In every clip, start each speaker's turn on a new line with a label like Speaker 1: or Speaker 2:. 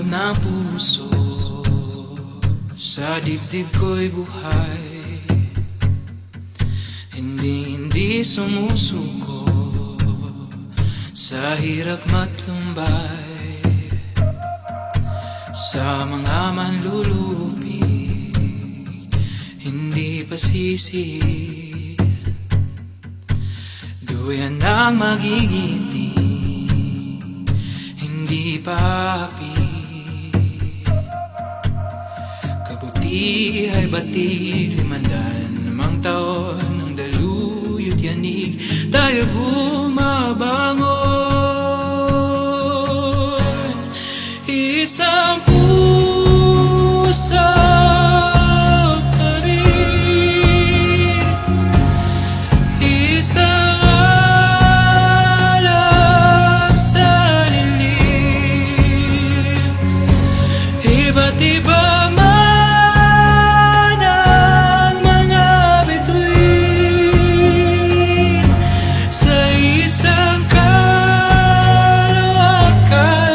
Speaker 1: Alab ng puso, sa dibdib ko'y buhay. Hindi sumusuko sa hirap matlumbay. Sa mga manlulupi, hindi pasisi. Duyan ang magigiti, hindi papi. Kabuti ay batig, 500 taon ng daluyot yanig. Tayo bumabangon, isang puso pa rin, isang alab sa dilim. Iba't iba man ang mga bituin, sa isang kalawakang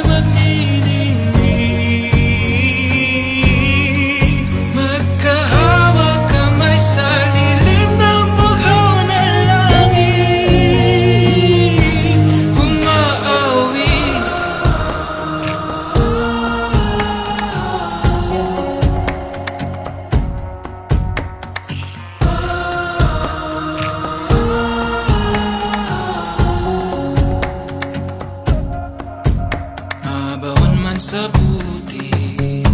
Speaker 1: magniningning. Magkahawak kamay sa lilim ng bughaw na langit, umaawit. Mabaon man sa putik,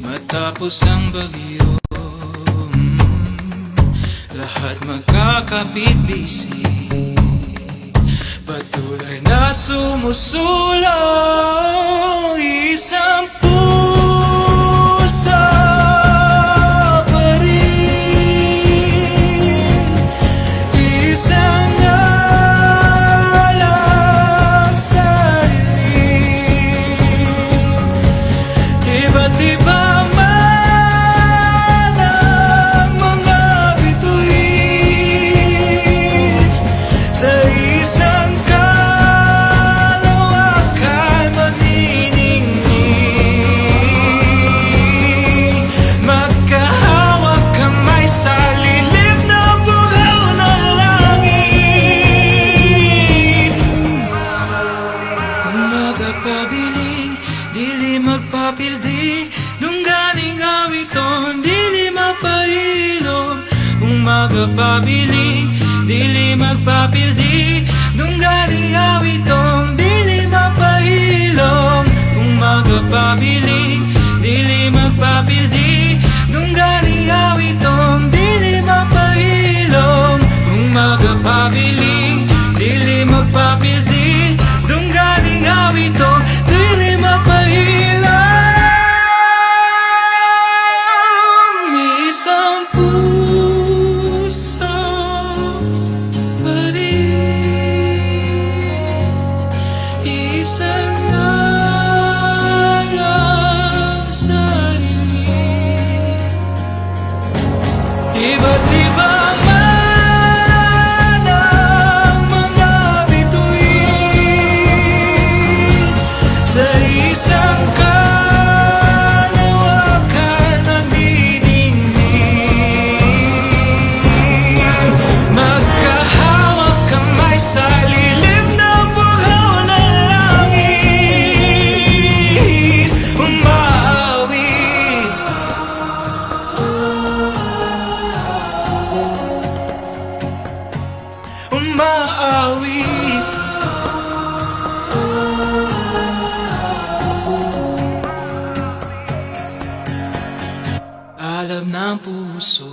Speaker 1: matapos ang bagyo, lahat magkakapit-bisig, patuloy na sumusulong. Isang puso pa rin, isang alab sa dilim. Iba't iba man ang mga bituin, sa isang kalawakang magniningning. Magkahawak kamay sa lilim ng bughaw na langit. Umaga pabiling, dili magpapildi, dungganing awiton, dili mapahilom. Umaga pabiling, dili magpapildi, dungganing awiton, dili mapahilom. Umaga pabiling, dili magpapildi, dungganing awiton, dili mapahilom. Umaga pabiling, dili magpapildi, dungganing awiton, dili mapahilom. Isang puso pa rin, isang alab sa dilim. Iba't iba man ang mga bituin, sa isang kalawakan nagniningning. Magkahawak kamay sa lilim ng bughaw na langit, umaawit. Umaawit. Alab ng puso.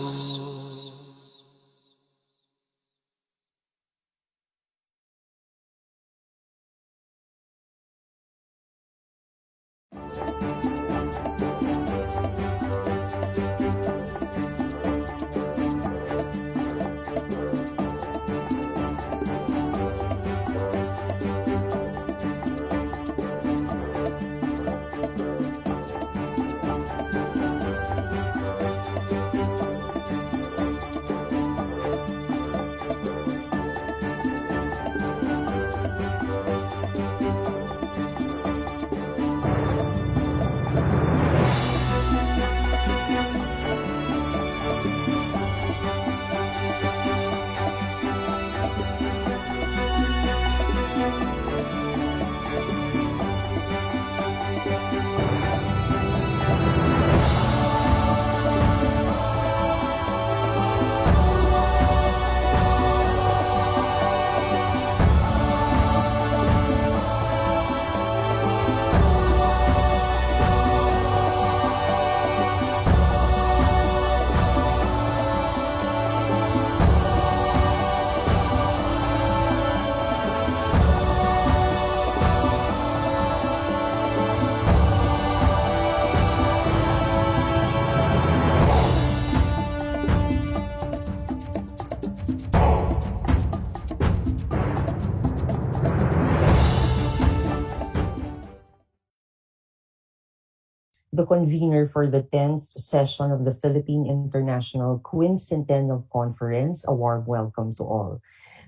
Speaker 2: the convener for the 10th session of the Philippine International Quincentennial Conference. A warm welcome to all.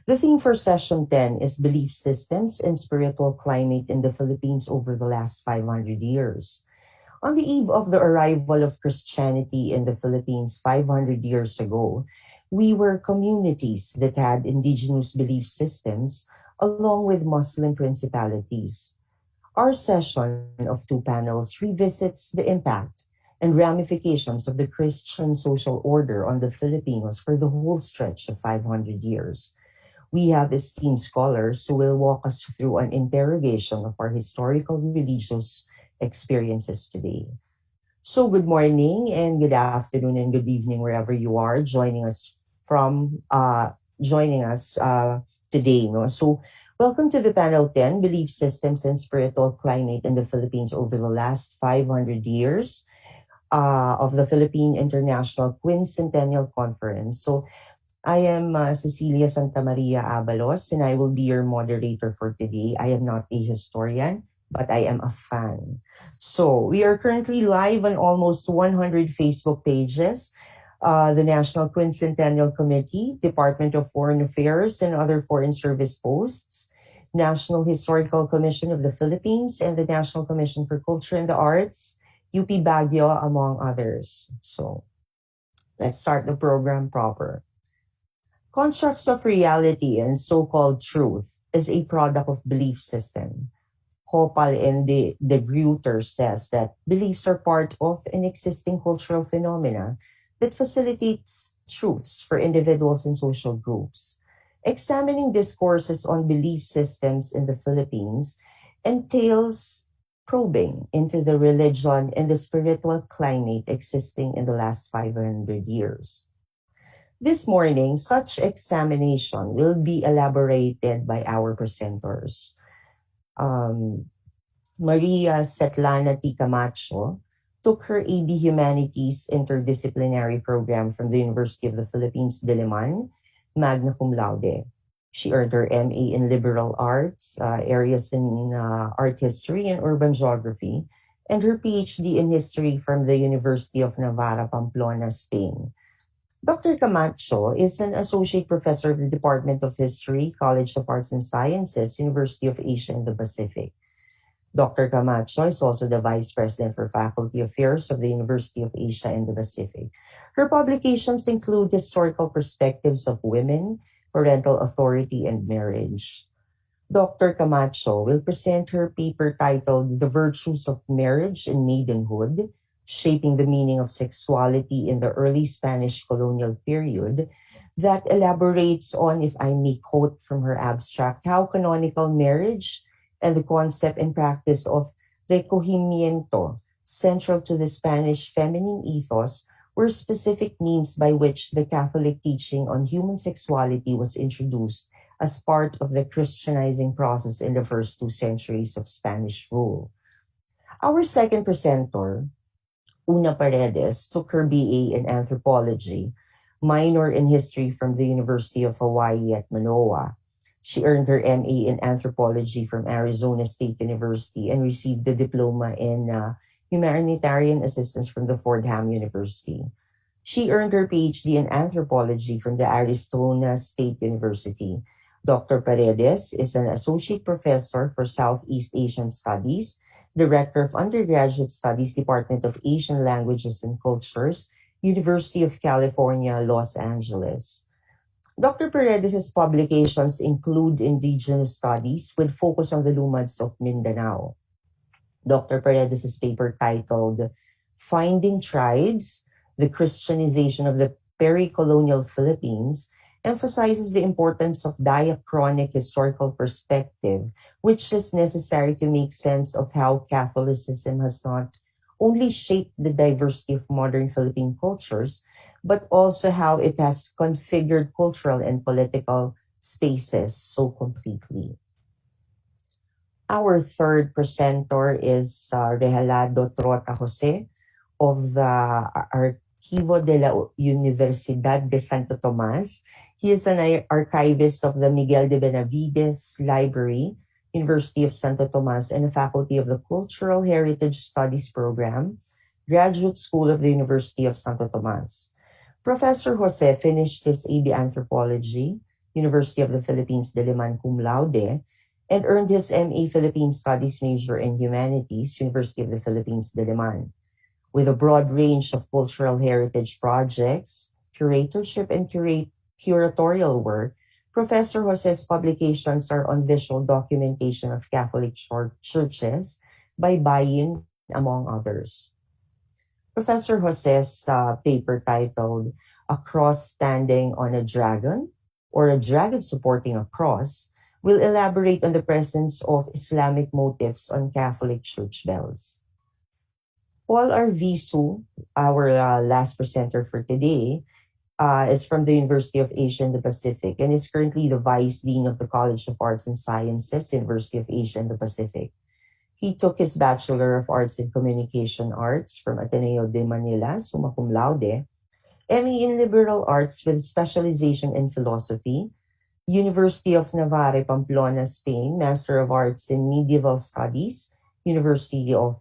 Speaker 2: The theme for session 10 is belief systems and spiritual climate in the Philippines over the last 500 years. On the eve of the arrival of Christianity in the Philippines 500 years ago, we were communities that had indigenous belief systems along with Muslim principalities. Our session of two panels revisits the impact and ramifications of the Christian social order on the Filipinos for the whole stretch of 500 years. We have esteemed scholars who will walk us through an interrogation of our historical religious experiences today. So, good morning and good afternoon and good evening wherever you are joining us today. No? So, welcome to the panel 10, Belief Systems and Spiritual Climate in the Philippines over the last 500 years of the Philippine International Quincentennial Conference. So, I am Cecilia Santa Maria Abalos, and I will be your moderator for today. I am not a historian, but I am a fan. So we are currently live on almost 100 Facebook pages. The National Quincentennial Committee, Department of Foreign Affairs and other foreign service posts, National Historical Commission of the Philippines, and the National Commission for Culture and the Arts, UP Baguio, among others. So let's start the program proper. Constructs of reality and so-called truth is a product of belief system. Hopal and de Gruyter says that beliefs are part of an existing cultural phenomena that facilitates truths for individuals and social groups. Examining discourses on belief systems in the Philippines entails probing into the religion and the spiritual climate existing in the last 500 years. This morning, such examination will be elaborated by our presenters. Maria Setlana T. Camacho took her AB Humanities Interdisciplinary Program from the University of the Philippines, Diliman, magna cum laude. She earned her MA in Liberal Arts, areas in art history and urban geography, and her PhD in history from the University of Navarra, Pamplona, Spain. Dr. Camacho is an associate professor of the Department of History, College of Arts and Sciences, University of Asia and the Pacific. Dr. Camacho is also the Vice President for Faculty Affairs of the University of Asia and the Pacific. Her publications include historical perspectives of women, parental authority, and marriage. Dr. Camacho will present her paper titled The Virtues of Marriage and Maidenhood, Shaping the Meaning of Sexuality in the Early Spanish Colonial Period, that elaborates on, if I may quote from her abstract, how canonical marriage and the concept and practice of recogimiento, central to the Spanish feminine ethos, were specific means by which the Catholic teaching on human sexuality was introduced as part of the Christianizing process in the first 2 centuries of Spanish rule. Our second presenter, Una Paredes, took her BA in anthropology, minor in history from the University of Hawaii at Manoa. She earned her MA in anthropology from Arizona State University and received the diploma in humanitarian assistance from the Fordham University. She earned her PhD in anthropology from the Arizona State University. Dr. Paredes is an associate professor for Southeast Asian Studies, Director of Undergraduate Studies, Department of Asian Languages and Cultures, University of California, Los Angeles. Dr. Paredes' publications include indigenous studies with focus on the Lumads of Mindanao. Dr. Paredes' paper titled Finding Tribes, the Christianization of the Peri-Colonial Philippines emphasizes the importance of diachronic historical perspective, which is necessary to make sense of how Catholicism has not only shaped the diversity of modern Philippine cultures, but also how it has configured cultural and political spaces so completely. Our third presenter is Regalado Trota Jose of the Archivo de la Universidad de Santo Tomas. He is an archivist of the Miguel de Benavides Library, University of Santo Tomas, and a faculty of the Cultural Heritage Studies program Graduate School of the University of Santo Tomas. Professor Jose finished his AB Anthropology, University of the Philippines Diliman cum laude, and earned his MA Philippine Studies major in Humanities, University of the Philippines Diliman. With a broad range of cultural heritage projects, curatorship, and curatorial work, Professor Jose's publications are on visual documentation of Catholic churches by Bayin, among others. Professor Jose's paper titled A Cross Standing on a Dragon, or a Dragon Supporting a Cross, will elaborate on the presence of Islamic motifs on Catholic church bells. Paul Arvizu, our last presenter for today, is from the University of Asia and the Pacific and is currently the Vice Dean of the College of Arts and Sciences, University of Asia and the Pacific. He took his Bachelor of Arts in Communication Arts from Ateneo de Manila, summa cum laude, MA in Liberal Arts with specialization in philosophy, University of Navarre, Pamplona, Spain, Master of Arts in Medieval Studies, University of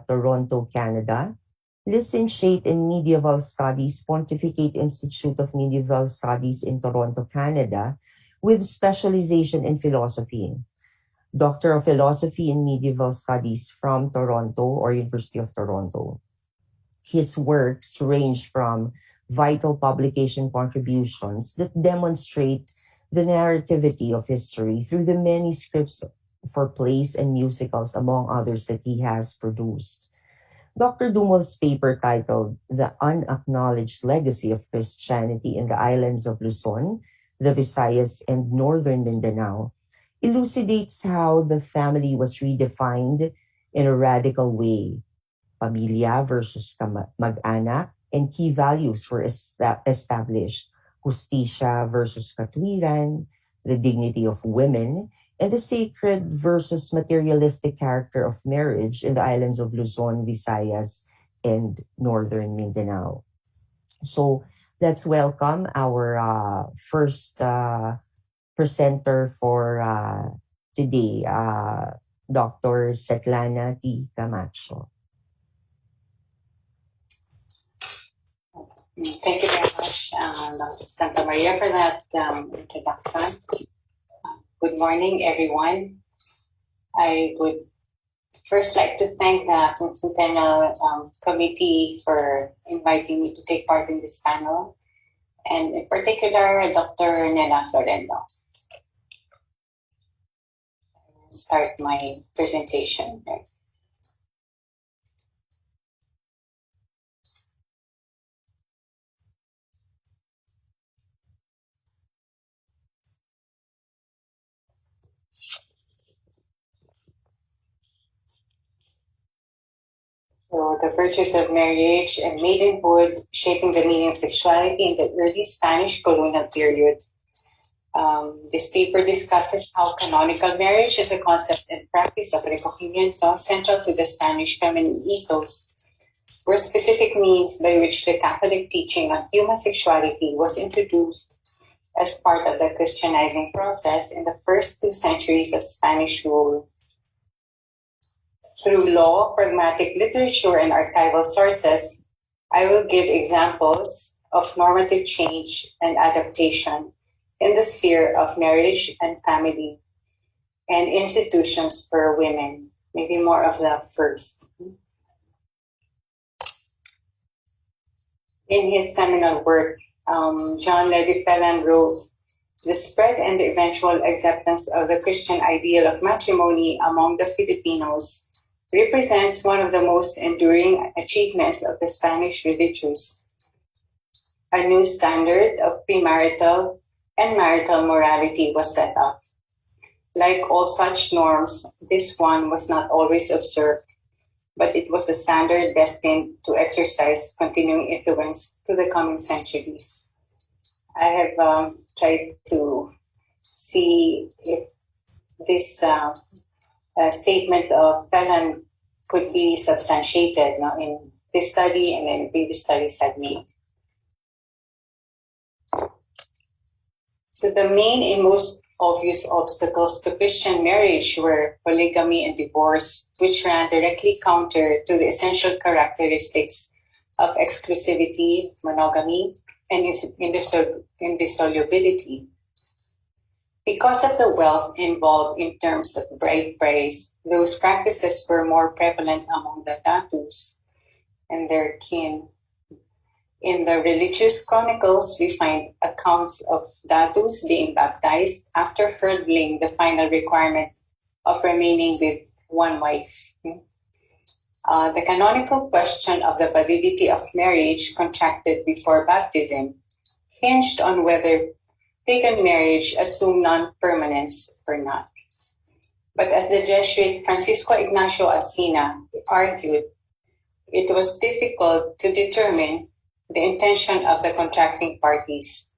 Speaker 2: Toronto, Canada, Licentiate in Medieval Studies, Pontificate Institute of Medieval Studies in Toronto, Canada, with specialization in philosophy. Doctor of Philosophy in Medieval Studies from Toronto or University of Toronto. His works range from vital publication contributions that demonstrate the narrativity of history through the many scripts for plays and musicals, among others, that he has produced. Dr. Dumol's paper titled The Unacknowledged Legacy of Christianity in the Islands of Luzon, the Visayas, and Northern Mindanao elucidates how the family was redefined in a radical way. Pamilya versus mag-anak, and key values were established. Justicia versus katwiran, the dignity of women, and the sacred versus materialistic character of marriage in the islands of Luzon, Visayas, and Northern Mindanao. So let's welcome our first presenter for today, Dr. Svetlana T. Camacho.
Speaker 3: Thank you very much, Dr. Santa Maria, for that introduction. Good morning, everyone. I would first like to thank the Centennial Committee for inviting me to take part in this panel, and in particular, Dr. Nena Florendo. I'll start my presentation. Right? So the virtues of marriage and maidenhood shaping the meaning of sexuality in the early Spanish colonial period. This paper discusses how canonical marriage is a concept and practice of recogimiento central to the Spanish feminine ethos, were specific means by which the Catholic teaching on human sexuality was introduced as part of the Christianizing process in the first 2 centuries of Spanish rule. Through law, pragmatic literature, and archival sources, I will give examples of normative change and adaptation in the sphere of marriage and family and institutions for women. Maybe more of the first. In his seminal work, John Levi Phelan wrote, "The spread and the eventual acceptance of the Christian ideal of matrimony among the Filipinos represents one of the most enduring achievements of the Spanish religious. A new standard of premarital and marital morality was set up. Like all such norms, this one was not always observed, but it was a standard destined to exercise continuing influence to the coming centuries." I have tried to see if this statement of Phelan could be substantiated in this study and in previous studies I've made. So the main and most obvious obstacles to Christian marriage were polygamy and divorce, which ran directly counter to the essential characteristics of exclusivity, monogamy, and indissolubility. Because of the wealth involved in terms of bride price, those practices were more prevalent among the Datus and their kin. In the religious chronicles, we find accounts of Datus being baptized after hurdling the final requirement of remaining with one wife. The canonical question of the validity of marriage contracted before baptism hinged on whether pagan marriage assumed non-permanence or not. But as the Jesuit Francisco Ignacio Alsina argued, it was difficult to determine the intention of the contracting parties,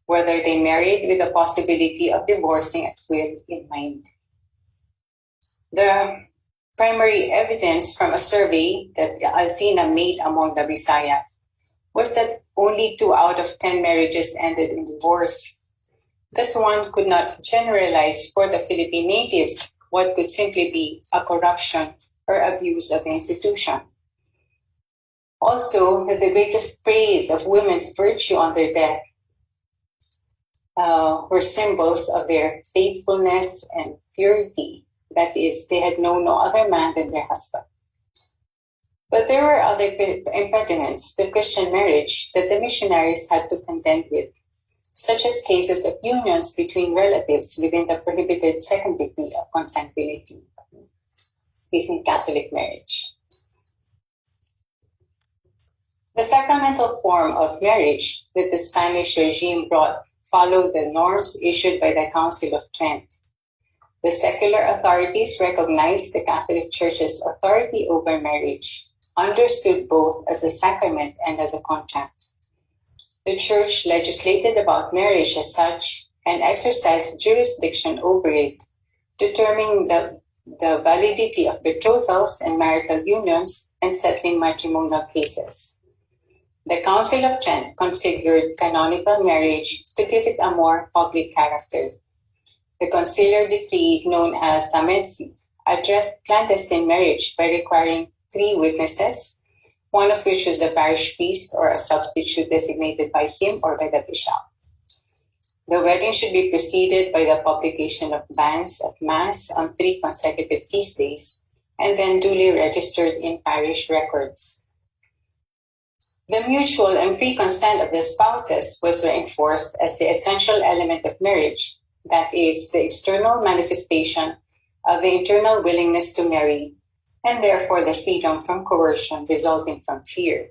Speaker 3: whether they married with the possibility of divorcing at will in mind. The primary evidence from a survey that Alsina made among the Visayas was that only 2 out of 10 marriages ended in divorce. Thus, one could not generalize for the Philippine natives what could simply be a corruption or abuse of the institution. Also, that the greatest praise of women's virtue on their death were symbols of their faithfulness and purity. That is, they had known no other man than their husband. But there were other impediments to Christian marriage that the missionaries had to contend with, such as cases of unions between relatives within the prohibited second degree of consanguinity, this in Catholic marriage. The sacramental form of marriage that the Spanish regime brought followed the norms issued by the Council of Trent. The secular authorities recognized the Catholic Church's authority over marriage, understood both as a sacrament and as a contract. The Church legislated about marriage as such and exercised jurisdiction over it, determining the validity of betrothals and marital unions and settling matrimonial cases. The Council of Trent configured canonical marriage to give it a more public character. The conciliar decree known as Tamensi addressed clandestine marriage by requiring 3 witnesses, one of which was the parish priest or a substitute designated by him or by the bishop. The wedding should be preceded by the publication of banns of Mass on 3 consecutive feast days and then duly registered in parish records. The mutual and free consent of the spouses was reinforced as the essential element of marriage, that is, the external manifestation of the internal willingness to marry, and therefore the freedom from coercion resulting from fear.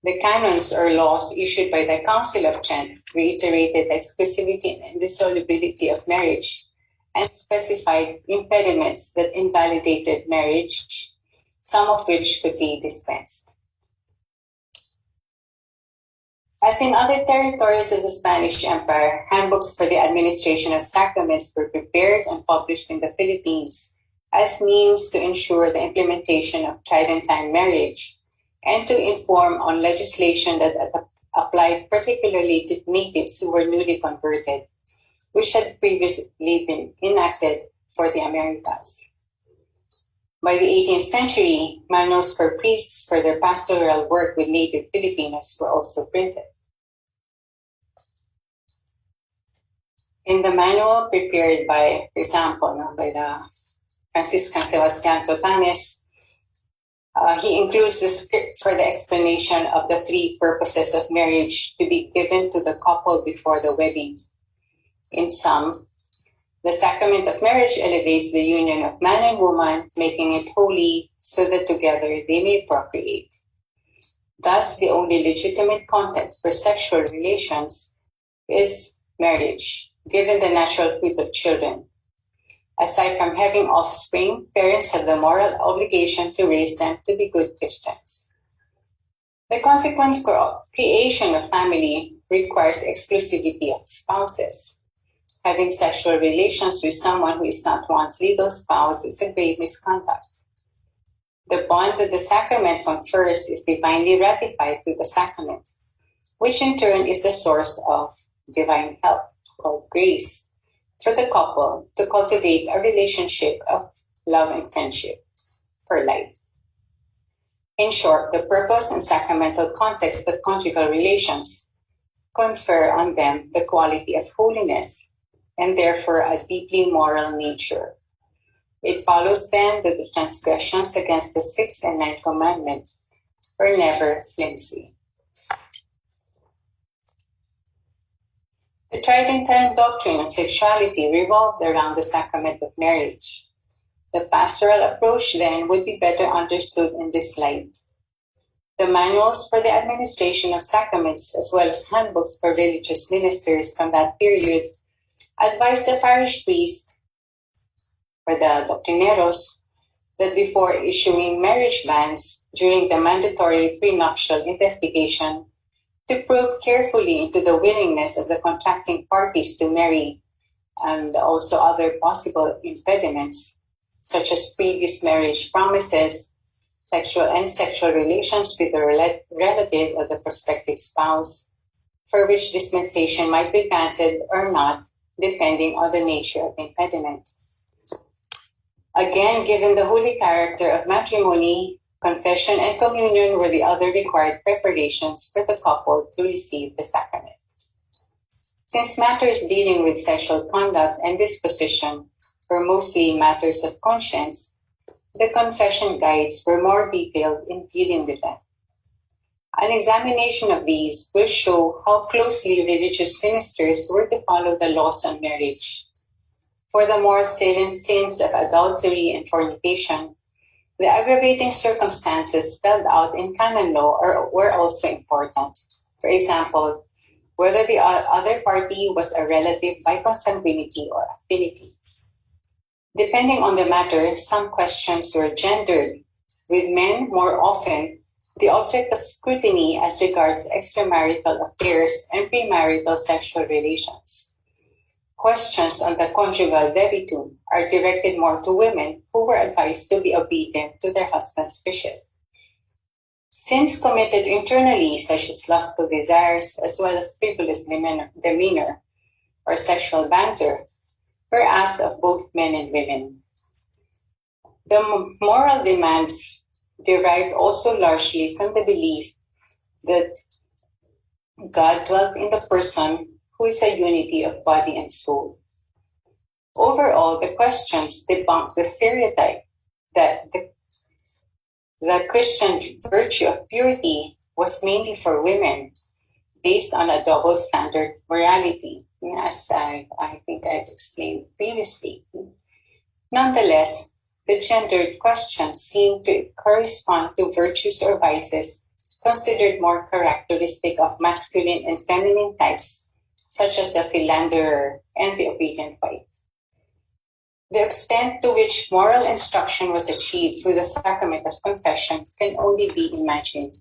Speaker 3: The canons or laws issued by the Council of Trent reiterated the exclusivity and indissolubility of marriage and specified impediments that invalidated marriage, some of which could be dispensed. As in other territories of the Spanish Empire, handbooks for the administration of sacraments were prepared and published in the Philippines as means to ensure the implementation of tridentine marriage and to inform on legislation that applied particularly to natives who were newly converted, which had previously been enacted for the Americas. By the 18th century, manuals for priests for their pastoral work with native Filipinos were also printed. In the manual prepared by, for example, by the Franciscan Sebastian Totanes, he includes the script for the explanation of the 3 purposes of marriage to be given to the couple before the wedding. In sum, the sacrament of marriage elevates the union of man and woman, making it holy so that together they may procreate. Thus, the only legitimate context for sexual relations is marriage, given the natural fruit of children. Aside from having offspring, parents have the moral obligation to raise them to be good Christians. The consequent creation of family requires exclusivity of spouses. Having sexual relations with someone who is not one's legal spouse is a grave misconduct. The bond that the sacrament confers is divinely ratified through the sacrament, which in turn is the source of divine help, called grace, for the couple to cultivate a relationship of love and friendship for life. In short, the purpose and sacramental context of conjugal relations confer on them the quality of holiness and therefore a deeply moral nature. It follows then that the transgressions against the sixth and ninth commandment were never flimsy. The Tridentine doctrine on sexuality revolved around the sacrament of marriage. The pastoral approach then would be better understood in this light. The manuals for the administration of sacraments, as well as handbooks for religious ministers from that period, advised the parish priest or the doctrineros that before issuing marriage bans during the mandatory prenuptial investigation, to probe carefully into the willingness of the contracting parties to marry and also other possible impediments, such as previous marriage promises, sexual relations with the relative of the prospective spouse, for which dispensation might be granted or not, depending on the nature of impediment. Again, given the holy character of matrimony, confession and communion were the other required preparations for the couple to receive the sacrament. Since matters dealing with sexual conduct and disposition were mostly matters of conscience, the confession guides were more detailed in dealing with them. An examination of these will show how closely religious ministers were to follow the laws on marriage. For the more salient sins of adultery and fornication, the aggravating circumstances spelled out in canon law were also important. For example, whether the other party was a relative by consanguinity or affinity. Depending on the matter, some questions were gendered, with men more often the object of scrutiny as regards extramarital affairs and premarital sexual relations. Questions on the conjugal debitum are directed more to women who were advised to be obedient to their husband's wishes. Sins committed internally, such as lustful desires, as well as frivolous demeanor or sexual banter, were asked of both men and women. The moral demands derived also largely from the belief that God dwelt in the person who is a unity of body and soul. Overall, the questions debunk the stereotype that the Christian virtue of purity was mainly for women, based on a double standard morality, as I think I've explained previously. Nonetheless, the gendered questions seem to correspond to virtues or vices considered more characteristic of masculine and feminine types, such as the philanderer and the obedient wife. The extent to which moral instruction was achieved through the sacrament of confession can only be imagined,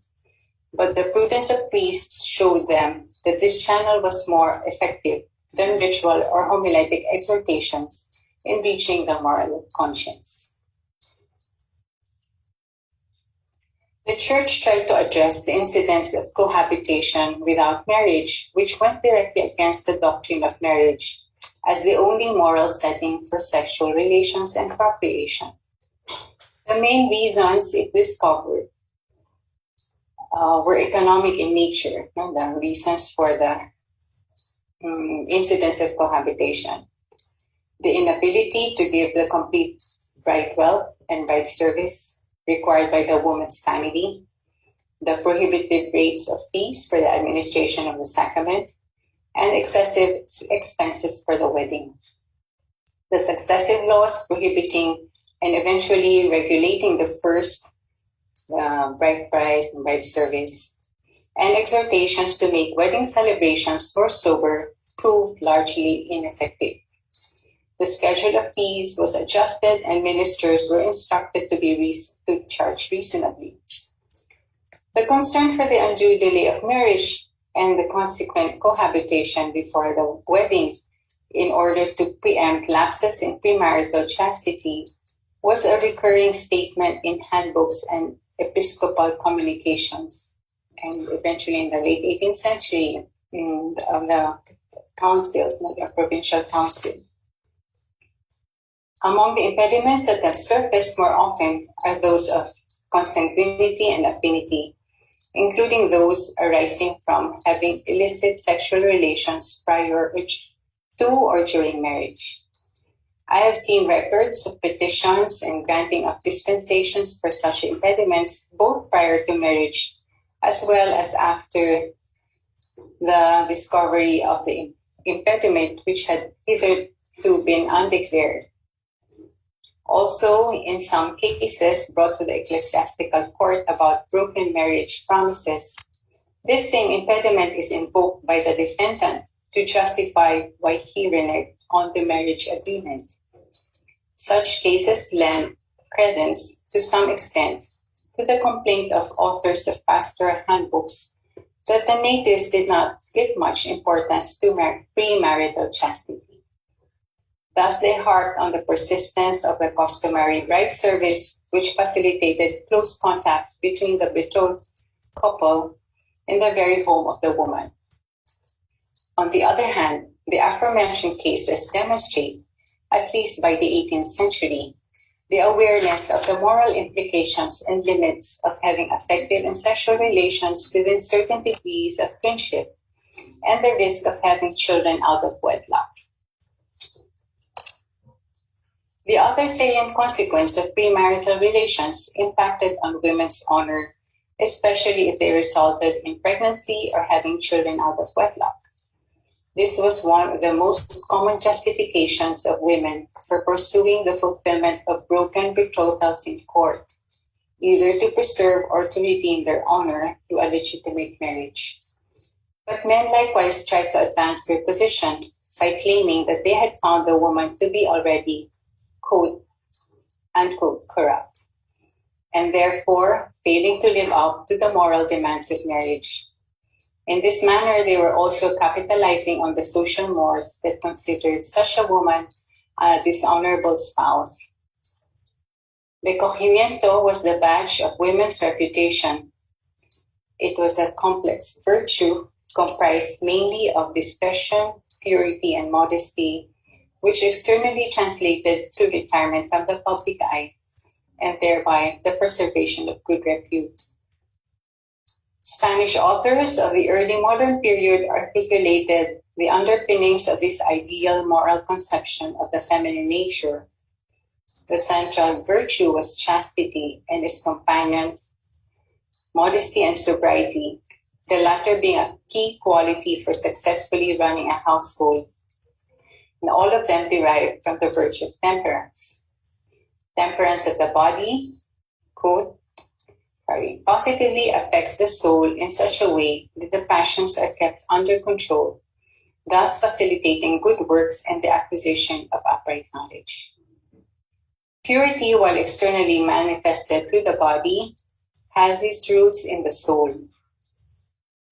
Speaker 3: but the prudence of priests showed them that this channel was more effective than ritual or homiletic exhortations in reaching the moral conscience. The Church tried to address the incidence of cohabitation without marriage, which went directly against the doctrine of marriage as the only moral setting for sexual relations and procreation. The main reasons it discovered were economic in nature, the reasons for the incidence of cohabitation. The inability to give the complete bride wealth and bride service required by the woman's family, the prohibitive rates of fees for the administration of the sacrament, and excessive expenses for the wedding. The successive laws prohibiting and eventually regulating the first bride price and bride service, and exhortations to make wedding celebrations more sober proved largely ineffective. The schedule of fees was adjusted and ministers were instructed to charge reasonably. The concern for the undue delay of marriage and the consequent cohabitation before the wedding in order to preempt lapses in premarital chastity was a recurring statement in handbooks and episcopal communications, and eventually in the late 18th century in the councils, the provincial council. Among the impediments that have surfaced more often are those of consanguinity and affinity, including those arising from having illicit sexual relations prior to or during marriage. I have seen records of petitions and granting of dispensations for such impediments both prior to marriage as well as after the discovery of the impediment which had hitherto been undeclared. Also, in some cases brought to the ecclesiastical court about broken marriage promises, this same impediment is invoked by the defendant to justify why he reneged on the marriage agreement. Such cases lend credence to some extent to the complaint of authors of pastoral handbooks that the natives did not give much importance to premarital chastity. Thus, they harped on the persistence of the customary bride service, which facilitated close contact between the betrothed couple in the very home of the woman. On the other hand, the aforementioned cases demonstrate, at least by the 18th century, the awareness of the moral implications and limits of having affective and sexual relations within certain degrees of kinship, and the risk of having children out of wedlock. The other salient consequence of premarital relations impacted on women's honor, especially if they resulted in pregnancy or having children out of wedlock. This was one of the most common justifications of women for pursuing the fulfillment of broken betrothals in court, either to preserve or to redeem their honor through a legitimate marriage. But men likewise tried to advance their position by claiming that they had found the woman to be already quote unquote corrupt, and therefore failing to live up to the moral demands of marriage. In this manner, they were also capitalizing on the social mores that considered such a woman a dishonorable spouse. Recogimiento was the badge of women's reputation. It was a complex virtue comprised mainly of discretion, purity, and modesty, which externally translated to retirement from the public eye, and thereby the preservation of good repute. Spanish authors of the early modern period articulated the underpinnings of this ideal moral conception of the feminine nature. The central virtue was chastity, and its companion, modesty and sobriety, the latter being a key quality for successfully running a household. And all of them derived from the virtue of temperance. Temperance of the body, positively affects the soul in such a way that the passions are kept under control, thus facilitating good works and the acquisition of upright knowledge. Purity, while externally manifested through the body, has its roots in the soul.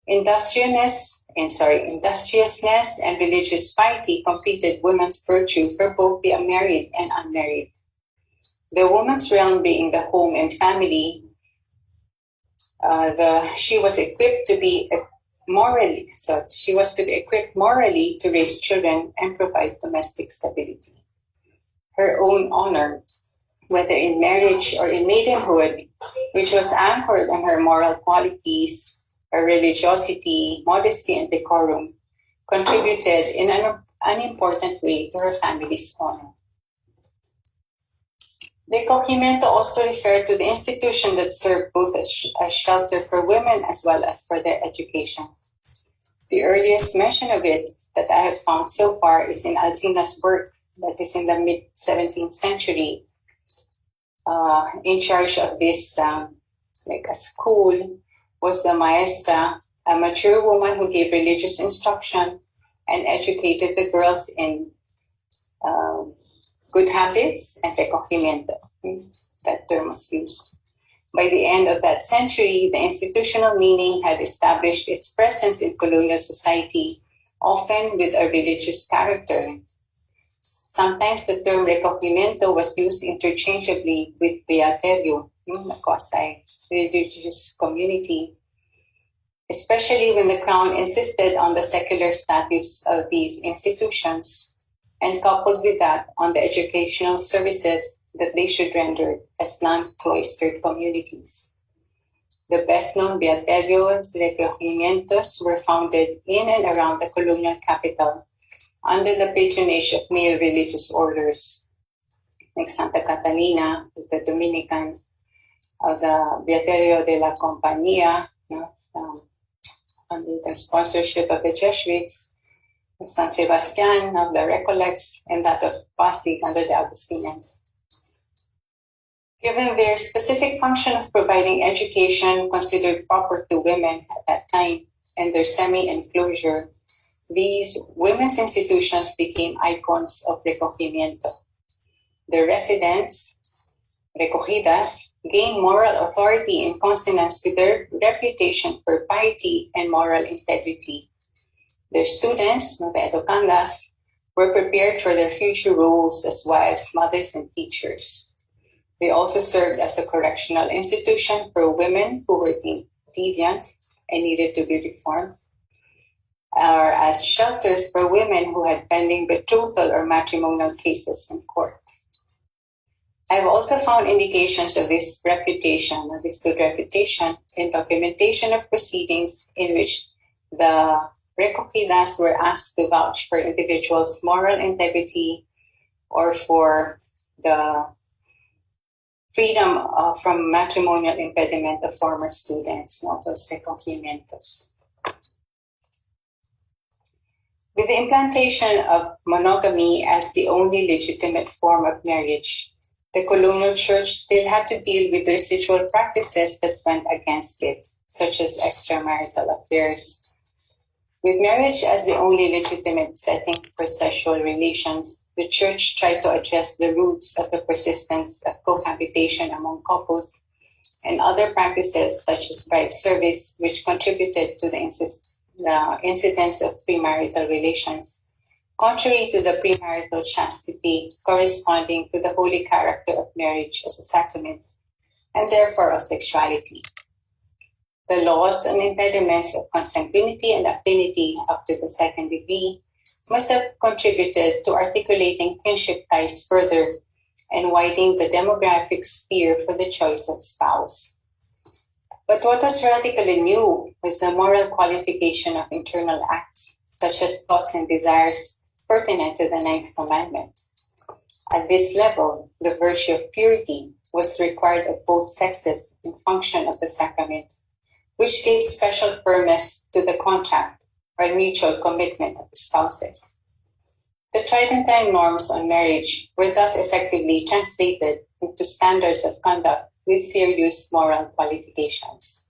Speaker 3: Industriousness and religious piety completed women's virtue for both the married and unmarried. The woman's realm being the home and family, she was equipped to be morally to raise children and provide domestic stability. Her own honor, whether in marriage or in maidenhood, which was anchored on her moral qualities, her religiosity, modesty, and decorum, contributed in an important way to her family's honor. Recogimiento also referred to the institution that served both as shelter for women as well as for their education. The earliest mention of it that I have found so far is in Alcina's work, that is in the mid-17th century. In charge of this, like a school, was the maestra, a mature woman who gave religious instruction and educated the girls in good habits and recogimiento. That term was used. By the end of that century, the institutional meaning had established its presence in colonial society, often with a religious character. Sometimes the term recogimiento was used interchangeably with beaterio, a religious community, especially when the crown insisted on the secular status of these institutions. and coupled with that, on the educational services that they should render as non-cloistered communities. The best-known beaterios, recogimientos, were founded in and around the colonial capital under the patronage of male religious orders, like Santa Catalina, the Dominicans, of the Beaterio de la Compañía, under the sponsorship of the Jesuits, San Sebastian of the Recollects, and that of Pasig under the Augustinians. Given their specific function of providing education considered proper to women at that time and their semi-enclosure, these women's institutions became icons of recogimiento. Their residents, recogidas, gained moral authority in consonance with their reputation for piety and moral integrity. Their students, the educandas, were prepared for their future roles as wives, mothers, and teachers. They also served as a correctional institution for women who were deviant and needed to be reformed, or as shelters for women who had pending betrothal or matrimonial cases in court. I've also found indications of this reputation, of this good reputation, in documentation of proceedings in which the recogidas were asked to vouch for individuals' moral integrity or for the freedom from matrimonial impediment of former students, those recogimientos. With the implantation of monogamy as the only legitimate form of marriage, the colonial church still had to deal with residual practices that went against it, such as extramarital affairs. With marriage as the only legitimate setting for sexual relations, the church tried to address the roots of the persistence of cohabitation among couples and other practices such as bride service, which contributed to the incidence of premarital relations, contrary to the premarital chastity corresponding to the holy character of marriage as a sacrament, and therefore of sexuality. The laws on impediments of consanguinity and affinity up to the second degree must have contributed to articulating kinship ties further and widening the demographic sphere for the choice of spouse. But what was radically new was the moral qualification of internal acts, such as thoughts and desires pertinent to the ninth commandment. At this level, the virtue of purity was required of both sexes in function of the sacrament, which gave special firmness to the contract or mutual commitment of the spouses. The Tridentine norms on marriage were thus effectively translated into standards of conduct with serious moral qualifications.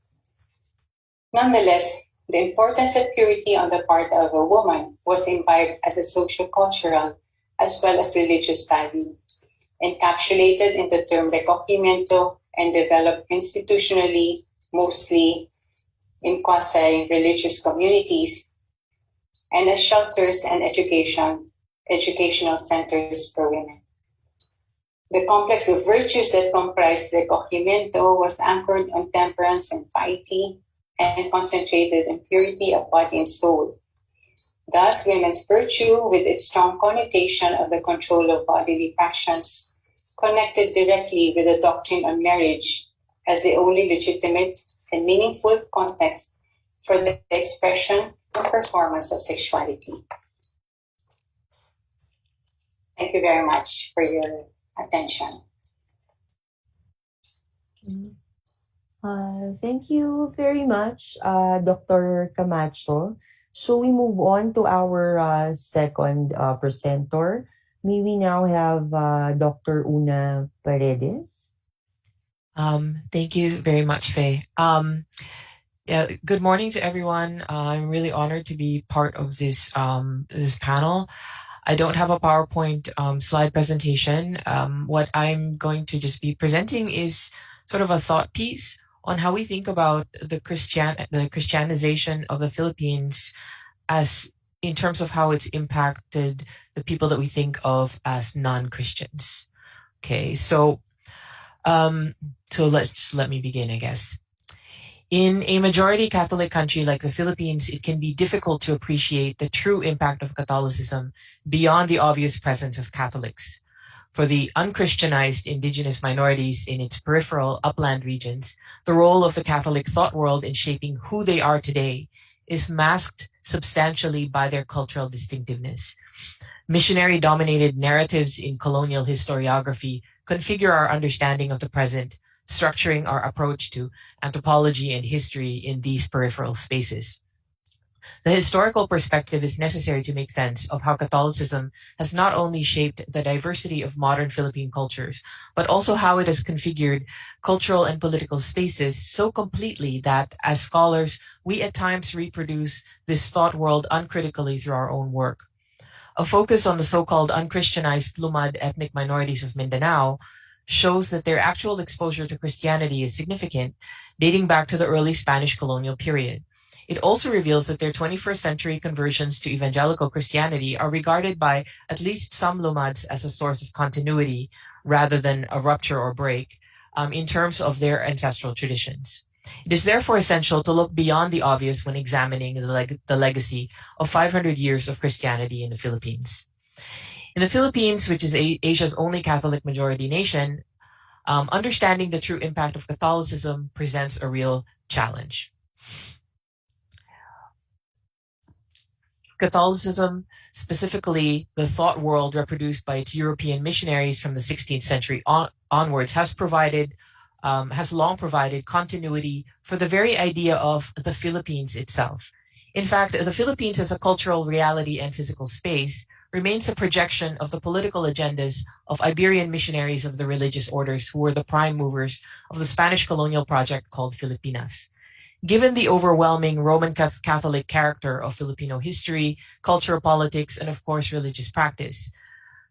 Speaker 3: Nonetheless, the importance of purity on the part of a woman was imbibed as a socio-cultural as well as religious value, encapsulated in the term recogimiento and developed institutionally, mostly in quasi-religious communities, and as shelters and educational centers for women. The complex of virtues that comprised recogimiento was anchored on temperance and piety and concentrated in purity of body and soul. Thus, women's virtue, with its strong connotation of the control of bodily passions, connected directly with the doctrine of marriage as the only legitimate and meaningful context for the expression and performance of sexuality. Thank you very much for your attention.
Speaker 2: Thank you very much, Dr. Camacho. So we move on to our second presenter. May we now have Dr. Una Paredes?
Speaker 4: Thank you very much, Faye. Good morning to everyone. I'm really honored to be part of this panel. I don't have a PowerPoint slide presentation. What I'm going to just be presenting is sort of a thought piece on how we think about the Christianization of the Philippines as in terms of how it's impacted the people that we think of as non-Christians. Okay, so let me begin, I guess. In a majority Catholic country like the Philippines, it can be difficult to appreciate the true impact of Catholicism beyond the obvious presence of Catholics. For the unchristianized indigenous minorities in its peripheral upland regions, the role of the Catholic thought world in shaping who they are today is masked substantially by their cultural distinctiveness. Missionary-dominated narratives in colonial historiography configure our understanding of the present, structuring our approach to anthropology and history in these peripheral spaces. The historical perspective is necessary to make sense of how Catholicism has not only shaped the diversity of modern Philippine cultures, but also how it has configured cultural and political spaces so completely that, as scholars, we at times reproduce this thought world uncritically through our own work. A focus on the so-called unchristianized Lumad ethnic minorities of Mindanao shows that their actual exposure to Christianity is significant, dating back to the early Spanish colonial period. It also reveals that their 21st century conversions to evangelical Christianity are regarded by at least some Lumads as a source of continuity rather than a rupture or break in terms of their ancestral traditions. It is therefore essential to look beyond the obvious when examining the legacy of 500 years of Christianity in the Philippines. In the Philippines, which is Asia's only Catholic majority nation, understanding the true impact of Catholicism presents a real challenge. Catholicism, specifically the thought world reproduced by its European missionaries from the 16th century onwards, has long provided continuity for the very idea of the Philippines itself. In fact, the Philippines as a cultural reality and physical space remains a projection of the political agendas of Iberian missionaries of the religious orders who were the prime movers of the Spanish colonial project called Filipinas. Given the overwhelming Roman Catholic character of Filipino history, culture, politics, and of course religious practice,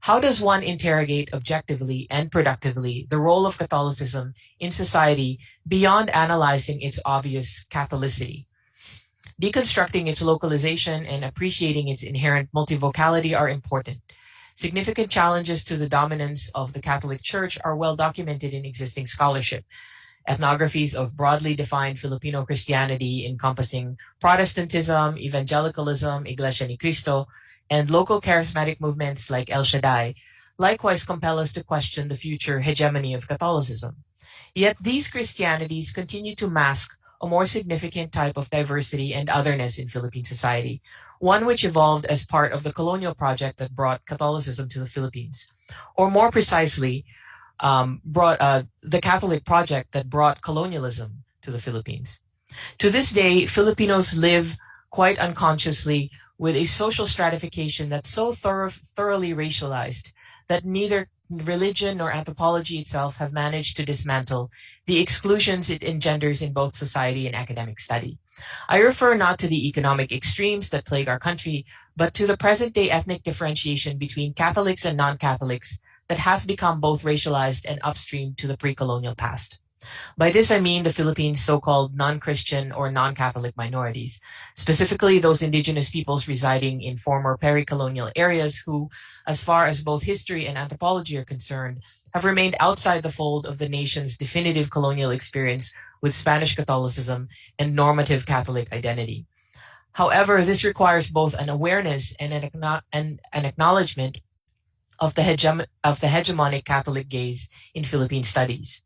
Speaker 4: how does one interrogate objectively and productively the role of Catholicism in society beyond analyzing its obvious Catholicity? Deconstructing its localization and appreciating its inherent multivocality are important. Significant challenges to the dominance of the Catholic Church are well documented in existing scholarship. Ethnographies of broadly defined Filipino Christianity encompassing Protestantism, evangelicalism, Iglesia ni Cristo, and local charismatic movements like El Shaddai likewise compel us to question the future hegemony of Catholicism. Yet these Christianities continue to mask a more significant type of diversity and otherness in Philippine society, one which evolved as part of the colonial project that brought Catholicism to the Philippines, or more precisely, the Catholic project that brought colonialism to the Philippines. To this day, Filipinos live quite unconsciously with a social stratification that's so thoroughly racialized that neither religion nor anthropology itself have managed to dismantle the exclusions it engenders in both society and academic study. I refer not to the economic extremes that plague our country, but to the present-day ethnic differentiation between Catholics and non-Catholics that has become both racialized and upstream to the pre-colonial past. By this I mean the Philippines' so-called non-Christian or non-Catholic minorities, specifically those indigenous peoples residing in former peri-colonial areas who, as far as both history and anthropology are concerned, have remained outside the fold of the nation's definitive colonial experience with Spanish Catholicism and normative Catholic identity. However, this requires both an awareness and an acknowledgement of the hegemonic Catholic gaze in Philippine studies.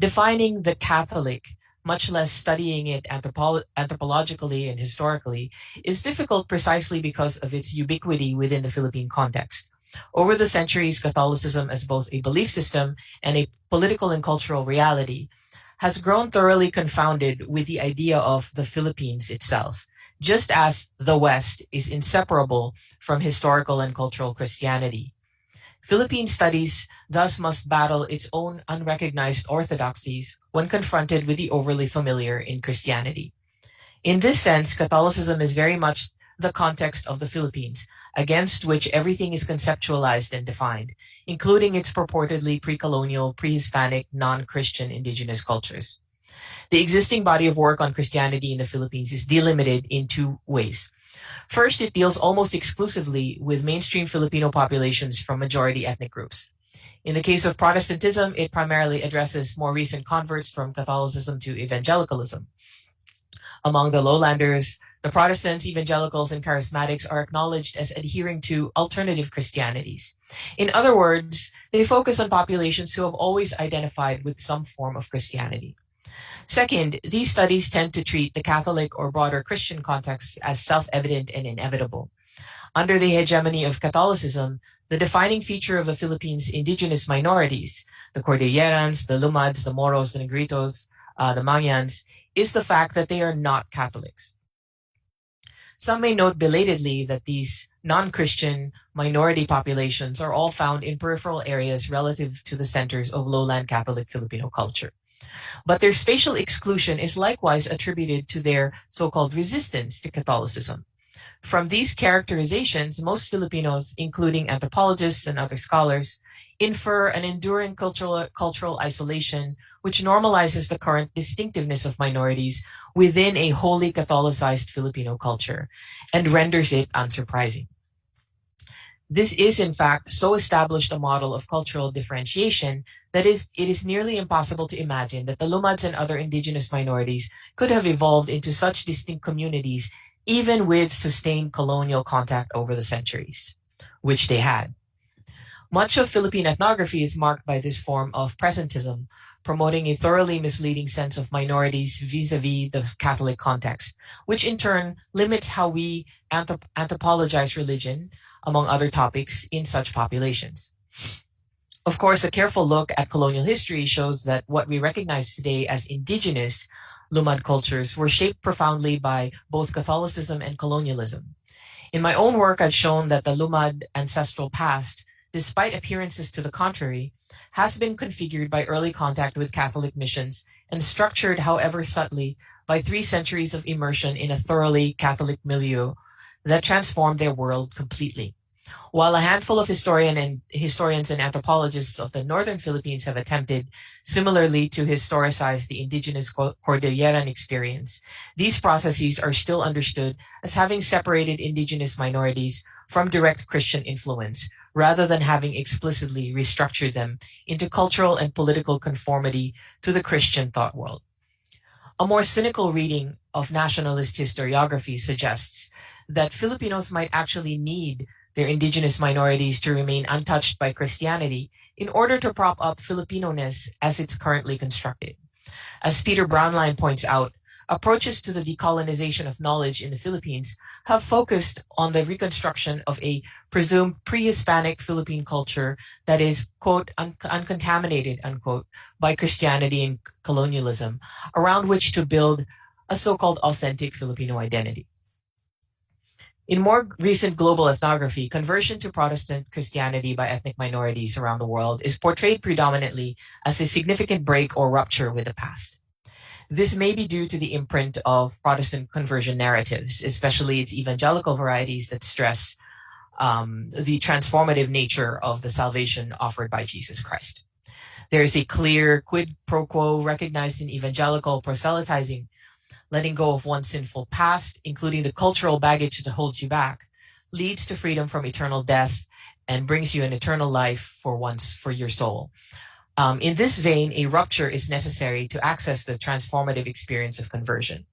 Speaker 4: Defining the Catholic, much less studying it anthropologically and historically, is difficult precisely because of its ubiquity within the Philippine context. Over the centuries, Catholicism as both a belief system and a political and cultural reality has grown thoroughly confounded with the idea of the Philippines itself, just as the West is inseparable from historical and cultural Christianity. Philippine studies thus must battle its own unrecognized orthodoxies when confronted with the overly familiar in Christianity. In this sense, Catholicism is very much the context of the Philippines, against which everything is conceptualized and defined, including its purportedly pre-colonial, pre-Hispanic, non-Christian indigenous cultures. The existing body of work on Christianity in the Philippines is delimited in two ways. First, it deals almost exclusively with mainstream Filipino populations from majority ethnic groups. In the case of Protestantism, it primarily addresses more recent converts from Catholicism to evangelicalism. Among the lowlanders, the Protestants, evangelicals, and charismatics are acknowledged as adhering to alternative Christianities. In other words, they focus on populations who have always identified with some form of Christianity. Second, these studies tend to treat the Catholic or broader Christian context as self-evident and inevitable. Under the hegemony of Catholicism, the defining feature of the Philippines' indigenous minorities, the Cordillerans, the Lumads, the Moros, the Negritos, the Mayans, is the fact that they are not Catholics. Some may note belatedly that these non-Christian minority populations are all found in peripheral areas relative to the centers of lowland Catholic Filipino culture. But their spatial exclusion is likewise attributed to their so-called resistance to Catholicism. From these characterizations, most Filipinos, including anthropologists and other scholars, infer an enduring cultural isolation which normalizes the current distinctiveness of minorities within a wholly Catholicized Filipino culture and renders it unsurprising. This is, in fact, so established a model of cultural differentiation that it is nearly impossible to imagine that the Lumads and other indigenous minorities could have evolved into such distinct communities even with sustained colonial contact over the centuries, which they had. Much of Philippine ethnography is marked by this form of presentism, promoting a thoroughly misleading sense of minorities vis-a-vis the Catholic context, which in turn limits how we anthropologize religion, among other topics, in such populations. Of course, a careful look at colonial history shows that what we recognize today as indigenous Lumad cultures were shaped profoundly by both Catholicism and colonialism. In my own work, I've shown that the Lumad ancestral past, despite appearances to the contrary, has been configured by early contact with Catholic missions and structured, however subtly, by 3 centuries of immersion in a thoroughly Catholic milieu that transformed their world completely. While a handful of historians and anthropologists of the northern Philippines have attempted similarly to historicize the indigenous Cordilleran experience, these processes are still understood as having separated indigenous minorities from direct Christian influence, rather than having explicitly restructured them into cultural and political conformity to the Christian thought world. A more cynical reading of nationalist historiography suggests that Filipinos might actually need their indigenous minorities to remain untouched by Christianity in order to prop up Filipino-ness as it's currently constructed. As Peter Brownline points out, approaches to the decolonization of knowledge in the Philippines have focused on the reconstruction of a presumed pre-Hispanic Philippine culture that is, quote, uncontaminated, unquote, by Christianity and colonialism, around which to build a so-called authentic Filipino identity. In more recent global ethnography, conversion to Protestant Christianity by ethnic minorities around the world is portrayed predominantly as a significant break or rupture with the past. This may be due to the imprint of Protestant conversion narratives, especially its evangelical varieties that stress the transformative nature of the salvation offered by Jesus Christ. There is a clear quid pro quo recognized in evangelical proselytizing. Letting go of one's sinful past, including the cultural baggage that holds you back, leads to freedom from eternal death and brings you an eternal life for your soul. In this vein, a rupture is necessary to access the transformative experience of conversion.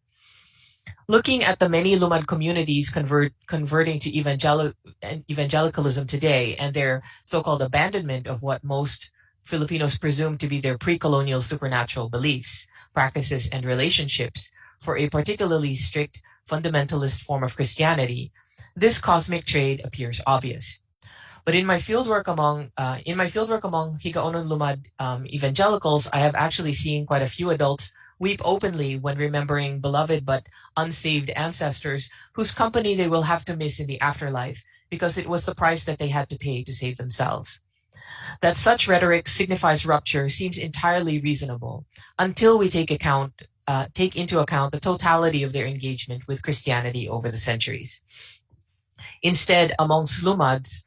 Speaker 4: Looking at the many Lumad communities converting to evangelicalism today and their so-called abandonment of what most Filipinos presume to be their pre-colonial supernatural beliefs, practices, and relationships, for a particularly strict fundamentalist form of Christianity, this cosmic trade appears obvious. But in my fieldwork among Higaonon Lumad evangelicals, I have actually seen quite a few adults weep openly when remembering beloved but unsaved ancestors whose company they will have to miss in the afterlife because it was the price that they had to pay to save themselves. That such rhetoric signifies rupture seems entirely reasonable until we take into account the totality of their engagement with Christianity over the centuries. Instead, amongst Lumads,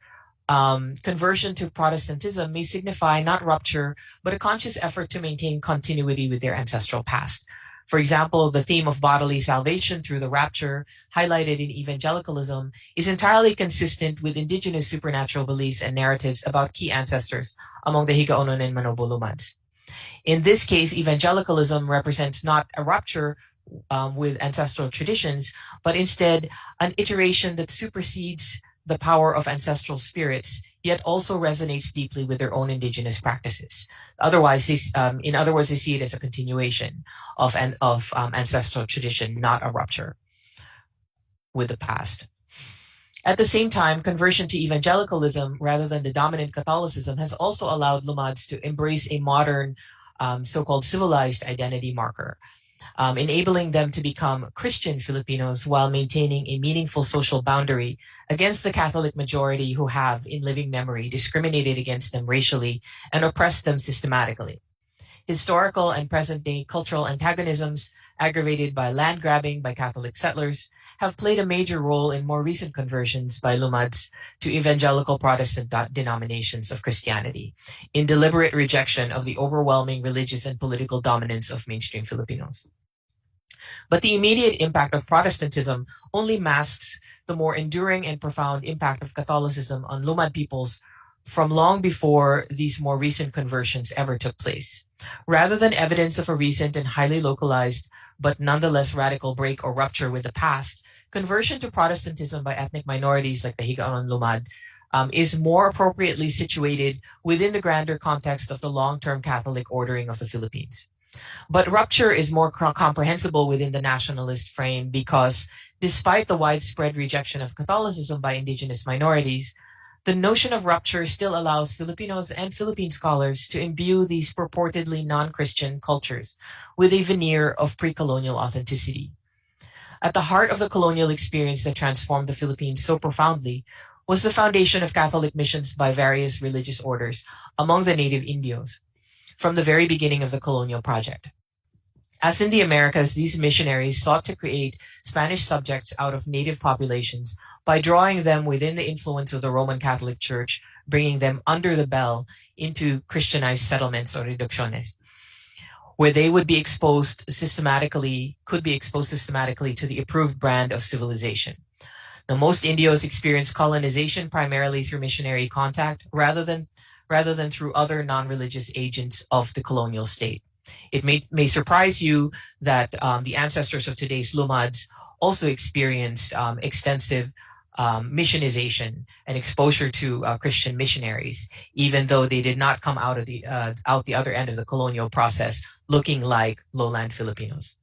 Speaker 4: conversion to Protestantism may signify not rupture, but a conscious effort to maintain continuity with their ancestral past. For example, the theme of bodily salvation through the rapture, highlighted in evangelicalism, is entirely consistent with indigenous supernatural beliefs and narratives about key ancestors among the Higaonon and Manobo Lumads. In this case, evangelicalism represents not a rupture with ancestral traditions, but instead an iteration that supersedes the power of ancestral spirits, yet also resonates deeply with their own indigenous practices. In other words, they see it as a continuation of ancestral tradition, not a rupture with the past. At the same time, conversion to evangelicalism rather than the dominant Catholicism has also allowed Lumads to embrace a modern so-called civilized identity marker, enabling them to become Christian Filipinos while maintaining a meaningful social boundary against the Catholic majority who have, in living memory, discriminated against them racially and oppressed them systematically. Historical and present-day cultural antagonisms, aggravated by land grabbing by Catholic settlers, have played a major role in more recent conversions by Lumads to evangelical Protestant denominations of Christianity, in deliberate rejection of the overwhelming religious and political dominance of mainstream Filipinos. But the immediate impact of Protestantism only masks the more enduring and profound impact of Catholicism on Lumad peoples from long before these more recent conversions ever took place. Rather than evidence of a recent and highly localized, but nonetheless radical break or rupture with the past, conversion to Protestantism by ethnic minorities like the Higaon Lumad is more appropriately situated within the grander context of the long-term Catholic ordering of the Philippines. But rupture is more comprehensible within the nationalist frame because despite the widespread rejection of Catholicism by indigenous minorities, the notion of rupture still allows Filipinos and Philippine scholars to imbue these purportedly non-Christian cultures with a veneer of pre-colonial authenticity. At the heart of the colonial experience that transformed the Philippines so profoundly was the foundation of Catholic missions by various religious orders among the native Indios from the very beginning of the colonial project. As in the Americas, these missionaries sought to create Spanish subjects out of native populations by drawing them within the influence of the Roman Catholic Church, bringing them under the bell into Christianized settlements or reducciones, where they could be exposed systematically to the approved brand of civilization. Now, most Indios experienced colonization primarily through missionary contact rather than through other non-religious agents of the colonial state. It may surprise you that the ancestors of today's Lumads also experienced extensive missionization and exposure to Christian missionaries, even though they did not come out the other end of the colonial process looking like lowland Filipinos.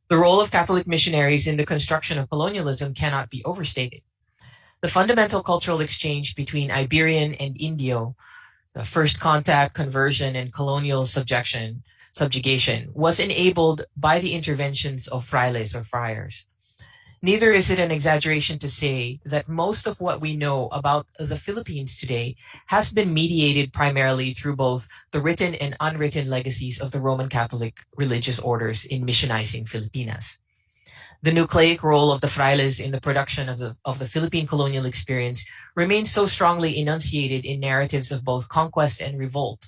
Speaker 4: The role of Catholic missionaries in the construction of colonialism cannot be overstated. The fundamental cultural exchange between Iberian and Indio, the first contact, conversion, and colonial subjugation, was enabled by the interventions of frailes or friars. Neither is it an exaggeration to say that most of what we know about the Philippines today has been mediated primarily through both the written and unwritten legacies of the Roman Catholic religious orders in missionizing Filipinas. The nucleic role of the frailes in the production of the Philippine colonial experience remains so strongly enunciated in narratives of both conquest and revolt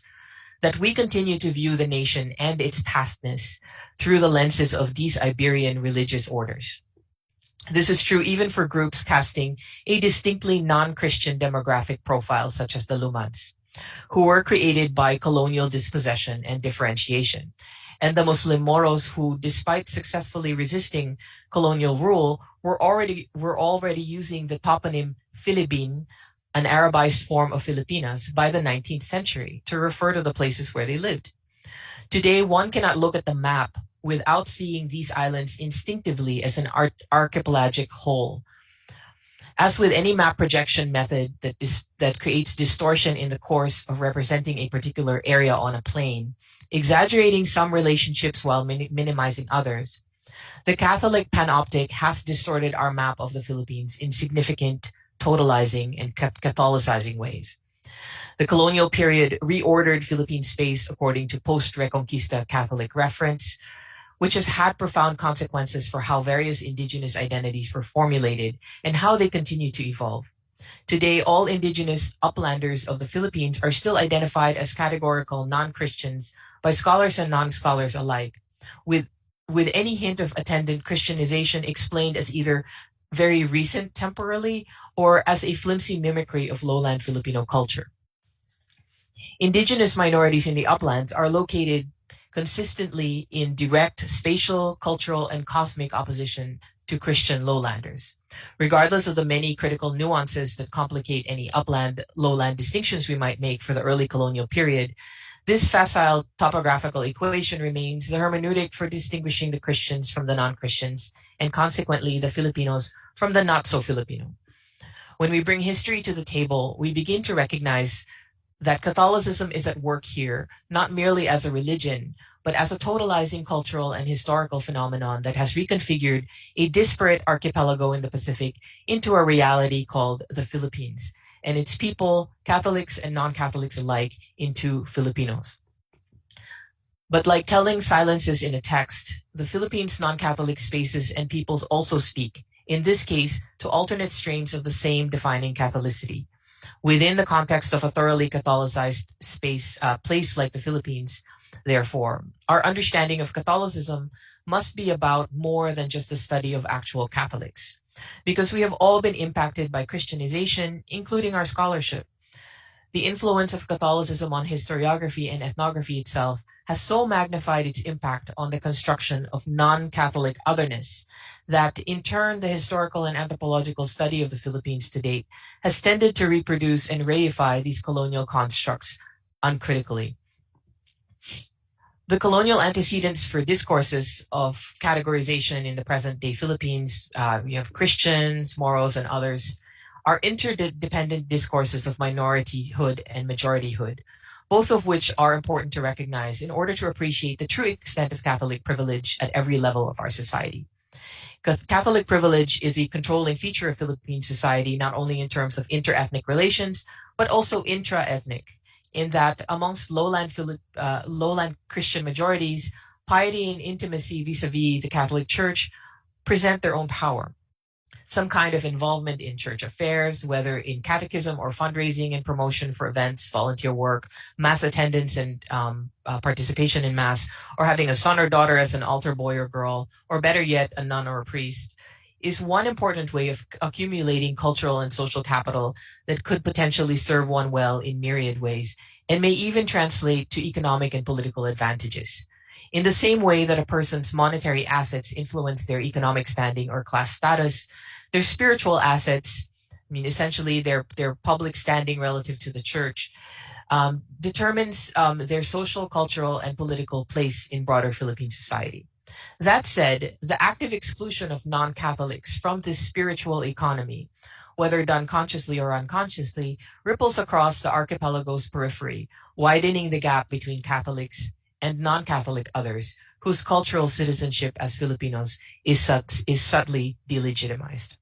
Speaker 4: that we continue to view the nation and its pastness through the lenses of these Iberian religious orders. This is true even for groups casting a distinctly non-Christian demographic profile such as the Lumads, who were created by colonial dispossession and differentiation, and the Muslim Moros who, despite successfully resisting colonial rule, were already using the toponym Philippine, an Arabized form of Filipinas, by the 19th century to refer to the places where they lived. Today, one cannot look at the map without seeing these islands instinctively as an archipelagic whole. As with any map projection method that creates distortion in the course of representing a particular area on a plane, exaggerating some relationships while minimizing others, the Catholic panoptic has distorted our map of the Philippines in significant totalizing and Catholicizing ways. The colonial period reordered Philippine space according to post-Reconquista Catholic reference, which has had profound consequences for how various indigenous identities were formulated and how they continue to evolve. Today, all indigenous uplanders of the Philippines are still identified as categorical non-Christians by scholars and non-scholars alike, with any hint of attendant Christianization explained as either very recent temporally or as a flimsy mimicry of lowland Filipino culture. Indigenous minorities in the uplands are located consistently in direct spatial, cultural, and cosmic opposition to Christian lowlanders. Regardless of the many critical nuances that complicate any upland-lowland distinctions we might make for the early colonial period, this facile topographical equation remains the hermeneutic for distinguishing the Christians from the non-Christians, and consequently the Filipinos from the not-so-Filipino. When we bring history to the table, we begin to recognize that Catholicism is at work here, not merely as a religion, but as a totalizing cultural and historical phenomenon that has reconfigured a disparate archipelago in the Pacific into a reality called the Philippines, and its people, Catholics and non-Catholics alike, into Filipinos. But like telling silences in a text, the Philippines' non-Catholic spaces and peoples also speak, in this case, to alternate strains of the same defining Catholicity. Within the context of a thoroughly Catholicized place like the Philippines, therefore, our understanding of Catholicism must be about more than just the study of actual Catholics, because we have all been impacted by Christianization, including our scholarship. The influence of Catholicism on historiography and ethnography itself has so magnified its impact on the construction of non-Catholic otherness that, in turn, the historical and anthropological study of the Philippines to date has tended to reproduce and reify these colonial constructs uncritically. The colonial antecedents for discourses of categorization in the present-day Philippines, we have Christians, Moros, and others, are interdependent discourses of minorityhood and majorityhood, both of which are important to recognize in order to appreciate the true extent of Catholic privilege at every level of our society. Catholic privilege is a controlling feature of Philippine society, not only in terms of inter-ethnic relations, but also intra-ethnic, in that amongst lowland Christian majorities, piety and intimacy vis-a-vis the Catholic Church present their own power. Some kind of involvement in church affairs, whether in catechism or fundraising and promotion for events, volunteer work, mass attendance and participation in mass, or having a son or daughter as an altar boy or girl, or better yet, a nun or a priest, is one important way of accumulating cultural and social capital that could potentially serve one well in myriad ways, and may even translate to economic and political advantages. In the same way that a person's monetary assets influence their economic standing or class status, their spiritual assets, essentially their public standing relative to the church, determines their social, cultural, and political place in broader Philippine society. That said, the active exclusion of non-Catholics from this spiritual economy, whether done consciously or unconsciously, ripples across the archipelago's periphery, widening the gap between Catholics and non-Catholic others, whose cultural citizenship as Filipinos is subtly delegitimized.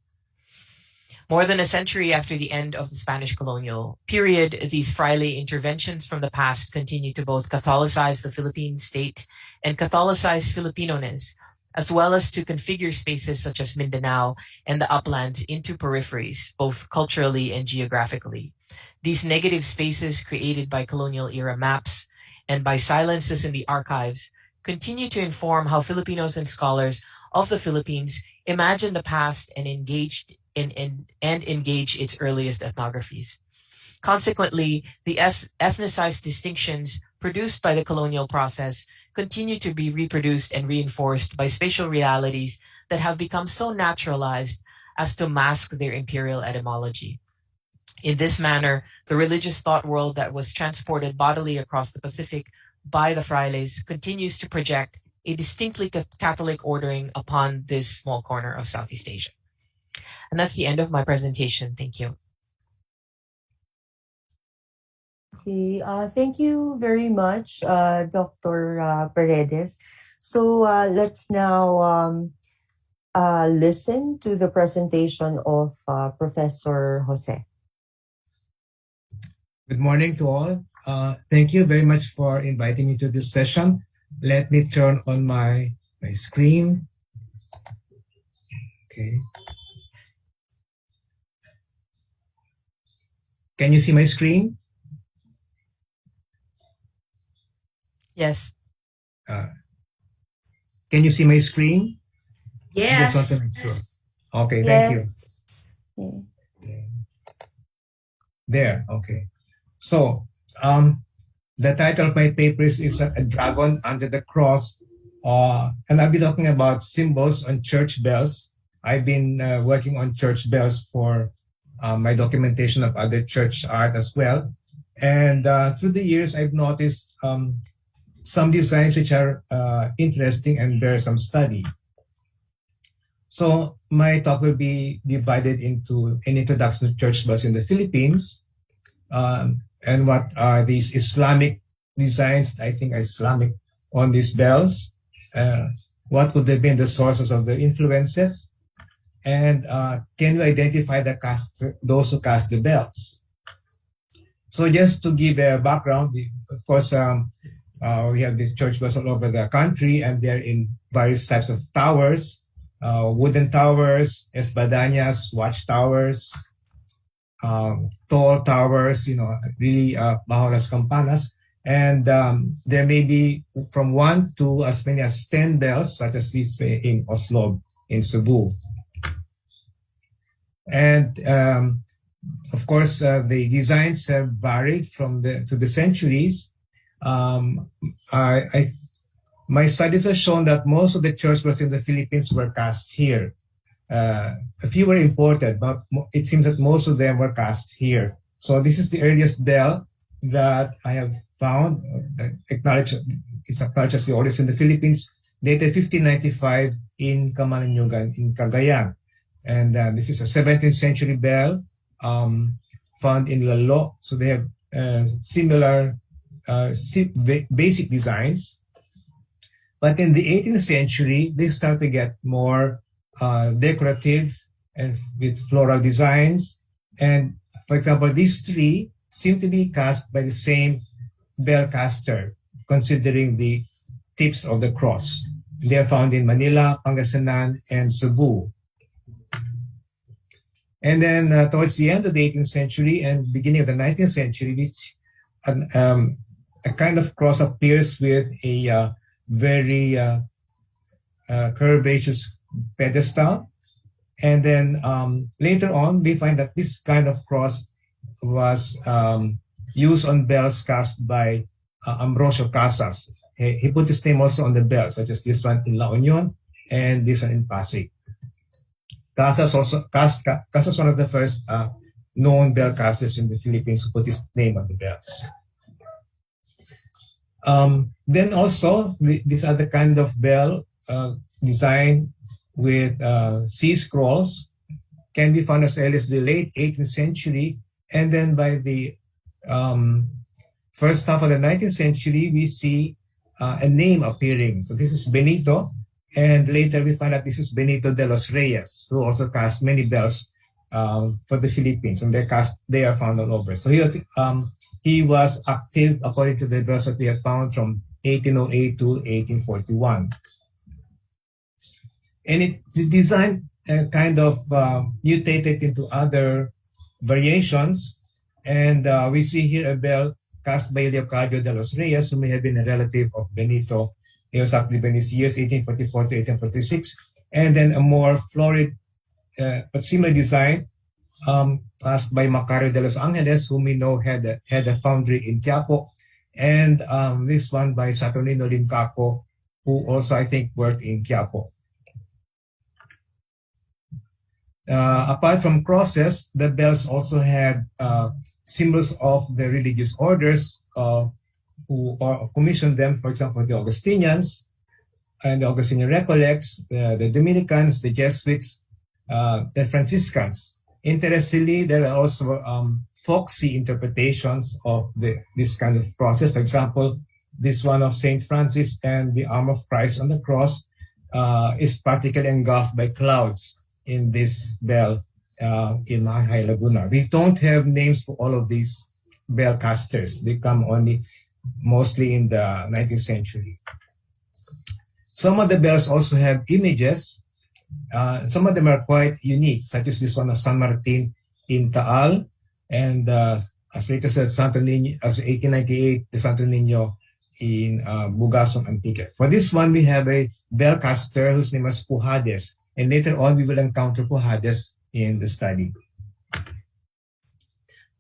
Speaker 4: More than a century after the end of the Spanish colonial period, these fraile interventions from the past continue to both Catholicize the Philippine state and Catholicize Filipinones, as well as to configure spaces such as Mindanao and the uplands into peripheries, both culturally and geographically. These negative spaces created by colonial era maps and by silences in the archives continue to inform how Filipinos and scholars of the Philippines imagine the past and engage its earliest ethnographies. Consequently, the ethnicized distinctions produced by the colonial process continue to be reproduced and reinforced by spatial realities that have become so naturalized as to mask their imperial etymology. In this manner, the religious thought world that was transported bodily across the Pacific by the frailes continues to project a distinctly Catholic ordering upon this small corner of Southeast Asia. And that's the end of my presentation. Thank you.
Speaker 2: Okay, thank you very much, Dr. Paredes. So let's now listen to the presentation of Professor Jose.
Speaker 5: Good morning to all. Thank you very much for inviting me to this session. Let me turn on my screen. Okay. Can you see my screen?
Speaker 4: Yes.
Speaker 5: Can you see my screen?
Speaker 6: Yes.
Speaker 5: I just want to make sure. Okay,
Speaker 2: Yes.
Speaker 5: thank you.
Speaker 2: Yeah.
Speaker 5: There, okay. So, The title of my paper is A Dragon Under the Cross, and I'll be talking about symbols on church bells. I've been working on church bells for my documentation of other church art as well. And through the years, I've noticed some designs which are interesting and bear some study. So my talk will be divided into an introduction to church bells in the Philippines, and what are these Islamic designs, I think are Islamic, on these bells, what could have been the sources of the influences, and can we identify those who cast the bells? So just to give a background, of course, we have these church bells all over the country, and they're in various types of towers, wooden towers, espadañas, watchtowers, tall towers, really bajo las campanas. And there may be from 1 to as many as 10 bells, such as this in Oslo, in Cebu. And of course, the designs have varied through the centuries. My studies have shown that most of the church bells in the Philippines were cast here. A few were imported, but it seems that most of them were cast here. So this is the earliest bell that I have found, it's acknowledged as the oldest in the Philippines, dated 1595 in Camarines, in Cagayan. And this is a 17th century bell found in Lalo. So they have similar basic designs. But in the 18th century, they start to get more decorative and with floral designs. And for example, these three seem to be cast by the same bell caster, considering the tips of the cross. They are found in Manila, Pangasinan, and Cebu. And then towards the end of the 18th century and beginning of the 19th century, a kind of cross appears with a very curvaceous pedestal. And then later on, we find that this kind of cross was used on bells cast by Ambrosio Casas. He put his name also on the bell, such as this one in La Union and this one in Pasig. Casas, one of the first known bell casters in the Philippines, who put his name on the bells. Then also, this other kind of bell design with C scrolls can be found as early as the late 18th century. And then by the first half of the 19th century, we see a name appearing. So this is Benito. And later we find out this is Benito de los Reyes, who also cast many bells for the Philippines. And they are found all over. So he was active according to the bells that we have found from 1808 to 1841. And the design kind of mutated into other variations. And we see here a bell cast by Leocadio de los Reyes, who may have been a relative of Benito. He was active in his years, 1844 to 1846. And then a more florid but similar design cast by Macario de los Angeles, whom we know had a foundry in Quiapo. And this one by Saturnino Limcaco, who also, I think, worked in Quiapo. Apart from crosses, the bells also had symbols of the religious orders who commissioned them, for example, the Augustinians and the Augustinian Recollects, the Dominicans, the Jesuits, the Franciscans. Interestingly, there are also folksy interpretations of this kind of process. For example, this one of St. Francis and the arm of Christ on the cross is practically engulfed by clouds in this bell in Mahai Laguna. We don't have names for all of these bell casters. They come only mostly in the 19th century. Some of the bells also have images. Some of them are quite unique, such as this one of San Martin in Taal, and as late as Santo Niño, as 1898, the Santo Niño in Bugasong, Antique. For this one, we have a bell caster whose name is Pujades, and later on we will encounter Pujades in the study.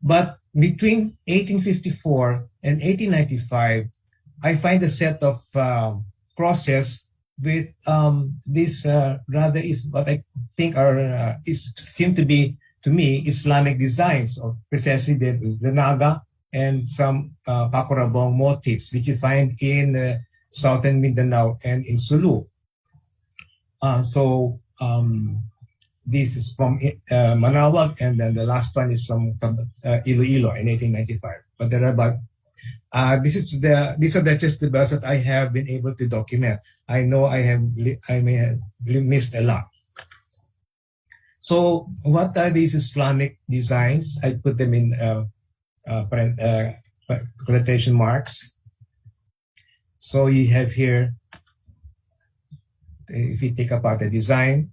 Speaker 5: But between 1854 and 1895, I find a set of crosses with this rather is what I think are seem to be to me Islamic designs of precisely the Naga and some Pakurabong motifs which you find in southern Mindanao and in Sulu. This is from Manawag, and then the last one is from Iloilo in 1895. But there are about these are just the bells that I have been able to document. I know I may have missed a lot. So what are these Islamic designs? I put them in quotation marks. So you have here, if you take apart the design,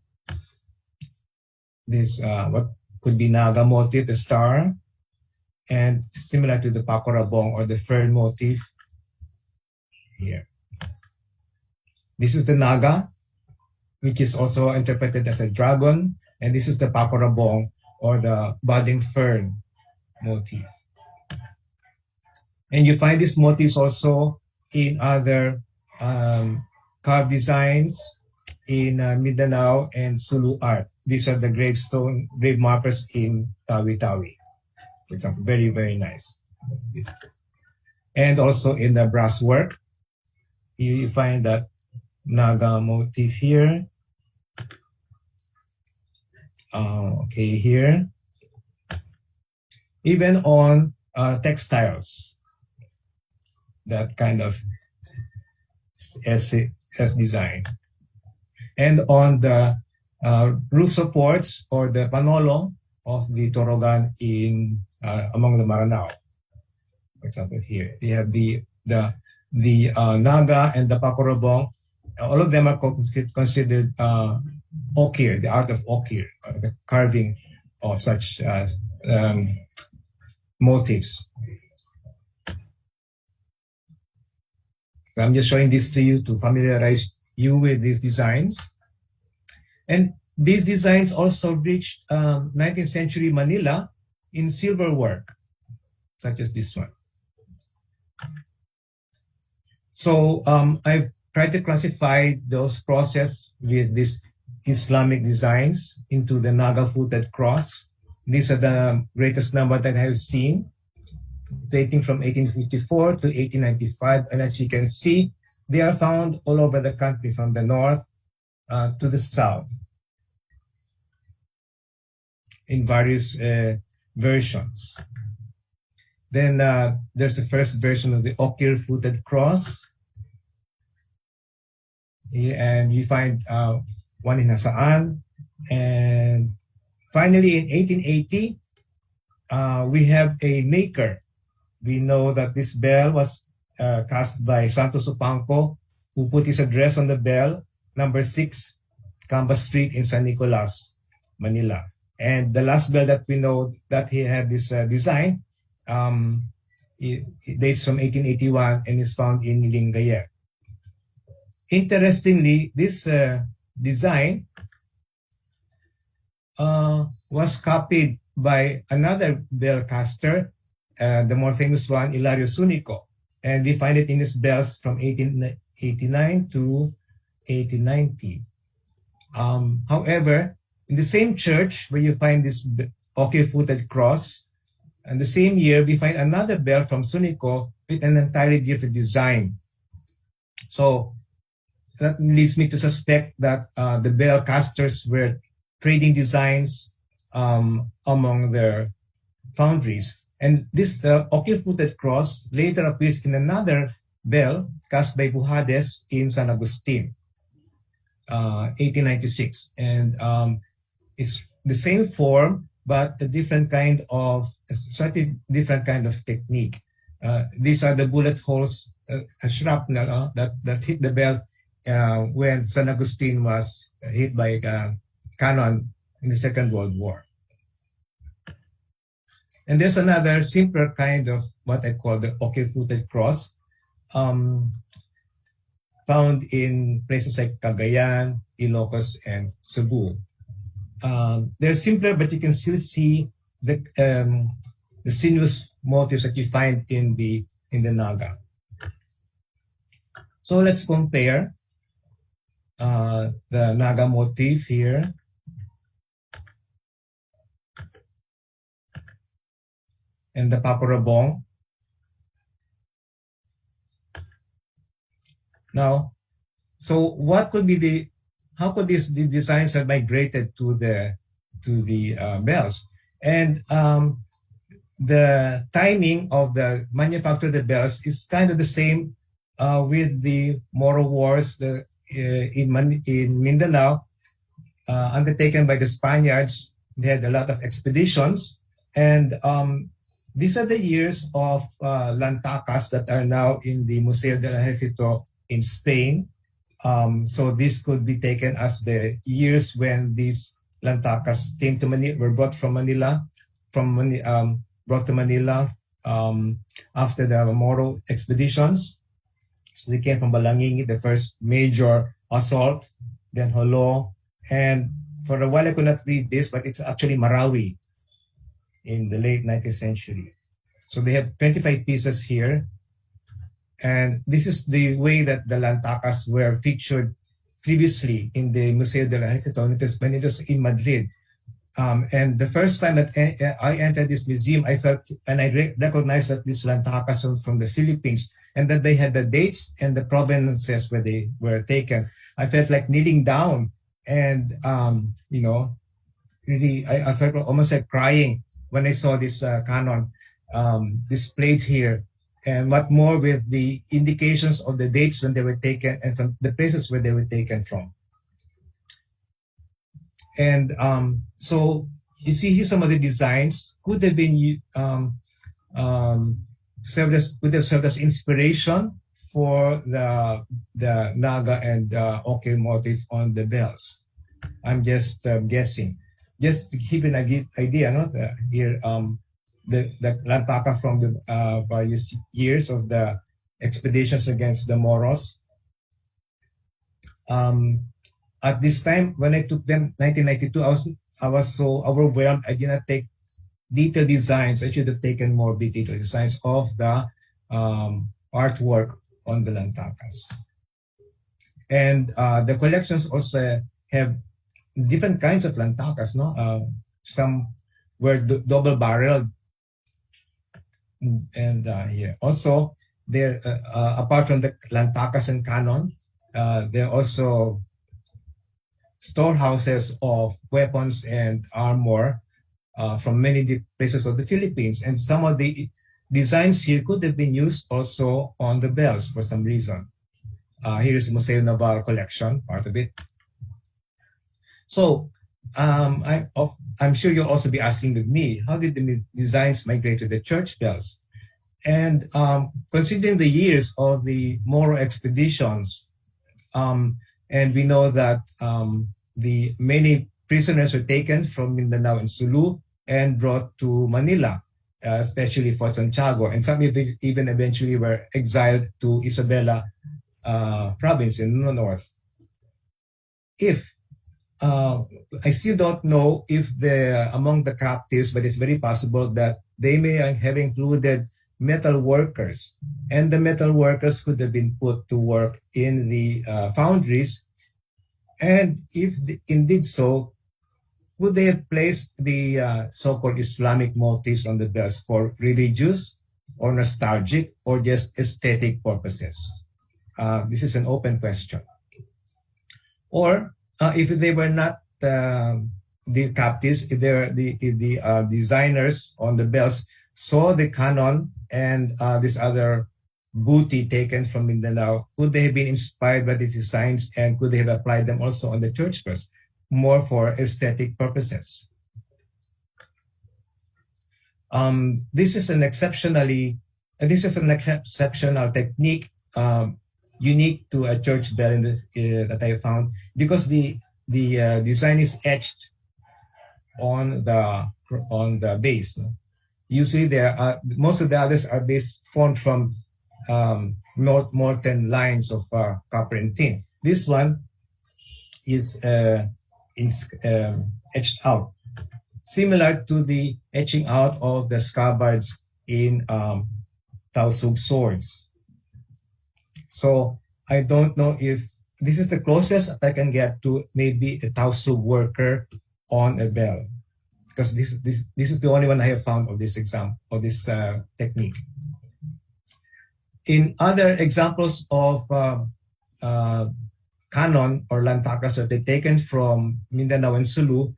Speaker 5: this what could be Naga motif, the star, and similar to the Pakurabong or the fern motif here. This is the Naga, which is also interpreted as a dragon, and this is the Pakurabong or the budding fern motif. And you find these motifs also in other carved designs in Mindanao and Sulu art. These are the grave markers in Tawi-Tawi, for example, very, very nice. And also in the brass work, you find that Naga motif here. Okay, here. Even on textiles, that kind of S design. And on the roof supports or the panolong of the Torogan in among the Maranao. For example, here you have the Naga and the Pakurabong. All of them are considered okir, the art of okir, the carving of such motifs. I'm just showing this to you to familiarize you with these designs. And these designs also reached 19th century Manila in silver work, such as this one. So I've tried to classify those crosses with these Islamic designs into the Naga-footed cross. These are the greatest number that I have seen, dating from 1854 to 1895. And as you can see, they are found all over the country, from the north to the south, in various versions. Then there's the first version of the okir-footed cross. And we find one in Hasaan. And finally, in 1880, we have a maker. We know that this bell was cast by Santos Upangco, who put his address on the bell, number 6, Cambas Street in San Nicolas, Manila. And the last bell that we know that he had this design, it dates from 1881 and is found in Lingayen. Interestingly, this design was copied by another bell caster, the more famous one, Hilario Sunico. And we find it in his bells from 1889 to 1890. However, in the same church where you find this okir-footed cross, and the same year we find another bell from Sunico with an entirely different design. So that leads me to suspect that the bell casters were trading designs among their foundries. And this okir-footed cross later appears in another bell cast by Buhades in San Agustin, 1896. And it's the same form, but a different kind of, slightly different kind of technique. These are the bullet holes, shrapnel that hit the bell when San Agustin was hit by cannon in the Second World War. And there's another simpler kind of what I call the okir-footed cross, found in places like Cagayan, Ilocos, and Cebu. They're simpler, but you can still see the sinuous motifs that you find in the Naga. So let's compare the Naga motif here. And the Paparabong. Now, so what could be how could the designs have migrated to the bells? And the timing of the manufacture of the bells is kind of the same with the Moro Wars in Mindanao, undertaken by the Spaniards. They had a lot of expeditions, and these are the years of lantacas that are now in the Museo del Ejército in Spain. So this could be taken as the years when these lantacas came to Manila, were brought from Manila, brought to Manila after the Moro expeditions. So they came from Balangin, the first major assault, then Holo, and for a while I could not read this, but it's actually Marawi in the late 19th century. So they have 25 pieces here. And this is the way that the lantacas were featured previously in the Museo del Ejército when it was in Madrid. And the first time that I entered this museum, I felt and I recognized that these lantacas are from the Philippines and that they had the dates and the provenances where they were taken. I felt like kneeling down and, really, I felt almost like crying when I saw this canon displayed here. And what more with the indications of the dates when they were taken and from the places where they were taken from. And so you see here some of the designs could have been served as inspiration for the Naga and Oke motif on the bells. I'm just guessing. Just to keep an idea, no? Here, the lantaka from the various years of the expeditions against the Moros. At this time, when I took them, 1992, I was so overwhelmed. I did not take detailed designs. I should have taken more detailed designs of the artwork on the lantakas. And the collections also have different kinds of lantakas. No, some were double-barreled. And here also, there apart from the lantakas and canon, there are also storehouses of weapons and armor from many places of the Philippines. And some of the designs here could have been used also on the bells for some reason. Here is the Museo Naval collection, part of it. So I'm sure you'll also be asking with me, how did the designs migrate to the church bells? And considering the years of the Moro expeditions, and we know that the many prisoners were taken from Mindanao and Sulu and brought to Manila, especially Fort Santiago, and some even eventually were exiled to Isabela province in the north. I still don't know if among the captives, but it's very possible that they may have included metal workers, and the metal workers could have been put to work in the foundries. And if indeed so, could they have placed the so-called Islamic motifs on the bells for religious or nostalgic or just aesthetic purposes? This is an open question. Or if they were not the captives, if they're the designers on the bells saw the canon and this other booty taken from Mindanao, could they have been inspired by these designs and could they have applied them also on the church bells, more for aesthetic purposes? This is an exceptional technique unique to a church bell that I found, because the design is etched on the base. Usually, most of the others are formed from molten lines of copper and tin. This one is etched out, similar to the etching out of the scabbards in Tausug swords. So I don't know if this is the closest that I can get to maybe a Tausug worker on a bell, because this is the only one I have found of this technique. In other examples of canon or lantakas that are taken from Mindanao and Sulu,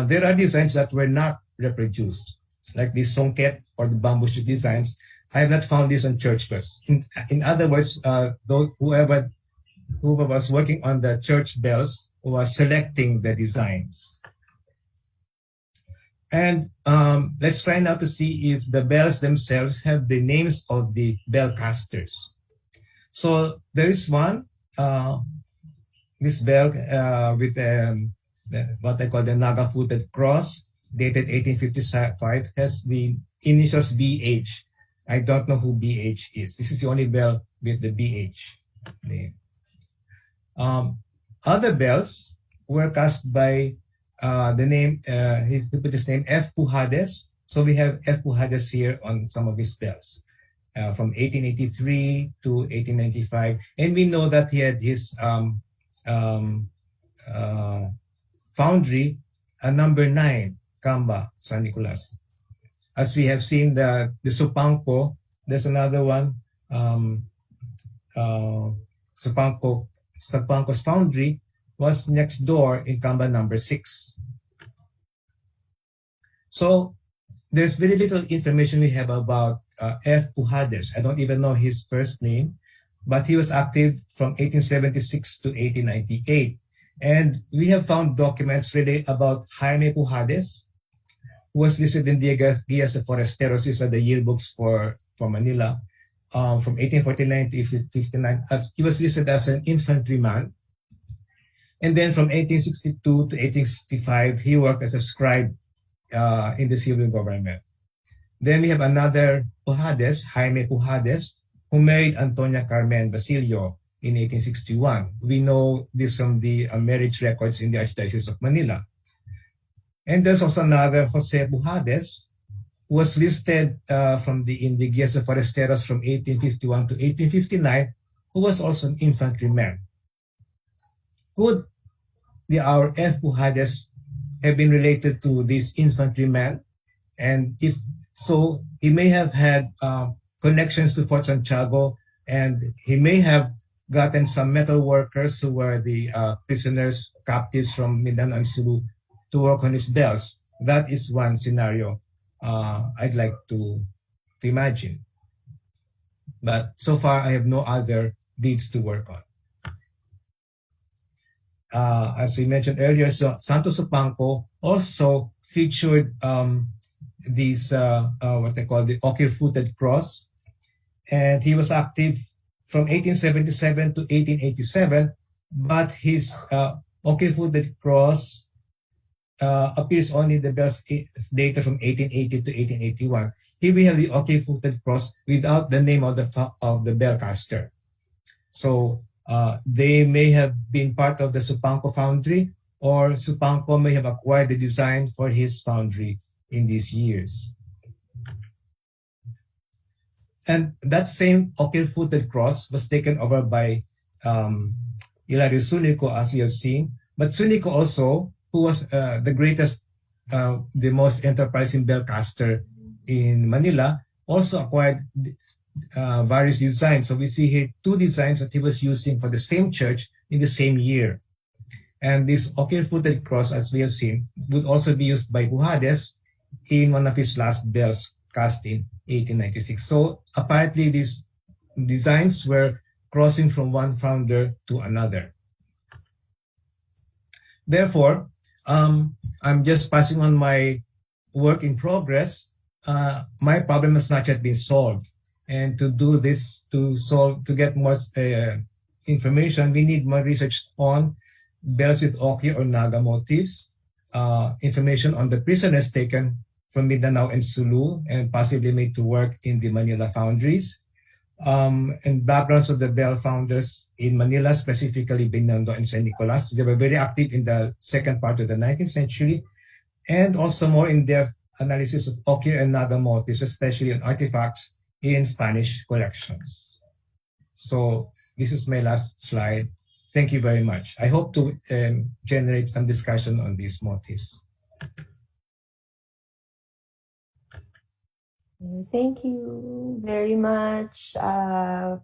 Speaker 5: there are designs that were not reproduced, like the songket or the bamboo shoot designs. I have not found this on church bells. In other words, whoever was working on the church bells was selecting the designs. And let's try now to see if the bells themselves have the names of the bell casters. So there is one, this bell with what I call the Naga-footed cross, dated 1855, has the initials BH. I don't know who BH is. This is the only bell with the BH name. Other bells were cast by the name, he put his name F. Pujades. So we have F. Pujades here on some of his bells from 1883 to 1895. And we know that he had his foundry, number 9, Kamba, San Nicolas. As we have seen the Supangco, there's another one, Supangco's foundry was next door in Kamba number 6. So there's very little information we have about F. Pujades. I don't even know his first name, but he was active from 1876 to 1898. And we have found documents really about Jaime Pujades, who was listed in the Guías de Foresteros. These are the yearbooks for Manila, from 1849 to 1859. As he was listed as an infantryman. And then from 1862 to 1865, he worked as a scribe in the civil government. Then we have another Pujades, Jaime Pujades, who married Antonia Carmen Basilio in 1861. We know this from the marriage records in the Archdiocese of Manila. And there's also another Jose Pujades, who was listed in the Guías de Foresteros from 1851 to 1859, who was also an infantryman. Could our F. Pujades have been related to this infantryman? And if so, he may have had connections to Fort Santiago, and he may have gotten some metal workers who were the prisoners, captives from Mindanao and Sulu, to work on his bells. That is one scenario I'd like to imagine. But so far, I have no other deeds to work on. As we mentioned earlier, so Santo Supangco also featured these what they call the ochre-footed cross, and he was active from 1877 to 1887. But his ochre-footed cross appears only in the bells data from 1880 to 1881. Here we have the ochre-footed cross without the name of the bell caster. So they may have been part of the Supangco foundry, or Supangco may have acquired the design for his foundry in these years. And that same ochre-footed cross was taken over by Hilario Sunico, as we have seen. But Sunico also, who was the greatest, the most enterprising bell caster in Manila, also acquired various designs. So we see here 2 designs that he was using for the same church in the same year. And this ochre-footed cross, as we have seen, would also be used by Pujades in one of his last bells cast in 1896. So apparently these designs were crossing from one founder to another. Therefore, I'm just passing on my work in progress. My problem has not yet been solved. And to do this, to get more information, we need more research on bells with ochre or naga motifs, information on the prisoners taken from Mindanao and Sulu and possibly made to work in the Manila foundries, and backgrounds of the bell founders in Manila, specifically Binondo and San Nicolas. They were very active in the second part of the 19th century, and also more in-depth analysis of ocular and naga motifs, especially on artifacts in Spanish collections. So this is my last slide. Thank you very much. I hope to generate some discussion on these motifs.
Speaker 2: Thank you very much,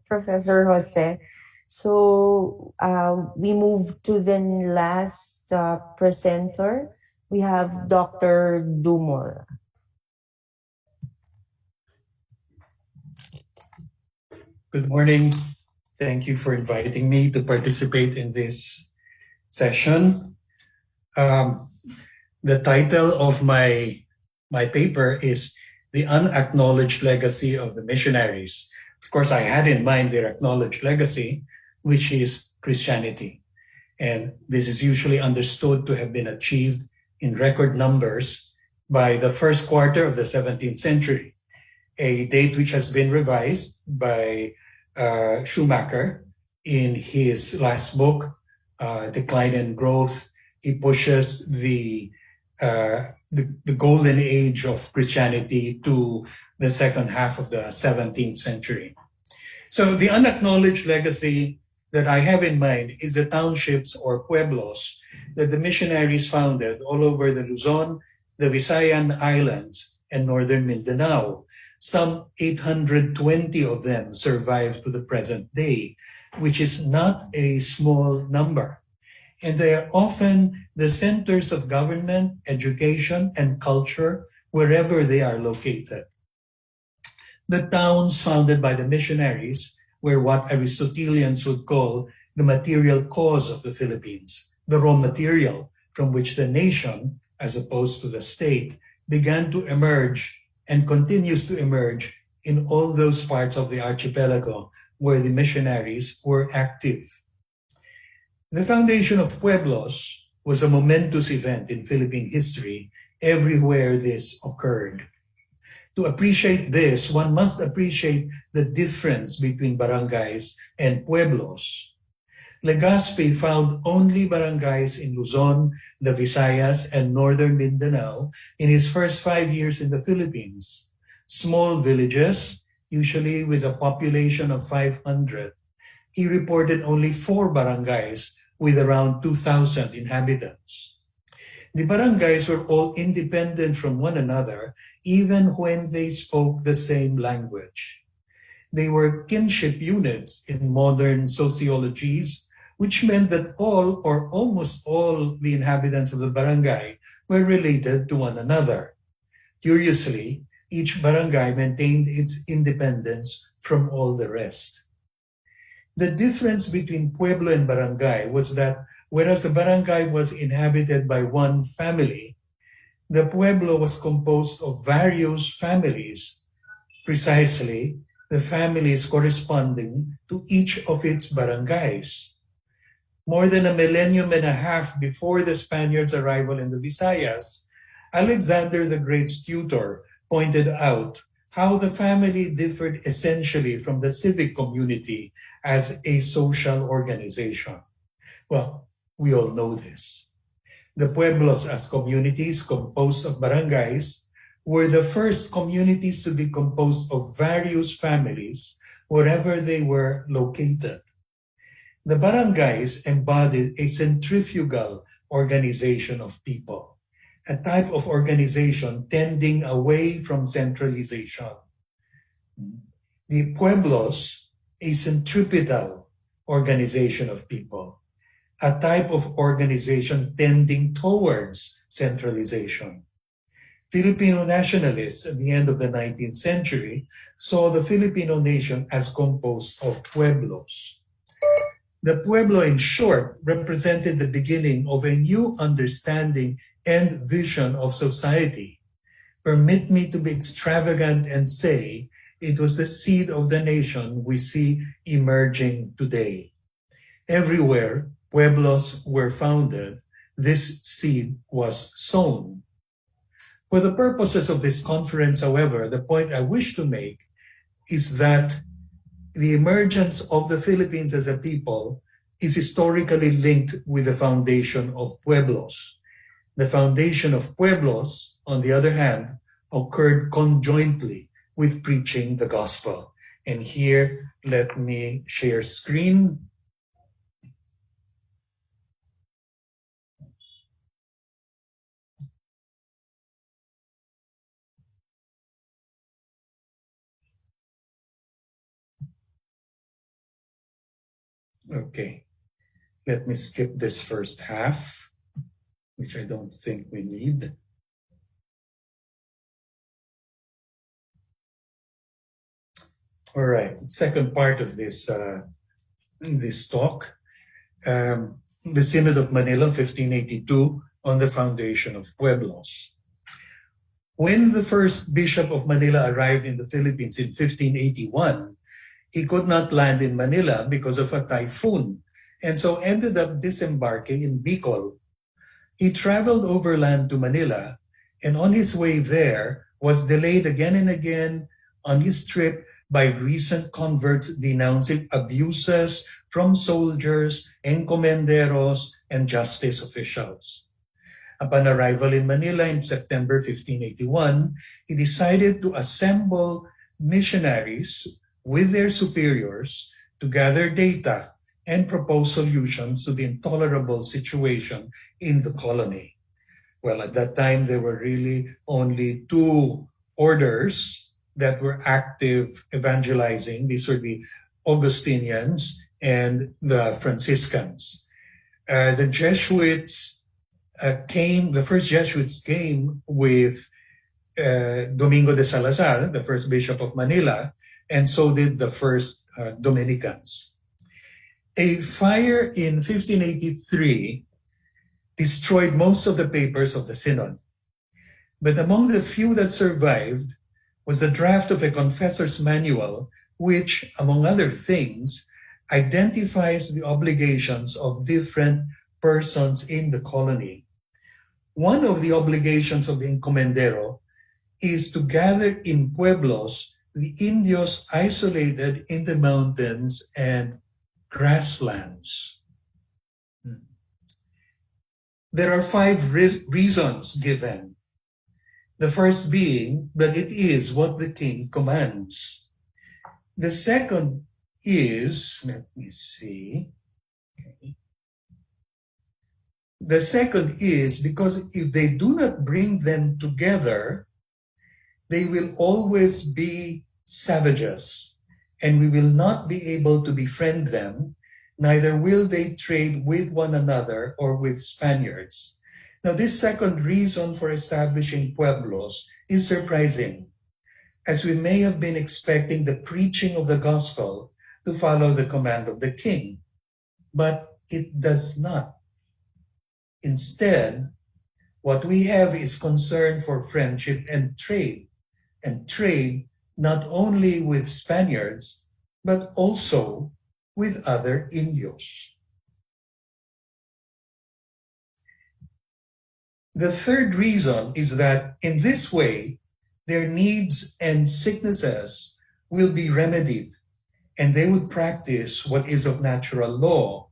Speaker 2: Professor Jose. So we move to the last presenter. We have Dr. Dumol.
Speaker 6: Good morning. Thank you for inviting me to participate in this session. The title of my paper is The Unacknowledged Legacy of the Missionaries. Of course, I had in mind their acknowledged legacy, which is Christianity. And this is usually understood to have been achieved in record numbers by the first quarter of the 17th century, a date which has been revised by Schumacher in his last book, Decline and Growth. He pushes the golden age of Christianity to the second half of the 17th century. So the unacknowledged legacy that I have in mind is the townships or pueblos that the missionaries founded all over the Luzon, the Visayan Islands, and northern Mindanao. Some 820 of them survive to the present day, which is not a small number. And they are often the centers of government, education, and culture wherever they are located. The towns founded by the missionaries were what Aristotelians would call the material cause of the Philippines, the raw material from which the nation, as opposed to the state, began to emerge and continues to emerge in all those parts of the archipelago where the missionaries were active. The foundation of pueblos was a momentous event in Philippine history everywhere this occurred. To appreciate this, one must appreciate the difference between barangays and pueblos. Legazpi found only barangays in Luzon, the Visayas, and northern Mindanao in his first 5 years in the Philippines. Small villages, usually with a population of 500. He reported only 4 barangays with around 2,000 inhabitants. The barangays were all independent from one another, even when they spoke the same language. They were kinship units in modern sociologies, which meant that all or almost all the inhabitants of the barangay were related to one another. Curiously, each barangay maintained its independence from all the rest. The difference between pueblo and barangay was that whereas the barangay was inhabited by one family, the pueblo was composed of various families, precisely the families corresponding to each of its barangays. More than a millennium and a half before the Spaniards' arrival in the Visayas, Alexander the Great's tutor pointed out how the family differed essentially from the civic community as a social organization. Well, we all know this. The pueblos as communities composed of barangays were the first communities to be composed of various families wherever they were located. The barangays embodied a centrifugal organization of people, a type of organization tending away from centralization. The pueblos, a centripetal organization of people, a type of organization tending towards centralization. Filipino nationalists at the end of the 19th century saw the Filipino nation as composed of pueblos. The pueblo, in short, represented the beginning of a new understanding and vision of society. Permit me to be extravagant and say it was the seed of the nation we see emerging today. Everywhere pueblos were founded, this seed was sown. For the purposes of this conference, however, the point I wish to make is that the emergence of the Philippines as a people is historically linked with the foundation of pueblos. The foundation of pueblos, on the other hand, occurred conjointly with preaching the gospel. And here, let me share screen. Okay, let me skip this first half, which I don't think we need. All right, second part of this talk, the Synod of Manila, 1582, on the foundation of pueblos. When the first Bishop of Manila arrived in the Philippines in 1581, he could not land in Manila because of a typhoon, and so ended up disembarking in Bicol. He traveled overland to Manila, and on his way there was delayed again and again on his trip by recent converts denouncing abuses from soldiers, encomenderos, and justice officials. Upon arrival in Manila in September 1581, he decided to assemble missionaries with their superiors to gather data and propose solutions to the intolerable situation in the colony. Well, at that time, there were really only two orders that were active evangelizing. These were the Augustinians and the Franciscans. The first Jesuits came with Domingo de Salazar, the first Bishop of Manila, and so did the first Dominicans. A fire in 1583 destroyed most of the papers of the synod. But among the few that survived was a draft of a confessor's manual, which, among other things, identifies the obligations of different persons in the colony. One of the obligations of the encomendero is to gather in pueblos the Indios isolated in the mountains and grasslands. There are 5 reasons given. The first being that it is what the king commands. The second is, let me see. Okay. The second is because if they do not bring them together, they will always be savages, and we will not be able to befriend them, neither will they trade with one another or with Spaniards. Now, this second reason for establishing pueblos is surprising, as we may have been expecting the preaching of the gospel to follow the command of the king, but it does not. Instead, what we have is concern for friendship and trade not only with Spaniards, but also with other Indios. The third reason is that in this way, their needs and sicknesses will be remedied, and they would practice what is of natural law,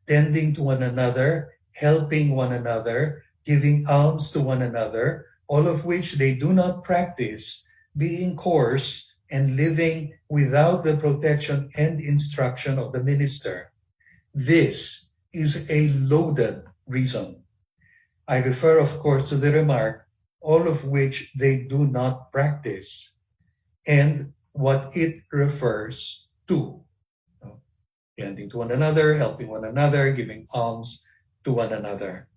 Speaker 6: tending to one another, helping one another, giving alms to one another, all of which they do not practice, being coarse and living without the protection and instruction of the minister. This is a loaded reason. I refer, of course, to the remark, all of which they do not practice, and what it refers to. Lending to one another, helping one another, giving alms to one another.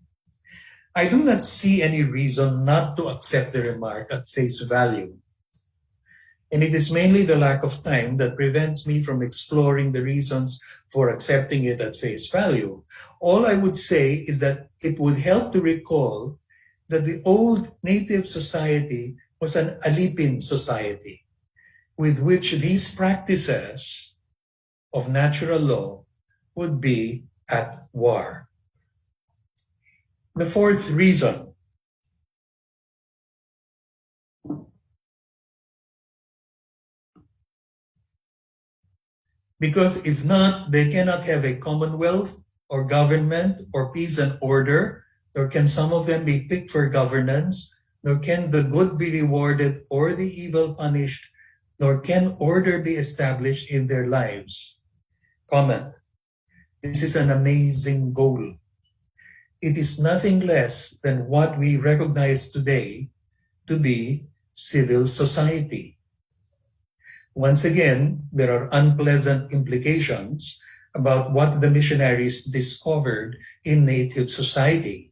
Speaker 6: I do not see any reason not to accept the remark at face value. And it is mainly the lack of time that prevents me from exploring the reasons for accepting it at face value. All I would say is that it would help to recall that the old native society was an alipin society, with which these practices of natural law would be at war. The fourth reason, because if not, they cannot have a commonwealth or government or peace and order, or can some of them be picked for governance nor can the good be rewarded or the evil punished, nor can order be established in their lives. Comment. This is an amazing goal. It is nothing less than what we recognize today to be civil society. Once again, there are unpleasant implications about what the missionaries discovered in native society.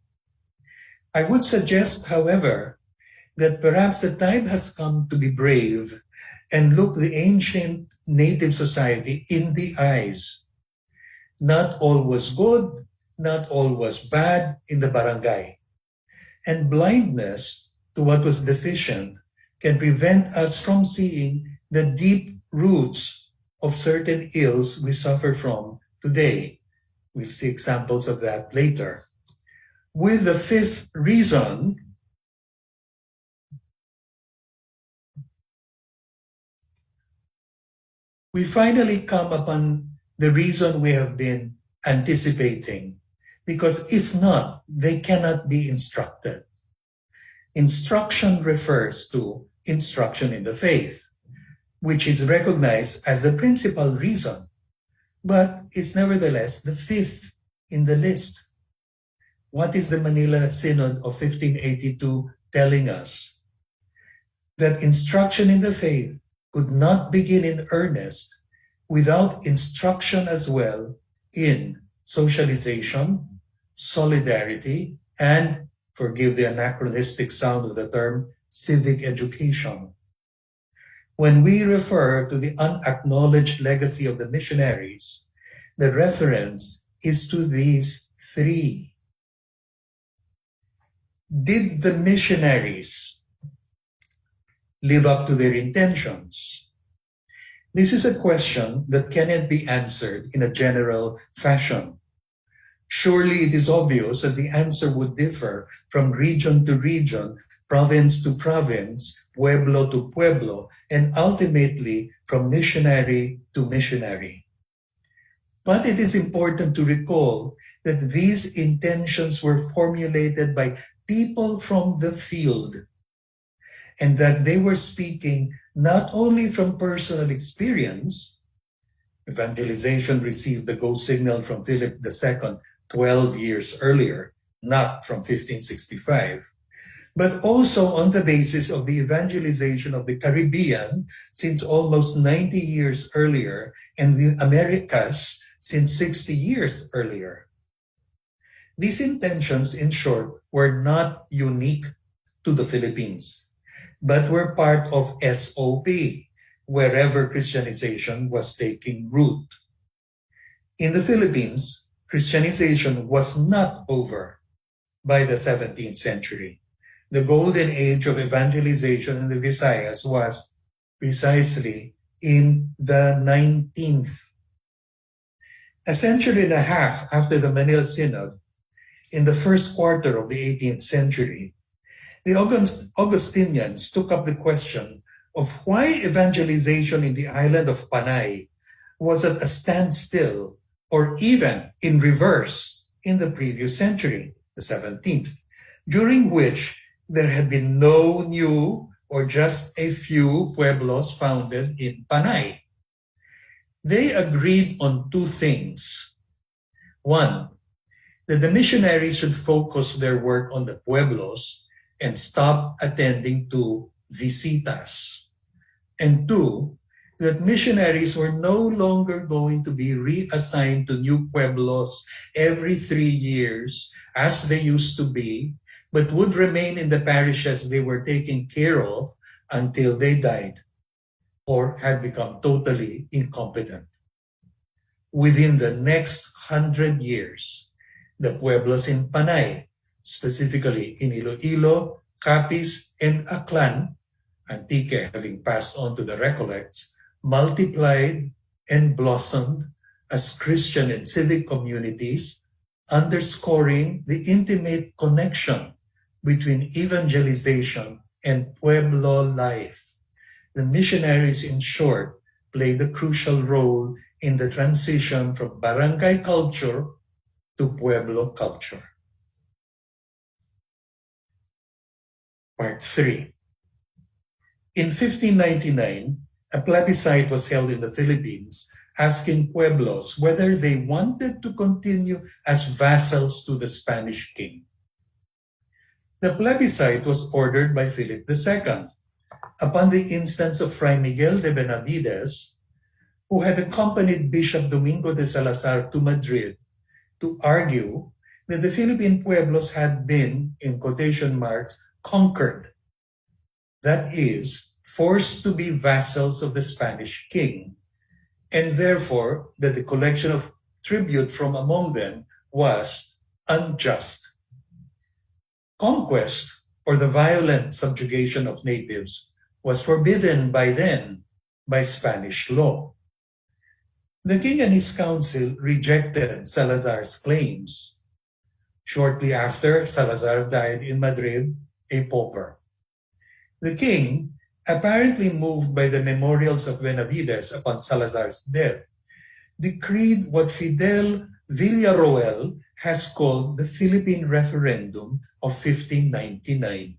Speaker 6: I would suggest, however, that perhaps the time has come to be brave and look the ancient native society in the eyes. Not all was good, not all was bad in the barangay. And blindness to what was deficient can prevent us from seeing the deep roots of certain ills we suffer from today. We'll see examples of that later. With the fifth reason, we finally come upon the reason we have been anticipating, because if not, they cannot be instructed. Instruction refers to instruction in the faith, which is recognized as the principal reason, but it's nevertheless the fifth in the list. What is the Manila Synod of 1582 telling us? That instruction in the faith could not begin in earnest without instruction as well in socialization, solidarity, and, forgive the anachronistic sound of the term, civic education. When we refer to the unacknowledged legacy of the missionaries, the reference is to these three. Did the missionaries live up to their intentions? This is a question that cannot be answered in a general fashion. Surely it is obvious that the answer would differ from region to region, province to province, pueblo to pueblo, and ultimately from missionary to missionary. But it is important to recall that these intentions were formulated by people from the field, and that they were speaking not only from personal experience. Evangelization received the go signal from Philip II 12 years earlier, not from 1565, but also on the basis of the evangelization of the Caribbean since almost 90 years earlier, and the Americas since 60 years earlier. These intentions, in short, were not unique to the Philippines, but were part of SOP, wherever Christianization was taking root. In the Philippines, Christianization was not over by the 17th century. The golden age of evangelization in the Visayas was precisely in the 19th. A century and a half after the Manila Synod, in the first quarter of the 18th century, the Augustinians took up the question of why evangelization in the island of Panay was at a standstill or even in reverse in the previous century, the 17th, during which there had been no new or just a few pueblos founded in Panay. They agreed on two things. One, that the missionaries should focus their work on the pueblos and stop attending to visitas. And two, that missionaries were no longer going to be reassigned to new pueblos every 3 years as they used to be, but would remain in the parishes they were taking care of until they died or had become totally incompetent. Within the next 100 years, the pueblos in Panay, specifically in Iloilo, Capiz, and Aklan, Antique having passed on to the Recollects, multiplied and blossomed as Christian and civic communities, underscoring the intimate connection between evangelization and pueblo life. The missionaries, in short, played a crucial role in the transition from barangay culture to pueblo culture. Part 3. In 1599, a plebiscite was held in the Philippines asking pueblos whether they wanted to continue as vassals to the Spanish king. The plebiscite was ordered by Philip II upon the instance of Fray Miguel de Benavides, who had accompanied Bishop Domingo de Salazar to Madrid to argue that the Philippine pueblos had been, in quotation marks, conquered. That is, forced to be vassals of the Spanish king, and therefore that the collection of tribute from among them was unjust. Conquest, or the violent subjugation of natives, was forbidden by then by Spanish law. The king and his council rejected Salazar's claims. Shortly after, Salazar died in Madrid, a pauper. The king, apparently moved by the memorials of Benavides upon Salazar's death, decreed what Fidel Villarroel has called the Philippine Referendum of 1599.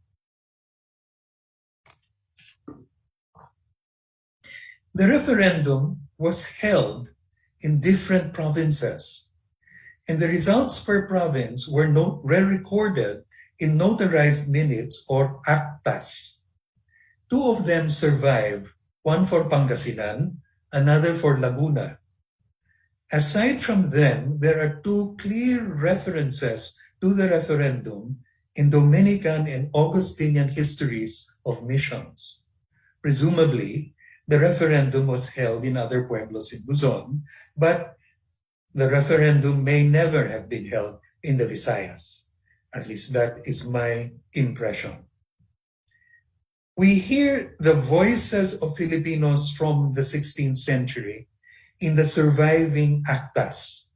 Speaker 6: The referendum was held in different provinces, and the results per province were recorded in notarized minutes or actas. Two of them survive, one for Pangasinan, another for Laguna. Aside from them, there are two clear references to the referendum in Dominican and Augustinian histories of missions. Presumably, the referendum was held in other pueblos in Luzon, but the referendum may never have been held in the Visayas. At least that is my impression. We hear the voices of Filipinos from the 16th century in the surviving actas,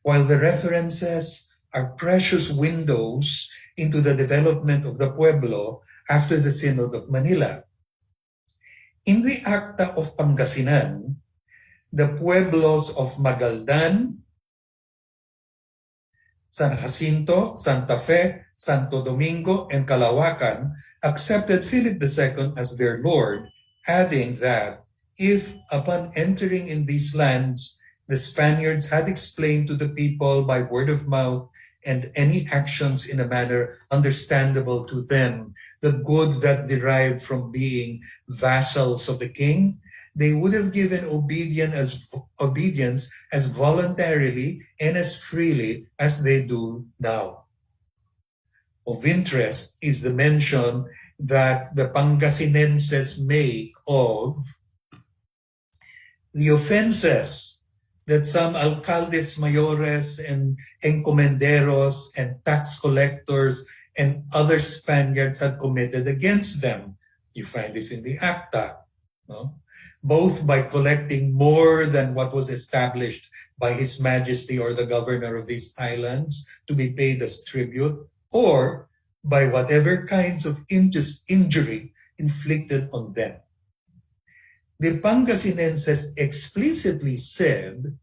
Speaker 6: while the references are precious windows into the development of the pueblo after the Synod of Manila. In the Acta of Pangasinan, the pueblos of Magaldan, San Jacinto, Santa Fe, Santo Domingo, and Calahuacan accepted Philip II as their lord, adding that if, upon entering in these lands, the Spaniards had explained to the people by word of mouth and any actions in a manner understandable to them the good that derived from being vassals of the king, they would have given obedience as voluntarily and as freely as they do now. Of interest is the mention that the Pangasinenses make of the offenses that some alcaldes mayores and encomenderos and tax collectors and other Spaniards had committed against them. You find this in the Acta, no? Both by collecting more than what was established by His Majesty or the governor of these islands to be paid as tribute, or by whatever kinds of injury inflicted on them. The Pangasinenses explicitly said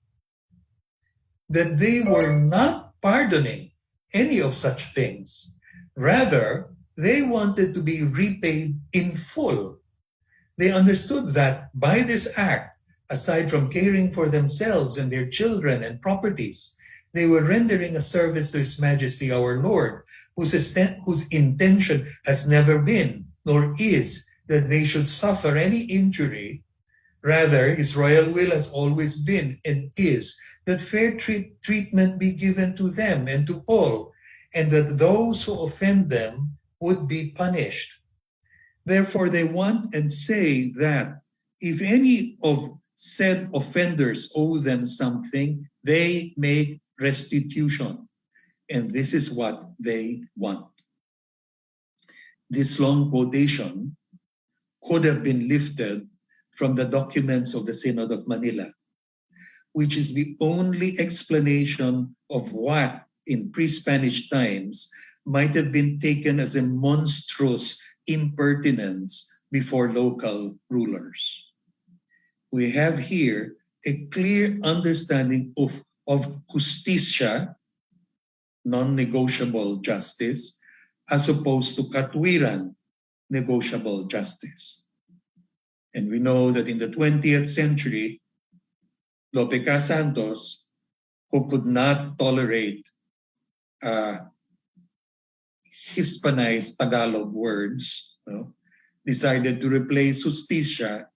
Speaker 6: that they were not pardoning any of such things. Rather, they wanted to be repaid in full. They understood that by this act, aside from caring for themselves and their children and properties, they were rendering a service to His Majesty our Lord, whose intention has never been, nor is, that they should suffer any injury. Rather, His royal will has always been and is that fair treatment be given to them and to all, and that those who offend them would be punished. Therefore, they want and say that if any of said offenders owe them something, they make restitution. And this is what they want. This long quotation could have been lifted from the documents of the Synod of Manila, which is the only explanation of what, in pre-Spanish times, might have been taken as a monstrous impertinence before local rulers. We have here a clear understanding of justicia, non-negotiable justice, as opposed to katwiran, negotiable justice. And we know that in the 20th century, Lope Santos, who could not tolerate Hispanized Tagalog words, decided to replace justicia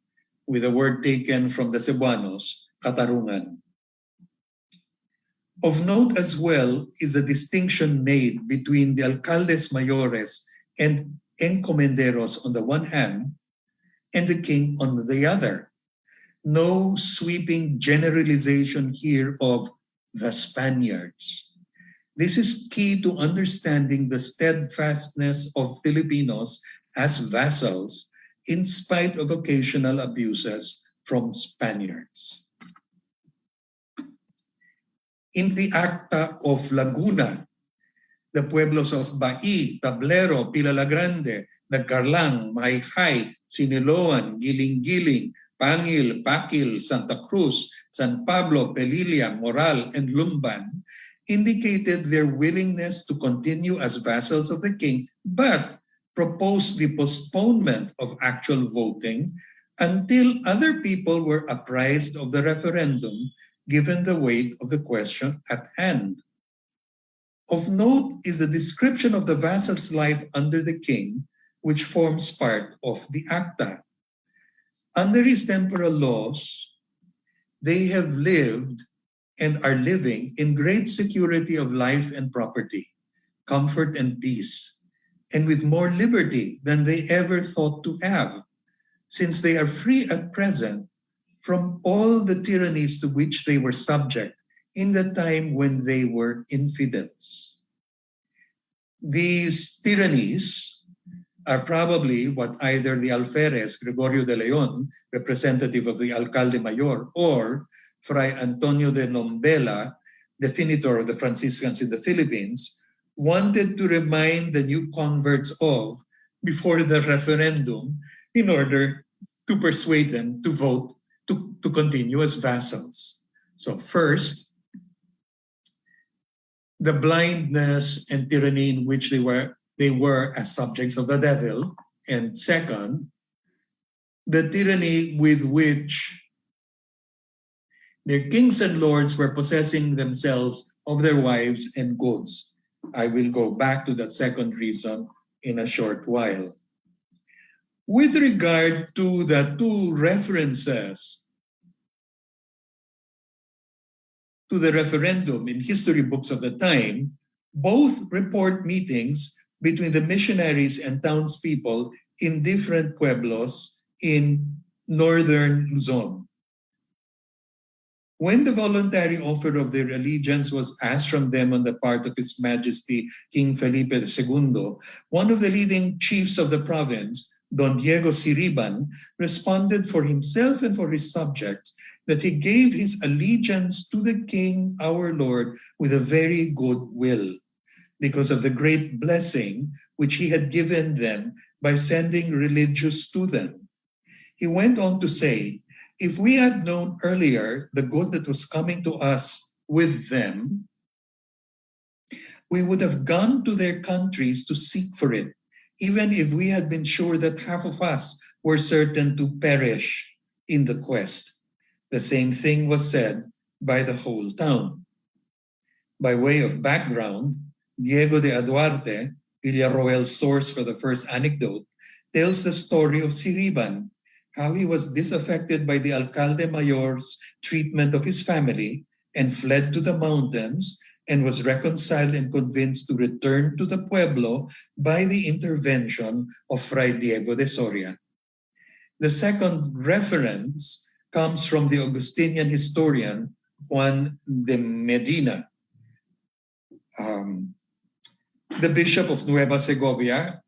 Speaker 6: with a word taken from the Cebuanos, katarungan. Of note as well is the distinction made between the alcaldes mayores and encomenderos on the one hand, and the king on the other. No sweeping generalization here of the Spaniards. This is key to understanding the steadfastness of Filipinos as vassals in spite of occasional abuses from Spaniards. In the Acta of Laguna, the pueblos of Bai, Tablero, Pilala Grande, Nagcarlang, Mahayhay, Siniloan, Giling-Giling, Pangil, Pakil, Santa Cruz, San Pablo, Pelilla, Moral, and Lumban indicated their willingness to continue as vassals of the king, but proposed the postponement of actual voting until other people were apprised of the referendum, given the weight of the question at hand. Of note is the description of the vassal's life under the king, which forms part of the Acta. Under his temporal laws, they have lived and are living in great security of life and property, comfort and peace, and with more liberty than they ever thought to have, since they are free at present from all the tyrannies to which they were subject in the time when they were infidels. These tyrannies are probably what either the Alferez, Gregorio de Leon, representative of the Alcalde Mayor, or Fray Antonio de Nombela, definitor of the Franciscans in the Philippines, wanted to remind the new converts of before the referendum in order to persuade them to vote to continue as vassals. So first, the blindness and tyranny in which they were as subjects of the devil, and second, the tyranny with which their kings and lords were possessing themselves of their wives and goods. I will go back to that second reason in a short while. With regard to the two references to the referendum in history books of the time, both report meetings between the missionaries and townspeople in different pueblos in northern Luzon. When the voluntary offer of their allegiance was asked from them on the part of His Majesty King Felipe II, one of the leading chiefs of the province, Don Diego Siriban, responded for himself and for his subjects that he gave his allegiance to the King, our Lord, with a very good will, because of the great blessing which he had given them by sending religious to them. He went on to say, if we had known earlier the good that was coming to us with them, we would have gone to their countries to seek for it, even if we had been sure that half of us were certain to perish in the quest. The same thing was said by the whole town. By way of background, Diego de Aduarte, Villarroel's source for the first anecdote, tells the story of Siriban, how he was disaffected by the Alcalde Mayor's treatment of his family and fled to the mountains and was reconciled and convinced to return to the pueblo by the intervention of Fray Diego de Soria. The second reference comes from the Augustinian historian Juan de Medina, the Bishop of Nueva Segovia.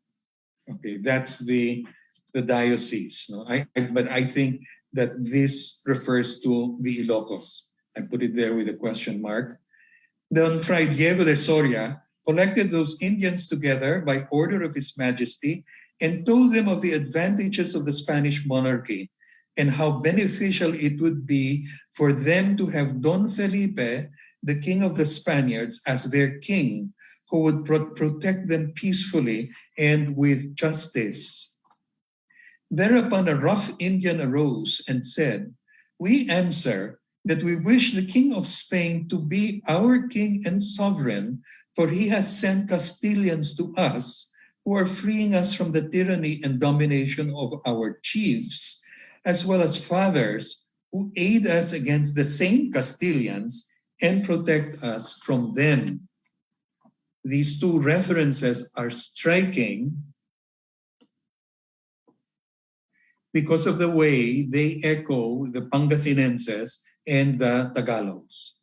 Speaker 6: Okay, that's the diocese. No? But I think that this refers to the Ilocos. I put it there with a question mark. Then Fray Diego de Soria collected those Indians together by order of His Majesty and told them of the advantages of the Spanish monarchy and how beneficial it would be for them to have Don Felipe, the king of the Spaniards, as their king, who would protect them peacefully and with justice. Thereupon a rough Indian arose and said, "We answer that we wish the King of Spain to be our king and sovereign, for he has sent Castilians to us, who are freeing us from the tyranny and domination of our chiefs, as well as fathers who aid us against the same Castilians and protect us from them." These two references are striking because of the way they echo the Pangasinenses and the Tagalogs.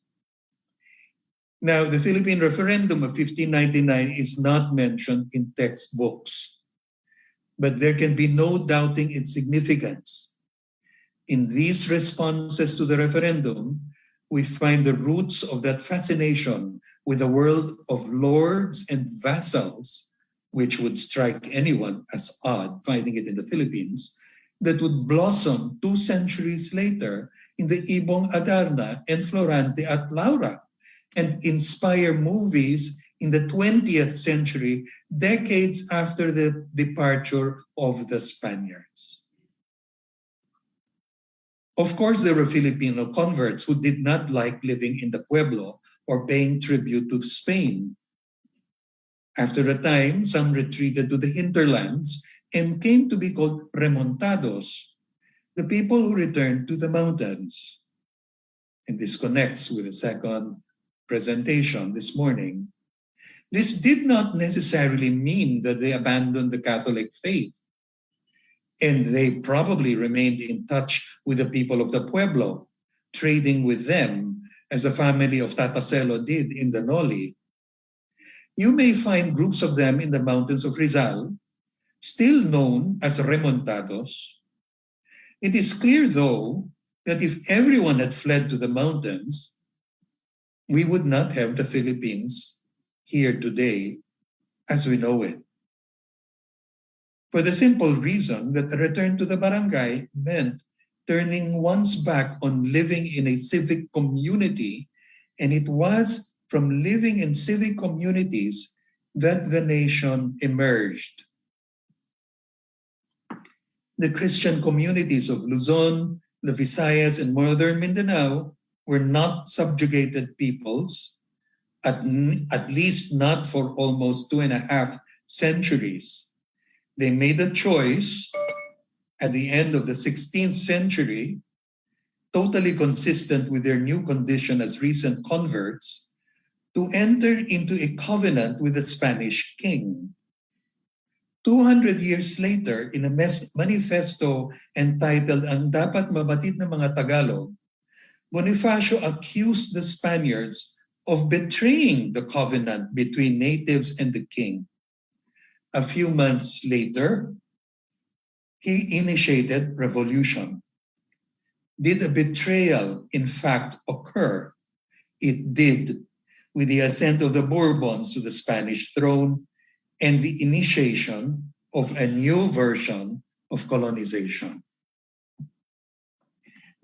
Speaker 6: Now, the Philippine referendum of 1599 is not mentioned in textbooks, but there can be no doubting its significance. In these responses to the referendum, we find the roots of that fascination with the world of lords and vassals, which would strike anyone as odd finding it in the Philippines, that would blossom 2 centuries later in the Ibong Adarna and Florante at Laura, and inspire movies in the 20th century, decades after the departure of the Spaniards. Of course, there were Filipino converts who did not like living in the pueblo or paying tribute to Spain. After a time, some retreated to the hinterlands and came to be called remontados, the people who returned to the mountains. And this connects with the second presentation this morning. This did not necessarily mean that they abandoned the Catholic faith, and they probably remained in touch with the people of the pueblo, trading with them as the family of Tataselo did in the Noli. You may find groups of them in the mountains of Rizal, still known as remontados. It is clear, though, that if everyone had fled to the mountains, we would not have the Philippines here today as we know it. For the simple reason that the return to the barangay meant turning one's back on living in a civic community, and it was from living in civic communities that the nation emerged. The Christian communities of Luzon, the Visayas, and northern Mindanao were not subjugated peoples, at least not for almost 2.5 centuries. They made a choice at the end of the 16th century, totally consistent with their new condition as recent converts, to enter into a covenant with the Spanish king. 200 years later, in a manifesto entitled Ang Dapat Mabatid ng Mga Tagalog, Bonifacio accused the Spaniards of betraying the covenant between natives and the king. A few months later, he initiated revolution. Did a betrayal, in fact, occur? It did, with the ascent of the Bourbons to the Spanish throne and the initiation of a new version of colonization.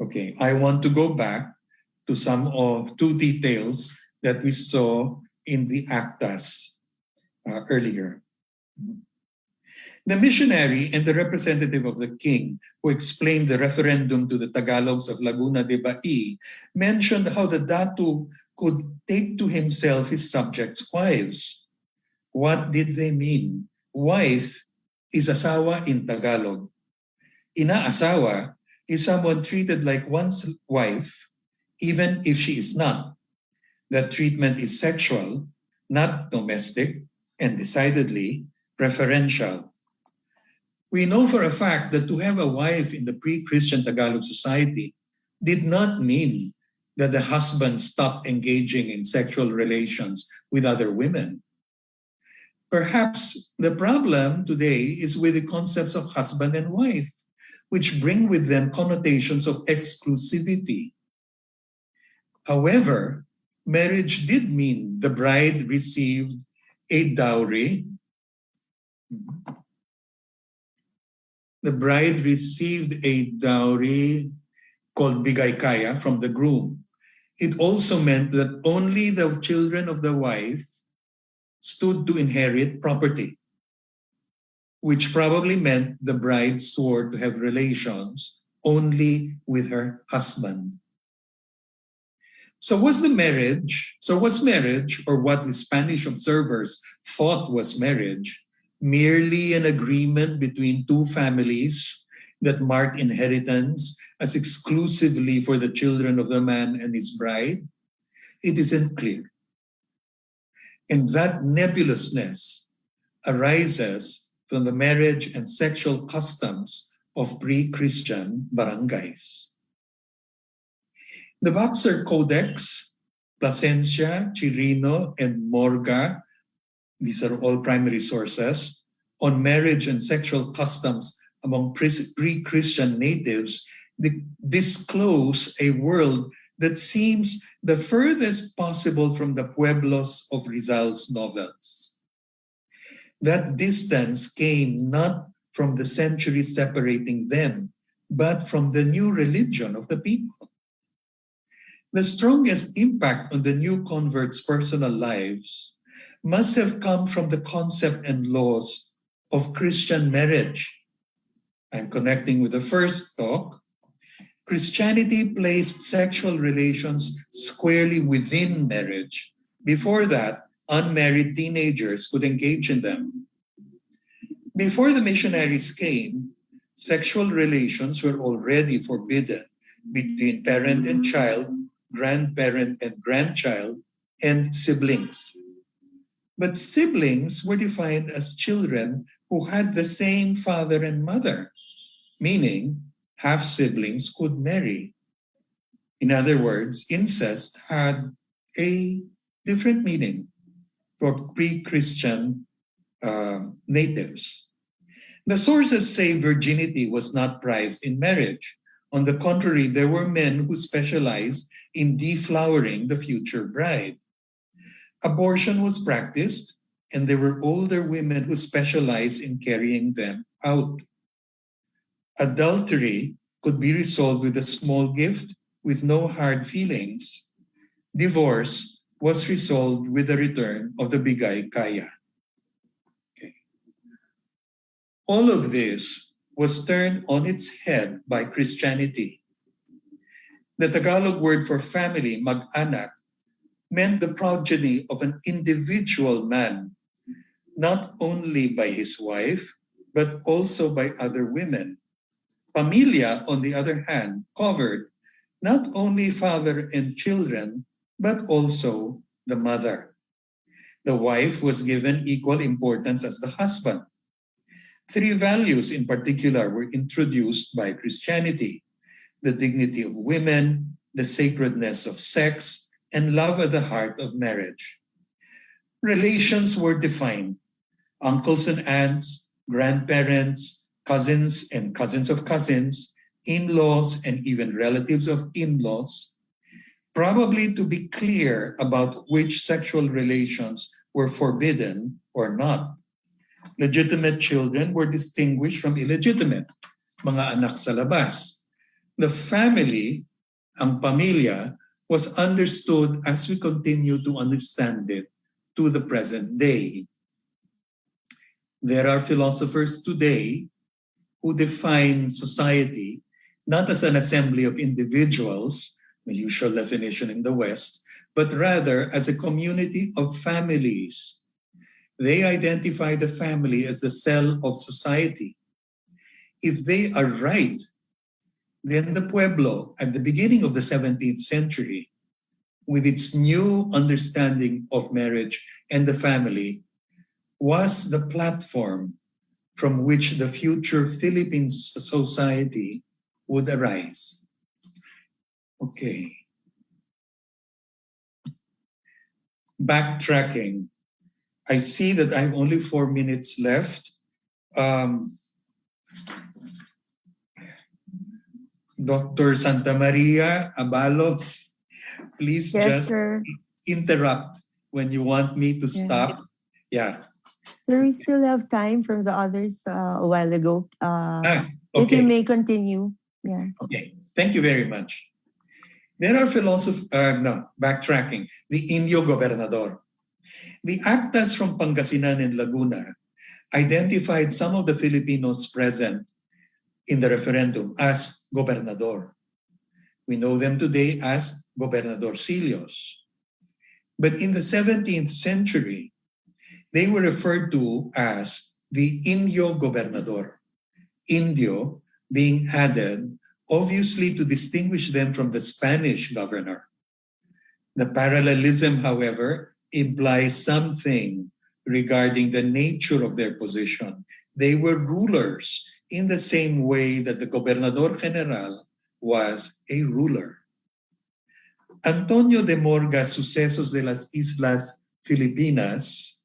Speaker 6: Okay, I want to go back to some of 2 details that we saw in the actas earlier. The missionary and the representative of the king who explained the referendum to the Tagalogs of Laguna de Bai mentioned how the Datu could take to himself his subjects' wives. What did they mean? Wife is asawa in Tagalog. Inaasawa is someone treated like one's wife, even if she is not. That treatment is sexual, not domestic, and decidedly preferential. We know for a fact that to have a wife in the pre-Christian Tagalog society did not mean that the husband stopped engaging in sexual relations with other women. Perhaps the problem today is with the concepts of husband and wife, which bring with them connotations of exclusivity. However, marriage did mean the bride received a dowry. The bride received a dowry called bigay kaya from the groom. It also meant that only the children of the wife stood to inherit property. which probably meant the bride swore to have relations only with her husband. So was marriage, or what the Spanish observers thought was marriage, merely an agreement between two families that marked inheritance as exclusively for the children of the man and his bride? It isn't clear. And that nebulousness arises from the marriage and sexual customs of pre-Christian barangays. The Boxer Codex, Plasencia, Chirino, and Morga, these are all primary sources, on marriage and sexual customs among pre-Christian natives, disclose a world that seems the furthest possible from the pueblos of Rizal's novels. That distance came not from the centuries separating them, but from the new religion of the people. The strongest impact on the new converts' personal lives must have come from the concept and laws of Christian marriage. I'm connecting with the first talk. Christianity placed sexual relations squarely within marriage. Before that, unmarried teenagers could engage in them. Before the missionaries came, sexual relations were already forbidden between parent and child, grandparent and grandchild, and siblings. But siblings were defined as children who had the same father and mother, meaning half-siblings could marry. In other words, incest had a different meaning for pre-Christian natives. The sources say virginity was not prized in marriage. On the contrary, there were men who specialized in deflowering the future bride. Abortion was practiced, and there were older women who specialized in carrying them out. Adultery could be resolved with a small gift with no hard feelings. Divorce was resolved with the return of the bigay kaya. Okay. All of this was turned on its head by Christianity. The Tagalog word for family, mag-anak, meant the progeny of an individual man, not only by his wife, but also by other women. Pamilya, on the other hand, covered not only father and children, but also the mother. The wife was given equal importance as the husband. Three values in particular were introduced by Christianity: the dignity of women, the sacredness of sex, and love at the heart of marriage. Relations were defined: uncles and aunts, grandparents, cousins and cousins of cousins, in-laws, and even relatives of in-laws, probably to be clear about which sexual relations were forbidden or not. Legitimate children were distinguished from illegitimate, mga anak sa labas. The family, ang pamilya, was understood as we continue to understand it to the present day. There are philosophers today who define society not as an assembly of individuals, the usual definition in the West, but rather as a community of families. They identify the family as the cell of society. If they are right, then the pueblo at the beginning of the 17th century, with its new understanding of marriage and the family, was the platform from which the future Philippine society would arise. Okay. Backtracking. I see that I have only 4 minutes left. Dr. Santa Maria Abalos, please
Speaker 7: Yes,
Speaker 6: just
Speaker 7: sir.
Speaker 6: interrupt when you want me to stop. Yeah.
Speaker 7: Sir, we still have time from the others a while ago. If
Speaker 6: Okay.
Speaker 7: you may continue. Yeah.
Speaker 6: Okay. Thank you very much. There are backtracking. The Indio Gobernador. The actas from Pangasinan and Laguna identified some of the Filipinos present in the referendum as gobernador. We know them today as gobernadorcillos. But in the 17th century, they were referred to as the Indio gobernador. Indio being added, obviously to distinguish them from the Spanish governor. The parallelism, however, implies something regarding the nature of their position. They were rulers in the same way that the Gobernador General was a ruler. Antonio de Morga's Sucesos de las Islas Filipinas,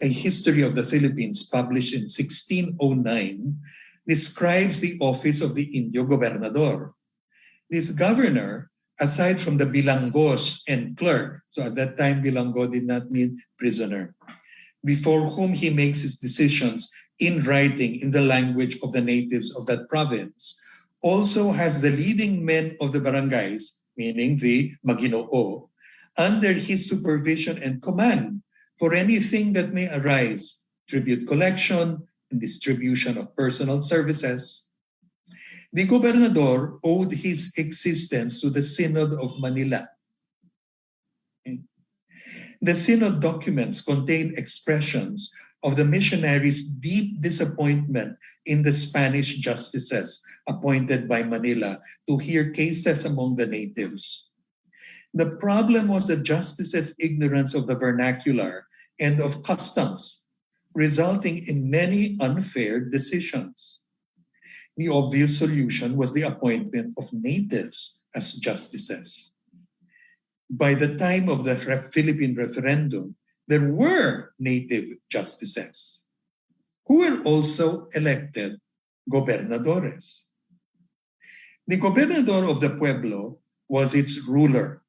Speaker 6: a history of the Philippines published in 1609, describes the office of the Indio Gobernador. This governor, aside from the bilangos and clerk, so at that time bilango did not mean prisoner, before whom he makes his decisions in writing in the language of the natives of that province, also has the leading men of the barangays, meaning the Maginoo, under his supervision and command for anything that may arise, tribute collection and distribution of personal services. The gobernador owed his existence to the Synod of Manila. The Synod documents contain expressions of the missionaries' deep disappointment in the Spanish justices appointed by Manila to hear cases among the natives. The problem was the justices' ignorance of the vernacular and of customs, resulting in many unfair decisions. The obvious solution was the appointment of natives as justices. By the time of the Philippine referendum, there were native justices who were also elected gobernadores. The gobernador of the pueblo was its ruler,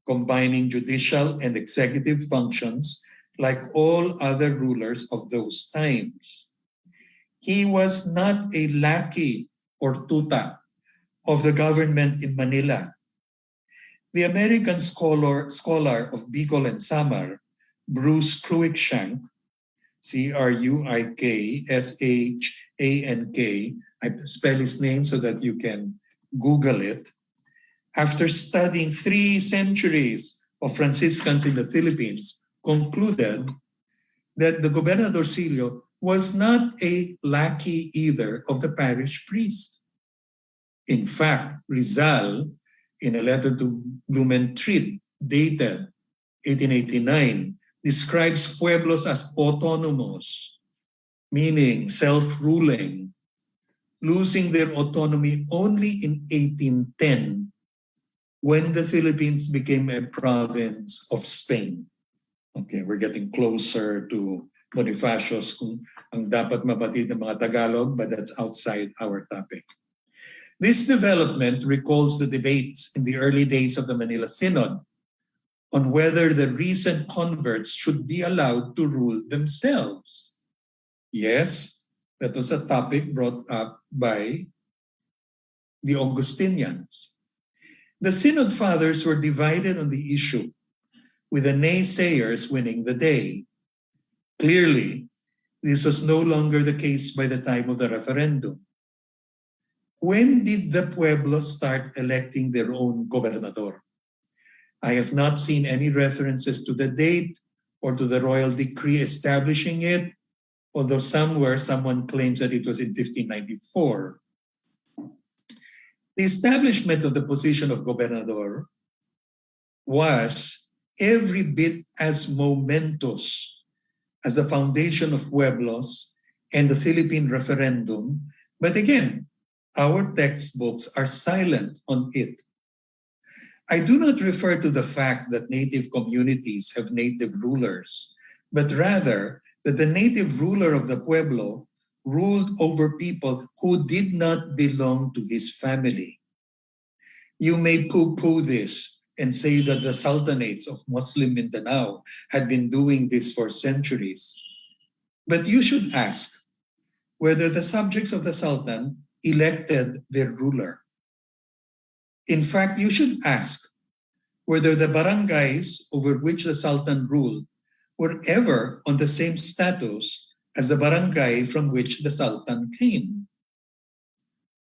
Speaker 6: combining judicial and executive functions like all other rulers of those times. He was not a lackey or tuta of the government in Manila. The American scholar of Bicol and Samar, Bruce Cruikshank, Cruikshank, I spell his name so that you can Google it, after studying 3 centuries of Franciscans in the Philippines, concluded that the gobernadorcillo was not a lackey either of the parish priest. In fact, Rizal, in a letter to Blumentritt, dated 1889, describes pueblos as autonomos, meaning self-ruling, losing their autonomy only in 1810 when the Philippines became a province of Spain. Okay, we're getting closer to Bonifacio's kung ang dapat mabatid ng mga Tagalog, but that's outside our topic. This development recalls the debates in the early days of the Manila Synod on whether the recent converts should be allowed to rule themselves. Yes, that was a topic brought up by the Augustinians. The Synod Fathers were divided on the issue, with the naysayers winning the day. Clearly, this was no longer the case by the time of the referendum. When did the pueblo start electing their own gobernador? I have not seen any references to the date or to the royal decree establishing it, although somewhere someone claims that it was in 1594. The establishment of the position of gobernador was every bit as momentous as the foundation of pueblos and the Philippine referendum, but again, our textbooks are silent on it. I do not refer to the fact that native communities have native rulers, but rather that the native ruler of the pueblo ruled over people who did not belong to his family. You may poo-poo this and say that the sultanates of Muslim Mindanao had been doing this for centuries. But you should ask whether the subjects of the sultan elected their ruler. In fact, you should ask whether the barangays over which the sultan ruled were ever on the same status as the barangay from which the Sultan came.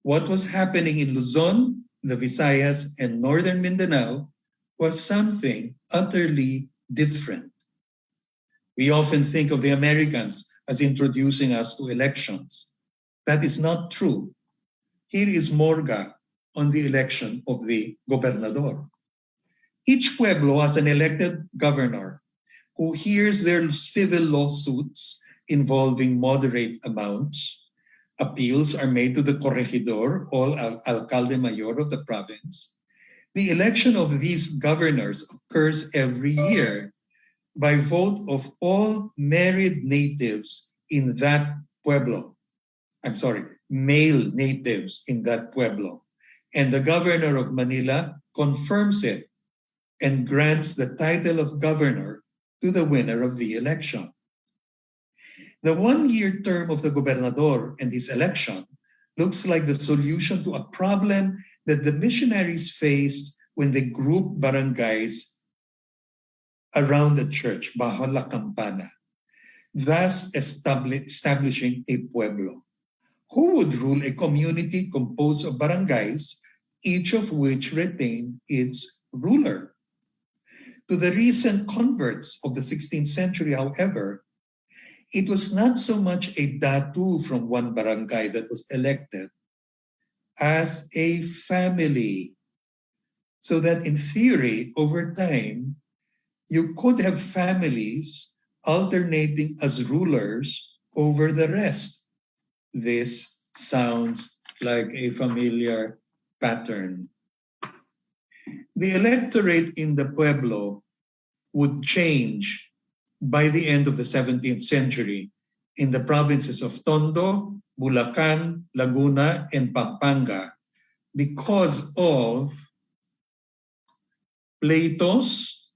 Speaker 6: What was happening in Luzon, the Visayas, and northern Mindanao was something utterly different. We often think of the Americans as introducing us to elections. That is not true. Here is Morga on the election of the gobernador. Each pueblo has an elected governor who hears their civil lawsuits involving moderate amounts. Appeals are made to the corregidor, or alcalde mayor of the province. The election of these governors occurs every year by vote of all married natives in that pueblo. Male natives in that pueblo. And the governor of Manila confirms it and grants the title of governor to the winner of the election. The one-year term of the gobernador and his election looks like the solution to a problem that the missionaries faced when they grouped barangays around the church, bajo la campana, thus establishing a pueblo. Who would rule a community composed of barangays, each of which retained its ruler? To the recent converts of the 16th century, however, it was not so much a datu from one barangay that was elected as a family. So that in theory, over time, you could have families alternating as rulers over the rest. This sounds like a familiar pattern. The electorate in the pueblo would change by the end of the 17th century in the provinces of Tondo, Bulacan, Laguna, and Pampanga because of pleitos,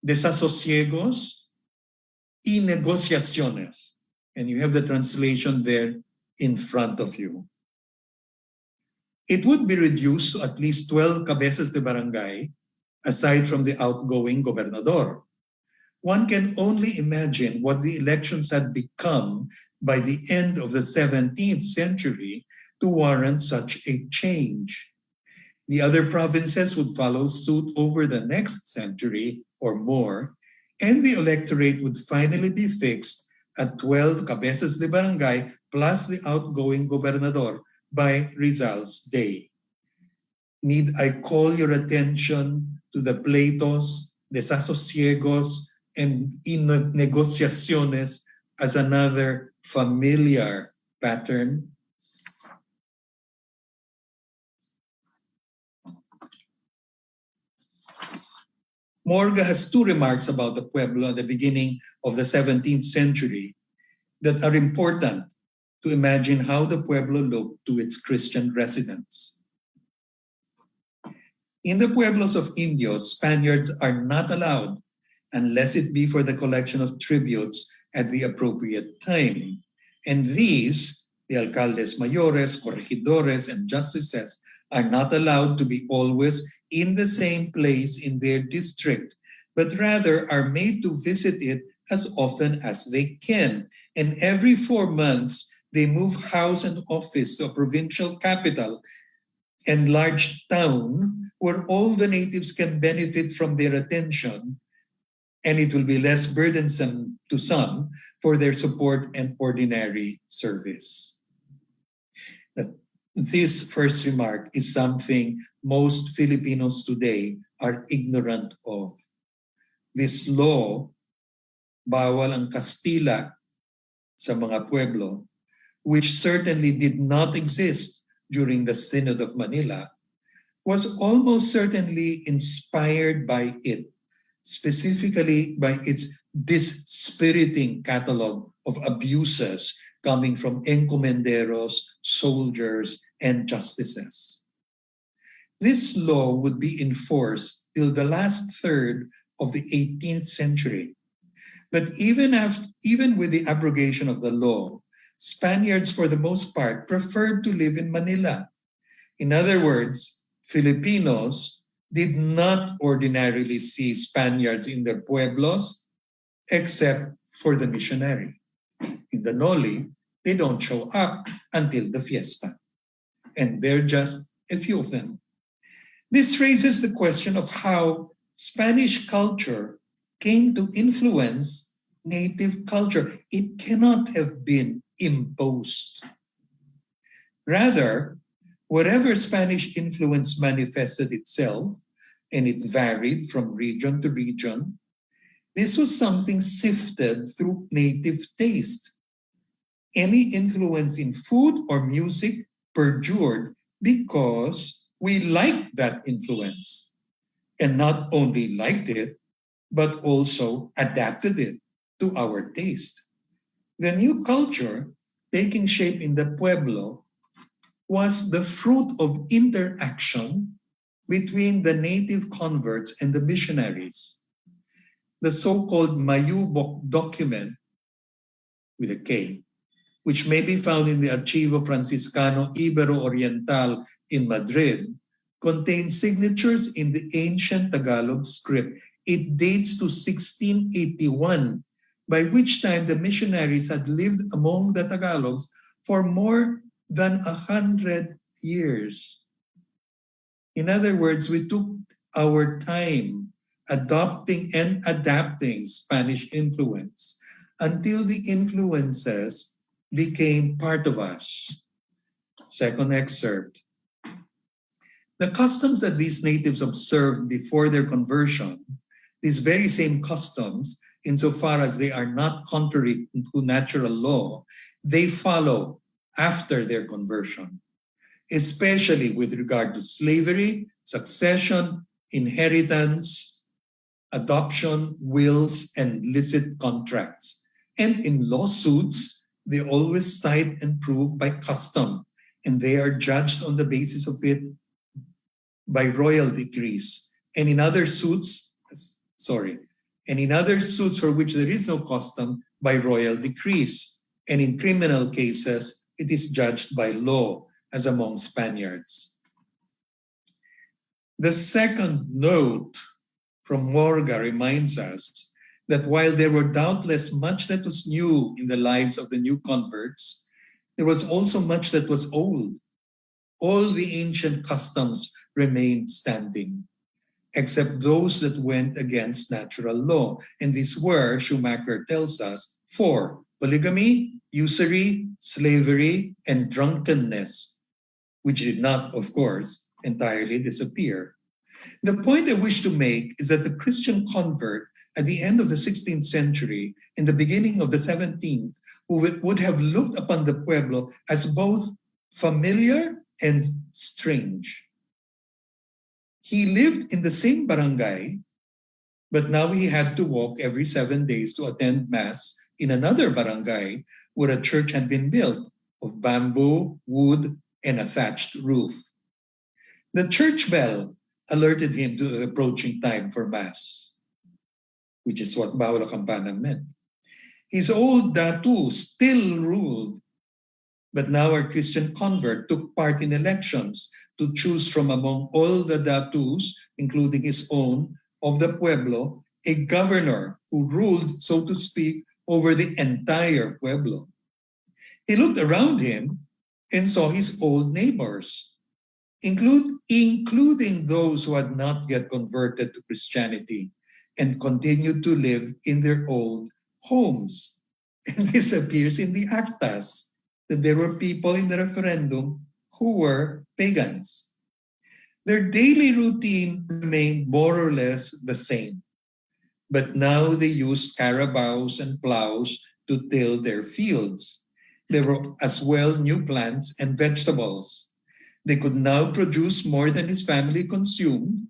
Speaker 6: desasosiegos, y negociaciones. And you have the translation there in front of you. It would be reduced to at least 12 cabezas de barangay, aside from the outgoing gobernador. One can only imagine what the elections had become by the end of the 17th century to warrant such a change. The other provinces would follow suit over the next century or more, and the electorate would finally be fixed at 12 cabezas de barangay plus the outgoing gobernador by Rizal's day. Need I call your attention to the pleitos, desasosiegos, and negociaciones as another familiar pattern? Morga has two remarks about the pueblo at the beginning of the 17th century that are important to imagine how the pueblo looked to its Christian residents. In the pueblos of Indios, Spaniards are not allowed unless it be for the collection of tributes at the appropriate time. And these, the alcaldes mayores, corregidores, and justices, are not allowed to be always in the same place in their district, but rather are made to visit it as often as they can. And every 4 months, they move house and office to a provincial capital and large town where all the natives can benefit from their attention, and it will be less burdensome to some for their support and ordinary service. This first remark is something most Filipinos today are ignorant of. This law, bawal ang Kastila sa mga pueblo, which certainly did not exist during the Synod of Manila, was almost certainly inspired by it, specifically by its dispiriting catalog of abuses coming from encomenderos, soldiers, and justices. This law would be enforced till the last third of the 18th century. But even with the abrogation of the law, Spaniards, for the most part, preferred to live in Manila. In other words, Filipinos did not ordinarily see Spaniards in their pueblos except for the missionary. In the Noli, they don't show up until the fiesta. And they're just a few of them. This raises the question of how Spanish culture came to influence native culture. It cannot have been imposed. Rather, whatever Spanish influence manifested itself, and it varied from region to region, this was something sifted through native taste. Any influence in food or music perdured because we liked that influence, and not only liked it, but also adapted it to our taste. The new culture taking shape in the pueblo was the fruit of interaction between the native converts and the missionaries. The so-called Mayubok document, with a K, which may be found in the Archivo Franciscano Ibero-Oriental in Madrid, contains signatures in the ancient Tagalog script. It dates to 1681, by which time the missionaries had lived among the Tagalogs for more than 100 years. In other words, we took our time adopting and adapting Spanish influence until the influences became part of us. Second excerpt. The customs that these natives observed before their conversion, these very same customs, insofar as they are not contrary to natural law, they follow after their conversion, especially with regard to slavery, succession, inheritance, adoption, wills, and licit contracts. And in lawsuits, they always cite and prove by custom, and they are judged on the basis of it by royal decrees. And in other suits for which there is no custom, by royal decrees. And in criminal cases, it is judged by law, as among Spaniards. The second note from Morga reminds us that while there were doubtless much that was new in the lives of the new converts, there was also much that was old. All the ancient customs remained standing, except those that went against natural law. And these were, Schumacher tells us, 4: polygamy, usury, slavery, and drunkenness, which did not, of course, entirely disappear. The point I wish to make is that the Christian convert at the end of the 16th century, in the beginning of the 17th, would have looked upon the pueblo as both familiar and strange. He lived in the same barangay, but now he had to walk every 7 days to attend Mass in another barangay where a church had been built of bamboo, wood, and a thatched roof. The church bell alerted him to the approaching time for Mass, which is what Bawal Kampanan meant. His old datu still ruled, but now our Christian convert took part in elections to choose from among all the datus, including his own, of the pueblo, a governor who ruled, so to speak, over the entire pueblo. He looked around him and saw his old neighbors, including those who had not yet converted to Christianity and continued to live in their old homes. And this appears in the actas, that there were people in the referendum who were pagans. Their daily routine remained more or less the same, but now they used carabaos and plows to till their fields. There were as well new plants and vegetables. They could now produce more than his family consumed,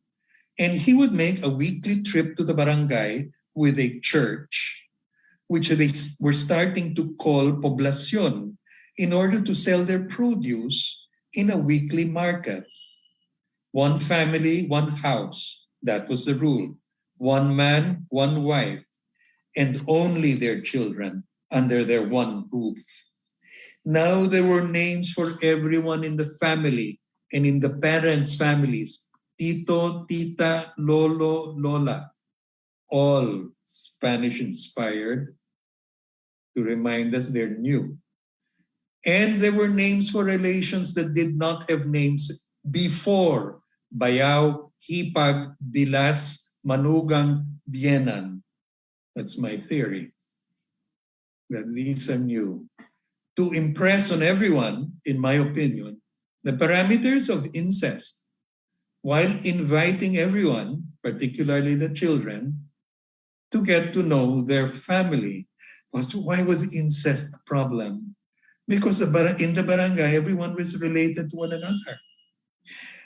Speaker 6: and he would make a weekly trip to the barangay with a church, which they were starting to call poblacion, in order to sell their produce in a weekly market. One family, one house, that was the rule. One man, one wife, and only their children under their one roof. Now there were names for everyone in the family and in the parents' families. Tito, tita, lolo, lola. All Spanish inspired, to remind us they're new. And there were names for relations that did not have names before. Bayaw, Hipag, Bilas, Manugang, Bienan. That's my theory, that these are new. To impress on everyone, in my opinion, the parameters of incest, while inviting everyone, particularly the children, to get to know their family. Why was incest a problem? Because in the barangay, everyone was related to one another.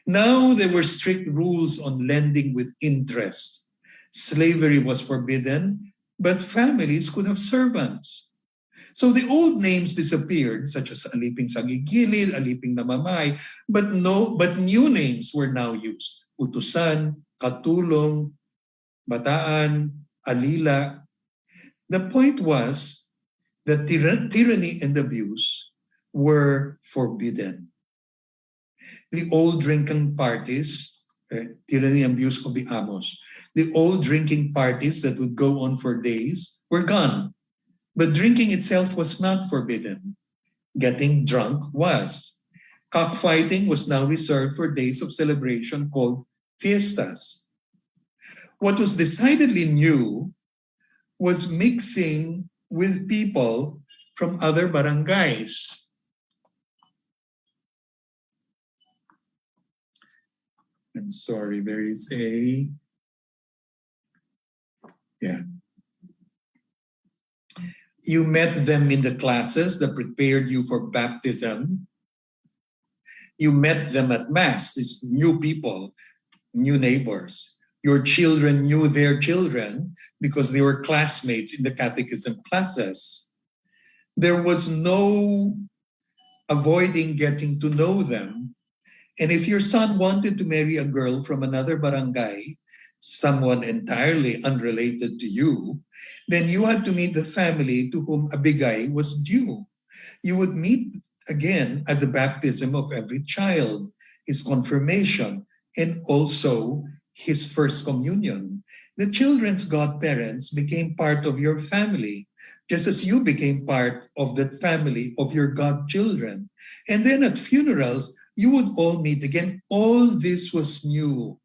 Speaker 6: Now there were strict rules on lending with interest. Slavery was forbidden, but families could have servants. So the old names disappeared, such as Aliping Sagigilid, Aliping Namamay, but new names were now used. Utusan, Katulong, Bataan, Alila. The point was that tyranny and abuse were forbidden. The old drinking parties, tyranny and abuse of the amos, the old drinking parties that would go on for days were gone. But drinking itself was not forbidden. Getting drunk was. Cockfighting was now reserved for days of celebration called fiestas. What was decidedly new was mixing with people from other barangays. I'm sorry, there is You met them in the classes that prepared you for baptism. You met them at Mass, these new people, new neighbors. Your children knew their children because they were classmates in the catechism classes. There was no avoiding getting to know them. And if your son wanted to marry a girl from another barangay, someone entirely unrelated to you, then you had to meet the family to whom a bigay was due. You would meet again at the baptism of every child, his confirmation, and also his first communion. The children's godparents became part of your family, just as you became part of the family of your godchildren. And then at funerals, you would all meet again. All this was new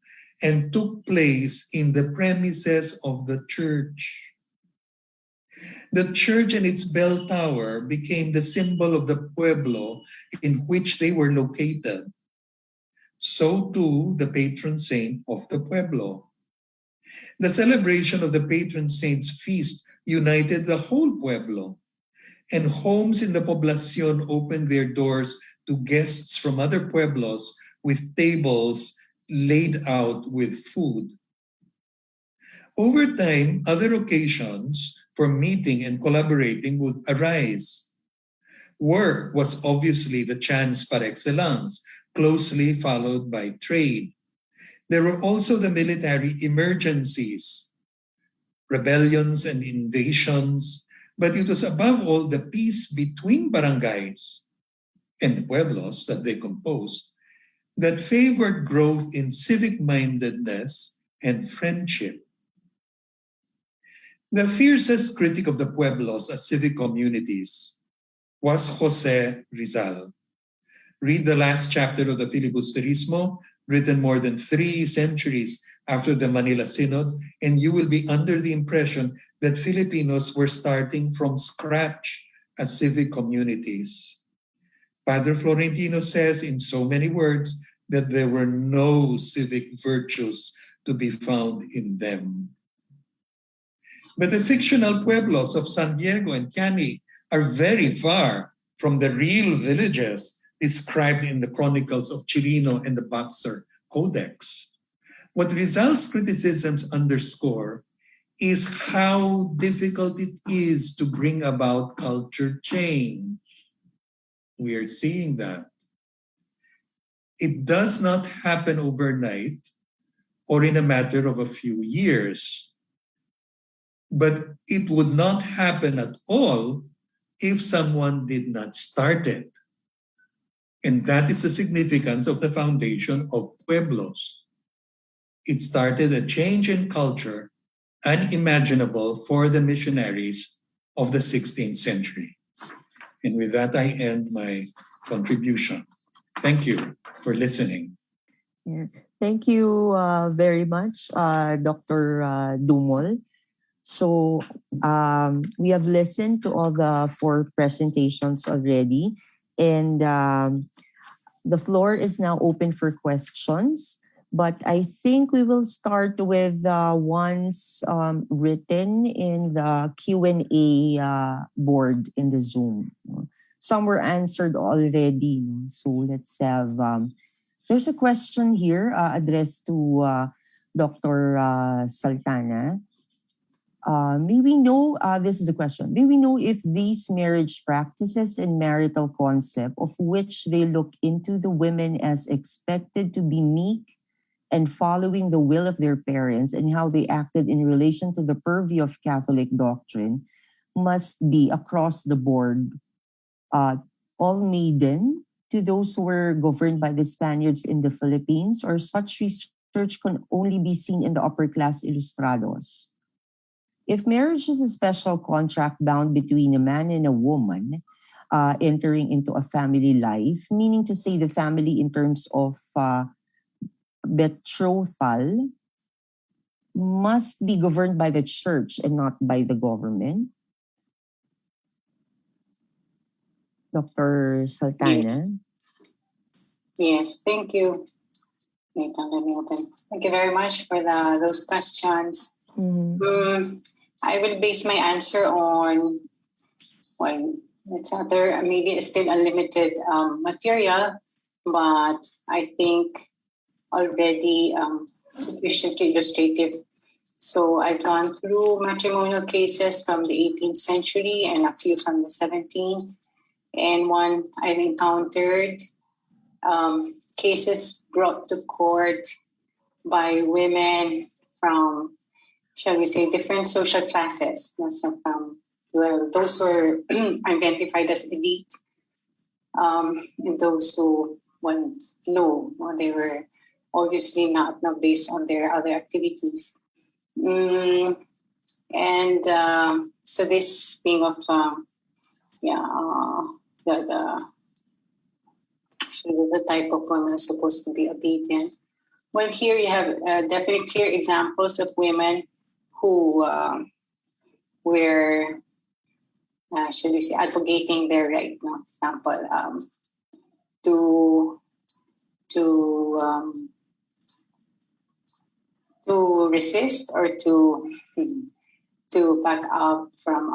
Speaker 6: and took place in the premises of the church. The church and its bell tower became the symbol of the pueblo in which they were located. So too the patron saint of the pueblo. The celebration of the patron saint's feast united the whole pueblo, and homes in the poblacion opened their doors to guests from other pueblos with tables laid out with food. Over time, other occasions for meeting and collaborating would arise. Work was obviously the chance par excellence, closely followed by trade. There were also the military emergencies, rebellions and invasions, but it was above all the peace between barangays and the pueblos that they composed that favored growth in civic mindedness and friendship. The fiercest critic of the pueblos as civic communities was Jose Rizal. Read the last chapter of the Filibusterismo, written more than 3 centuries after the Manila Synod, and you will be under the impression that Filipinos were starting from scratch as civic communities. Padre Florentino says in so many words that there were no civic virtues to be found in them. But the fictional pueblos of San Diego and Cani are very far from the real villages described in the chronicles of Chirino and the Boxer Codex. What Rizal's criticisms underscore is how difficult it is to bring about culture change. We are seeing that. It does not happen overnight or in a matter of a few years. But it would not happen at all if someone did not start it. And that is the significance of the foundation of pueblos. It started a change in culture unimaginable for the missionaries of the 16th century. And with that, I end my contribution. Thank you for listening.
Speaker 7: Yes. Thank you very much, Dr. Dumol. So we have listened to all the four presentations already, and the floor is now open for questions. But I think we will start with ones written in the Q&A board in the Zoom. Some were answered already. So let's have, there's a question here addressed to Dr. Saltana. May we know, this is the question, may we know if these marriage practices and marital concept of which they look into the women as expected to be meek and following the will of their parents and how they acted in relation to the purview of Catholic doctrine must be across the board, all maiden to those who were governed by the Spaniards in the Philippines, or such research can only be seen in the upper class ilustrados? If marriage is a special contract bound between a man and a woman entering into a family life, meaning to say the family in terms of betrothal, must be governed by the church and not by the government. Dr. Saltana.
Speaker 3: Yes, thank you. Wait, let me open. Thank you very much for those questions. I will base my answer on, well, it's other, maybe it's still unlimited material, but I think already sufficiently illustrative. So I've gone through matrimonial cases from the 18th century and a few from the 17th. And one I've encountered cases brought to court by women from, shall we say, different social classes. So from, well, those who are identified as elite, and those who, well, no, they were obviously not based on their other activities. And so this thing of, the type of women is supposed to be obedient. Well, here you have definitely clear examples of women who were, shall we say, advocating their right. For example, to resist or to back up from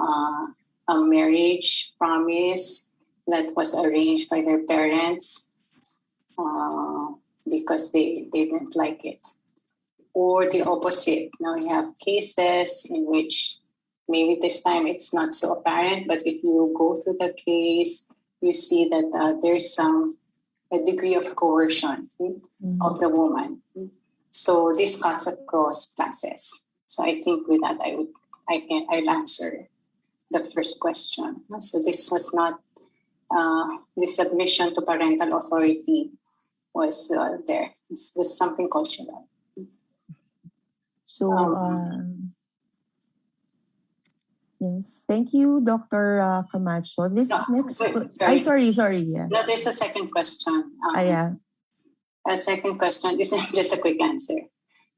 Speaker 3: a marriage promise that was arranged by their parents because they didn't like it. Or the opposite. Now you have cases in which maybe this time it's not so apparent, but if you go through the case, you see that there's a degree of coercion of the woman. So this cuts across classes. So I think with that I'll answer the first question. So this was not the submission to parental authority was there. There's something cultural.
Speaker 7: So yes, thank you, Dr. Camacho. This sorry. Yeah.
Speaker 3: No, there's a second question.
Speaker 7: Yeah.
Speaker 3: A second question. This is just a quick answer.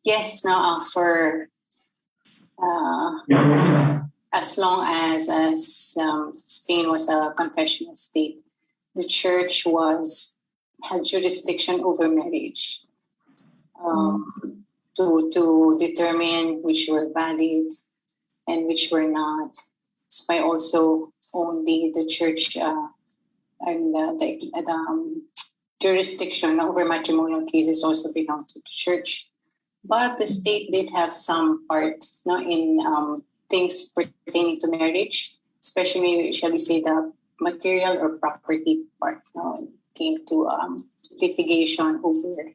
Speaker 3: Yes, now for as long as Spain was a confessional state, the church had jurisdiction over marriage to determine which were valid and which were not. By also only the church and the jurisdiction over matrimonial cases also belonged to the church. But the state did have some part in things pertaining to marriage, especially, shall we say, the material or property part. It came to litigation over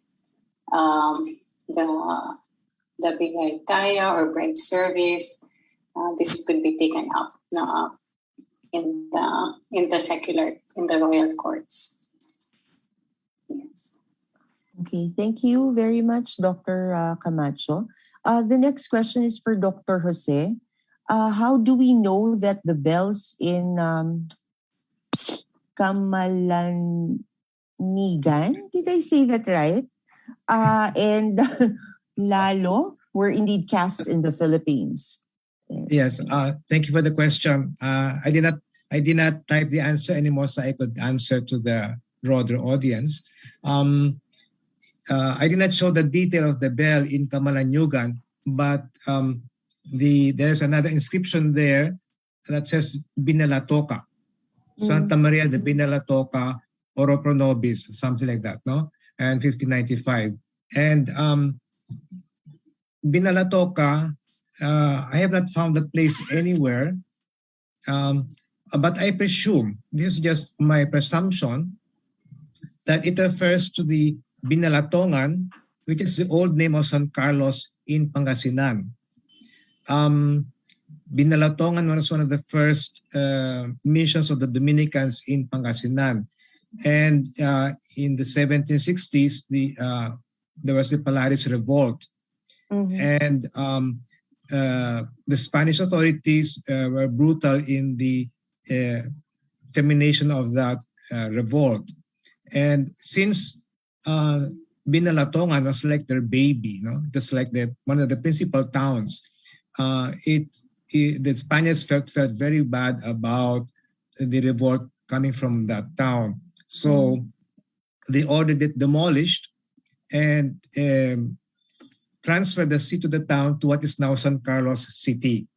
Speaker 3: the bigay or bride service. This could be taken up in the royal courts. Yes.
Speaker 7: Okay, thank you very much, Dr. Camacho. The next question is for Dr. Jose. how do we know that the bells in Kamalanigan, did I say that right? And Lalo were indeed cast in the Philippines?
Speaker 5: Yes. Thank you for the question. I did not type the answer anymore, so I could answer to the broader audience. I did not show the detail of the bell in Kamalanyugan, but there's another inscription there that says Binalatoka, Santa Maria de Binalatoka, Oro Pro Nobis, something like that, no? And 1595. And Binalatoka, I have not found the place anywhere, but I presume, this is just my presumption, that it refers to the Binalatongan, which is the old name of San Carlos in Pangasinan. Binalatongan was one of the first missions of the Dominicans in Pangasinan. And in the 1760s, there was the Polaris Revolt. And the Spanish authorities were brutal in the termination of that revolt. And since Binalatongan was like their baby, just like one of the principal towns, the Spaniards felt very bad about the revolt coming from that town. So they ordered it demolished and transferred the city to the town to what is now San Carlos City.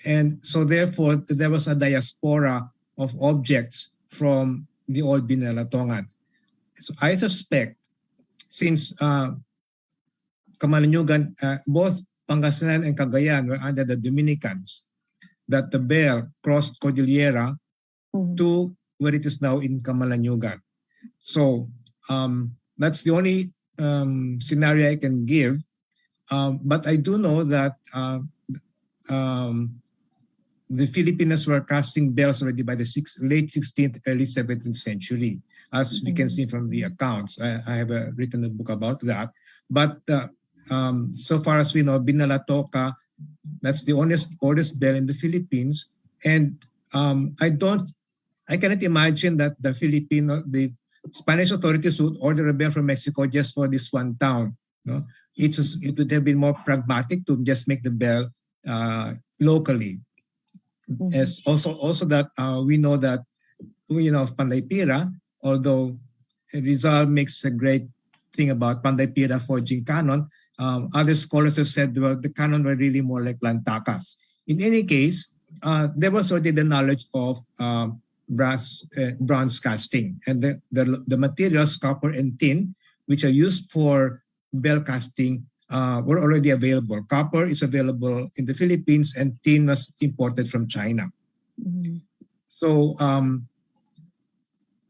Speaker 5: And so therefore, there was a diaspora of objects from the old Binalatongan. So I suspect, since Kamalanyugan, both Pangasinan and Cagayan were under the Dominicans, that the bell crossed Cordillera to where it is now in Kamalanyugan. So that's the only scenario I can give. But I do know that the Filipinos were casting bells already by the late 16th, early 17th century, as we can see from the accounts. I have written a book about that. But so far as we know, Binalatoka, that's the oldest bell in the Philippines. And I cannot imagine that the Spanish authorities would order a bell from Mexico just for this one town. It would have been more pragmatic to just make the bell locally. As also that we know that of Panday Pira, although Rizal makes a great thing about Panday Pira forging canon, other scholars have said, well, the canon were really more like lantakas. In any case, there was already the knowledge of bronze casting, and the materials, copper and tin, which are used for bell casting, were already available. Copper is available in the Philippines, and tin was imported from China. So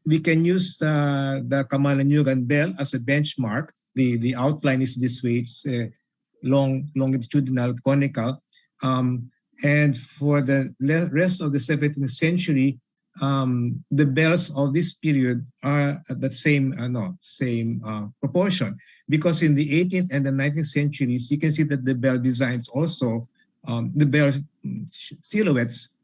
Speaker 5: we can use the Kamalanyugan bell as a benchmark. The outline is this way. It's longitudinal, conical. And for the rest of the 17th century, the bells of this period are at the same proportion. Because in the 18th and the 19th centuries, you can see that the bell designs also, the bell silhouettes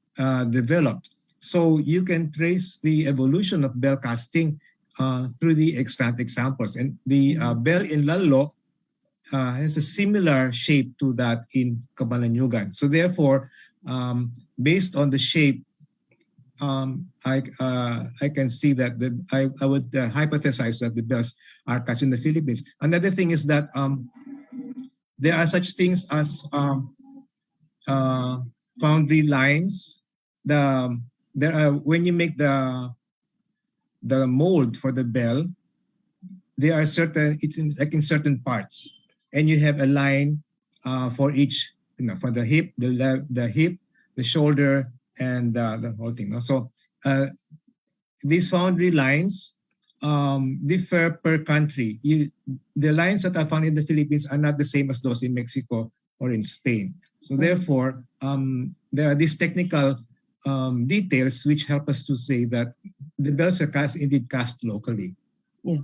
Speaker 5: developed. So you can trace the evolution of bell casting through the extant examples. And the bell in Lalo has a similar shape to that in Kamalanyugan. So therefore, based on the shape, I can see that I would hypothesize that the bells are cast in the Philippines. Another thing is that there are such things as foundry lines. There are, when you make the mold for the bell, there are certain, like in certain parts, and you have a line for each, for the hip, the shoulder, and the whole thing. So these foundry lines differ per country. The lines that are found in the Philippines are not the same as those in Mexico or in Spain. So therefore, there are these technical details which help us to say that the bells are indeed cast locally.
Speaker 7: Yeah.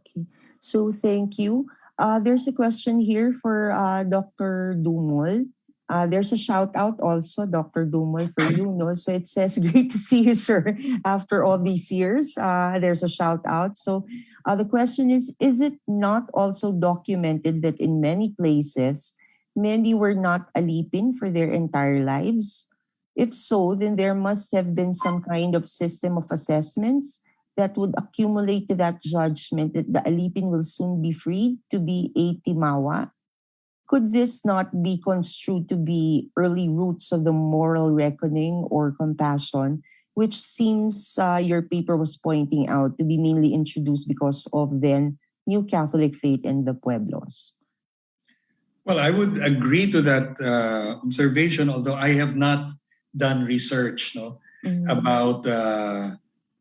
Speaker 7: Okay. So thank you. There's a question here for Dr. Dumol. There's a shout out also, Dr. Dumoy, for you. No? So it says, great to see you, sir, after all these years. There's a shout out. So the question is it not also documented that in many places, many were not alipin for their entire lives? If so, then there must have been some kind of system of assessments that would accumulate to that judgment that the alipin will soon be freed to be a timawa. Could this not be construed to be early roots of the moral reckoning or compassion, which seems your paper was pointing out to be mainly introduced because of then New Catholic faith in the Pueblos?
Speaker 6: Well, I would agree to that observation, although I have not done research about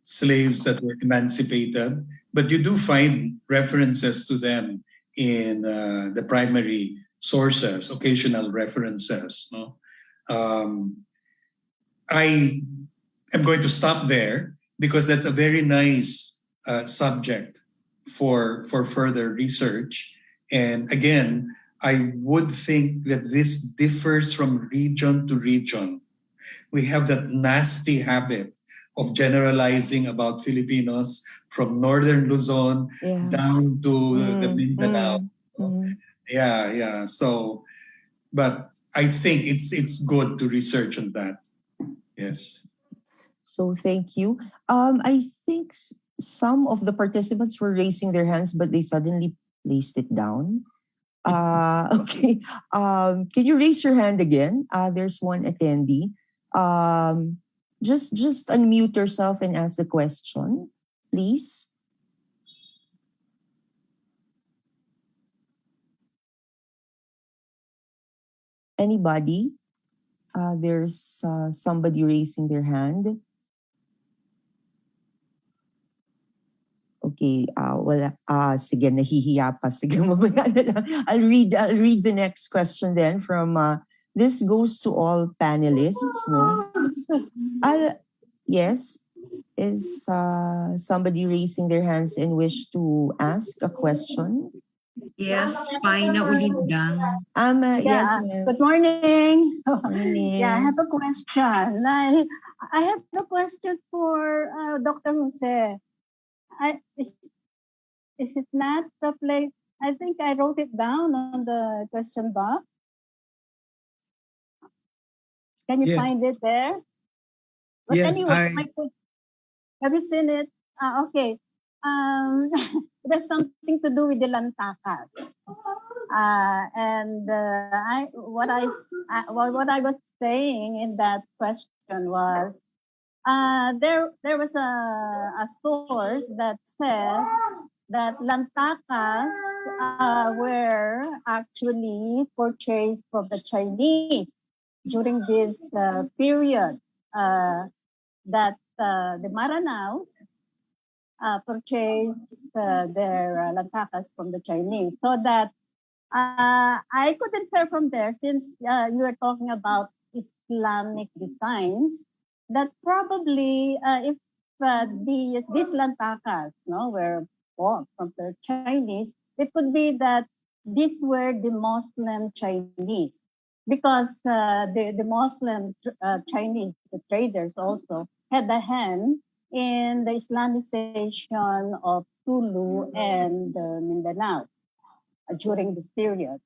Speaker 6: slaves that were emancipated, but you do find references to them in the primary sources, occasional references. I am going to stop there because that's a very nice subject for further research. And again, I would think that this differs from region to region. We have that nasty habit of generalizing about Filipinos from northern Luzon down to the Mindanao. Yeah. So, but I think it's good to research on that. Yes.
Speaker 7: So thank you. I think some of the participants were raising their hands, but they suddenly placed it down. Okay. Can you raise your hand again? There's one attendee. Just unmute yourself and ask the question, please. Anybody? There's somebody raising their hand. Okay, sige, nahihiya pa. Sige, mamaya na lang. I'll read the next question then from, this goes to all panelists, no? Yes, is somebody raising their hands and wish to ask a question?
Speaker 8: Yes, Paina Ulindang.
Speaker 7: Yes, ma'am.
Speaker 9: Good morning.
Speaker 7: Morning.
Speaker 9: Yeah, I have a question. I have a question for Dr. Jose. Is it not the place? I think I wrote it down on the question box. Can you find it there? But
Speaker 5: yes,
Speaker 9: anyway, have you seen it? Okay. It has something to do with the lantakas. What I was saying in that question was, there was a source that said that lantakas were actually purchased from the Chinese during this period that the Maranaos purchased their lantakas from the Chinese. So that I could infer from there, since you were talking about Islamic designs, that probably if these lantakas were bought from the Chinese, it could be that these were the Muslim Chinese, because the Muslim Chinese, the traders also had a hand in the Islamization of Sulu and Mindanao during this period.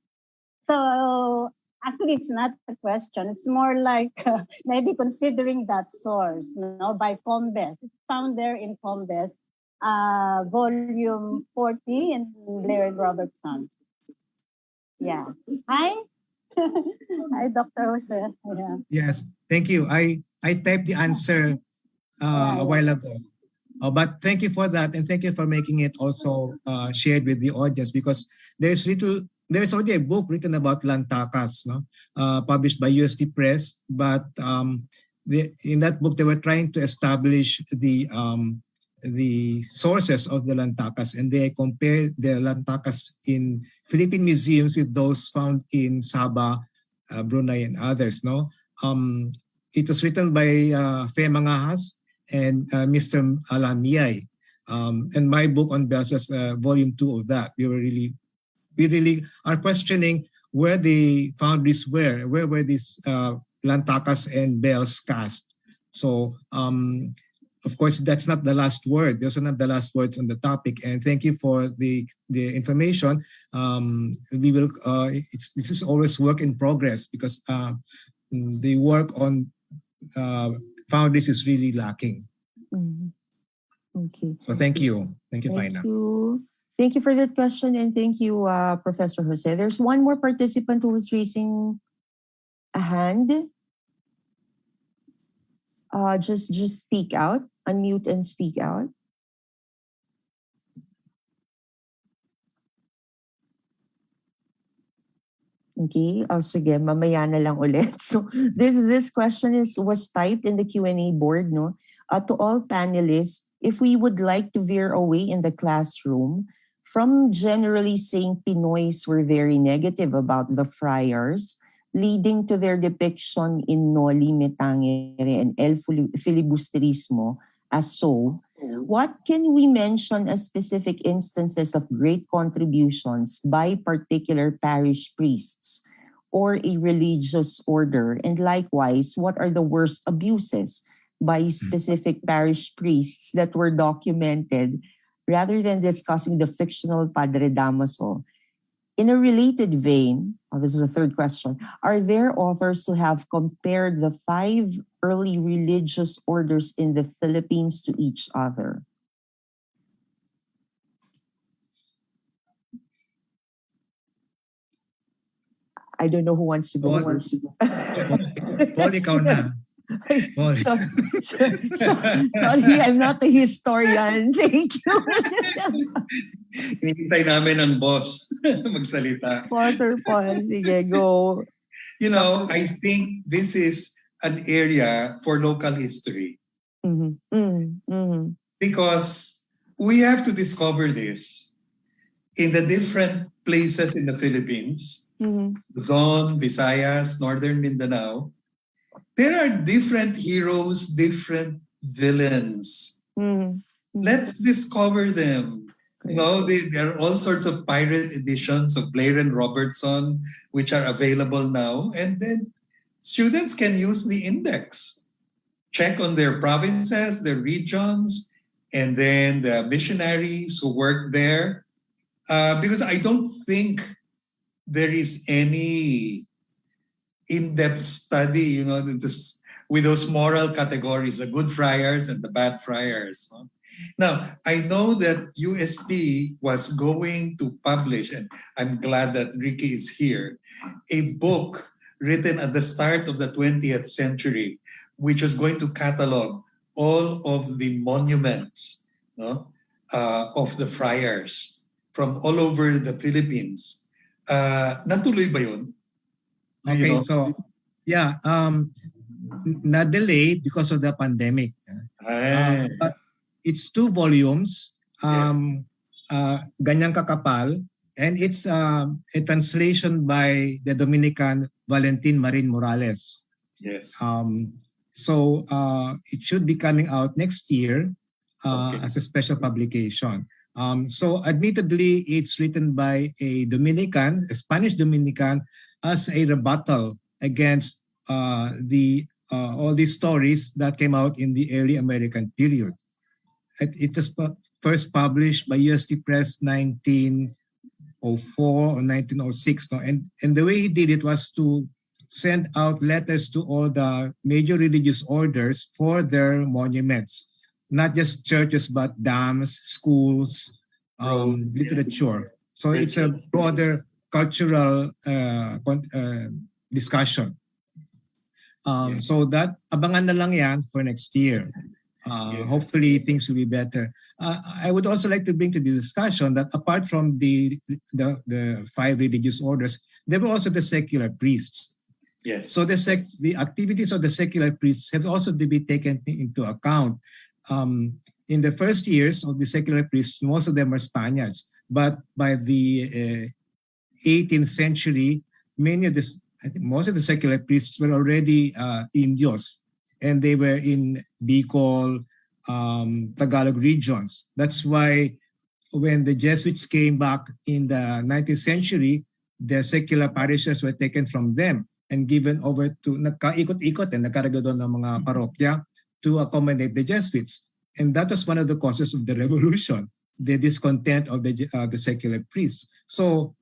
Speaker 9: So actually, it's not a question. It's more like maybe considering that source, by Combes. It's found there in Combes, volume 40 in Blair and Robertson. Yeah. Hi. Hi, Dr. Jose. Yeah.
Speaker 5: Yes, thank you. I typed the answer a while ago. But thank you for that, and thank you for making it also shared with the audience, because there is already a book written about lantakas, published by UST Press. But in that book, they were trying to establish the sources of the lantakas, and they compared the lantakas in Philippine museums with those found in Sabah, Brunei, and others. It was written by Fe Mangahas and Mr. Alamiay. And my book on bells is volume 2 of that. We really are questioning where the foundries were, where were these lantakas and bells cast. So of course, that's not the last word. Those are not the last words on the topic. And thank you for the information. We will. This is always work in progress because the work on foundries is really lacking.
Speaker 7: Mhm. Okay.
Speaker 5: So thank you. Thank you,
Speaker 7: Thank
Speaker 5: Faina.
Speaker 7: you. Thank you for that question, and thank you, Professor Jose. There's one more participant who was raising a hand. Just speak out, unmute and speak out. Okay, sige, mamaya na lang ulit. So this question was typed in the Q&A board, no? To all panelists, if we would like to veer away in the classroom from generally saying Pinoys were very negative about the friars, leading to their depiction in Noli Me Tangere and El Filibusterismo as so, what can we mention as specific instances of great contributions by particular parish priests or a religious order? And likewise, what are the worst abuses by specific parish priests that were documented rather than discussing the fictional Padre Damaso? In a related vein, this is a third question, are there authors who have compared the 5 early religious orders in the Philippines to each other? I don't know who wants to go first.
Speaker 5: Paul, ikaw na. Paul.
Speaker 7: Sorry, I'm not a historian. Thank you.
Speaker 6: Hinihintay namin ang boss magsalita.
Speaker 7: Sir Paul, sige, go.
Speaker 6: You know, I think this is an area for local history.
Speaker 7: Mm-hmm. Mm-hmm.
Speaker 6: Because we have to discover this in the different places in the Philippines, Luzon, Visayas, Northern Mindanao. There are different heroes, different villains. Let's discover them. You know, there are all sorts of pirate editions of Blair and Robertson, which are available now. And then students can use the index, check on their provinces, their regions, and then the missionaries who work there. Because I don't think there is any in-depth study, you know, just with those moral categories, the good friars and the bad friars. Now, I know that UST was going to publish, and I'm glad that Ricky is here, a book written at the start of the 20th century, which was going to catalog all of the monuments of the friars from all over the Philippines. Natuloy ba yun?
Speaker 5: Okay, so yeah, na-delay because of the pandemic. But it's 2 volumes, Ganyang Kakapal, and it's a translation by the Dominican Valentin Marin Morales.
Speaker 6: Yes.
Speaker 5: So it should be coming out next year as a special publication. So admittedly, it's written by a Dominican, a Spanish Dominican, as a rebuttal against all these stories that came out in the early American period. It was first published by UST Press 1904 or 1906. No? And the way he did it was to send out letters to all the major religious orders for their monuments, not just churches, but dams, schools, literature. So it's a broader cultural discussion. So that, abangan na lang yan for next year. Hopefully things will be better. I would also like to bring to the discussion that apart from the 5 religious orders, there were also the secular priests.
Speaker 6: Yes.
Speaker 5: So the activities of the secular priests have also to be taken into account. In the first years of the secular priests, most of them are Spaniards. But by the 18th century, most of the secular priests were already Indios, and they were in Bicol, Tagalog regions. That's why when the Jesuits came back in the 19th century, the secular parishes were taken from them and given over to, nagkaikot-ikot nagkarga doon ng mga parokya to accommodate the Jesuits. And that was one of the causes of the revolution, the discontent of the secular priests. So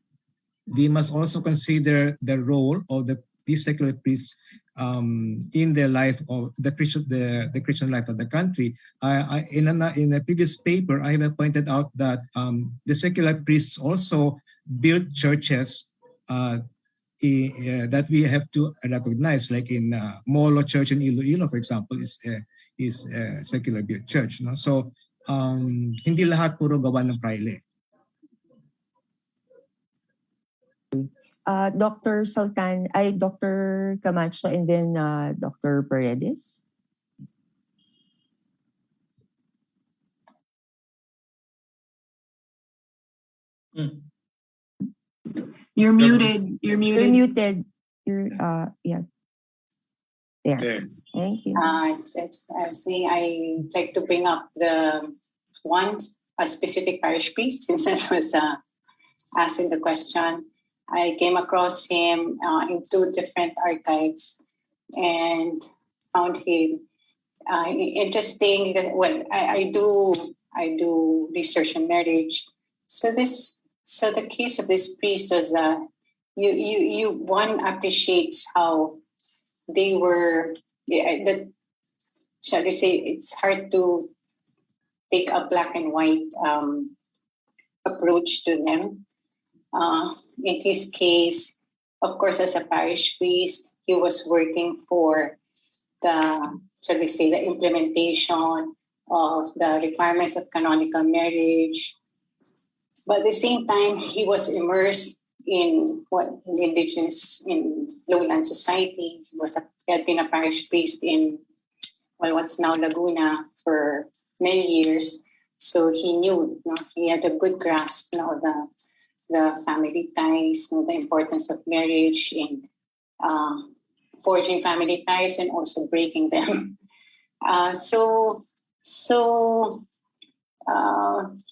Speaker 5: we must also consider the role of these secular priests in the life of the Christian life of the country. In a previous paper, I have pointed out that the secular priests also built churches that we have to recognize, like in Molo Church in Iloilo, for example, is a secular built church. No? So hindi lahat puro gawa ng praile.
Speaker 7: Dr. Dr. Camacho, and then Dr. Paredes.
Speaker 8: You're muted. You're muted.
Speaker 7: You're muted. You're yeah. There.
Speaker 5: There.
Speaker 7: Thank you.
Speaker 3: I'd like to bring up a specific parish priest, since that was asking the question. I came across him in 2 different archives and found him interesting. Well, I do research on marriage. So the case of this priest was one appreciates how they were. Shall we say, it's hard to take a black and white approach to them. In his case, of course, as a parish priest, he was working for the implementation of the requirements of canonical marriage. But at the same time, he was immersed in in lowland society. He had been a parish priest in what's now Laguna for many years. So he knew, he had a good grasp of the family ties, the importance of marriage in forging family ties and also breaking them.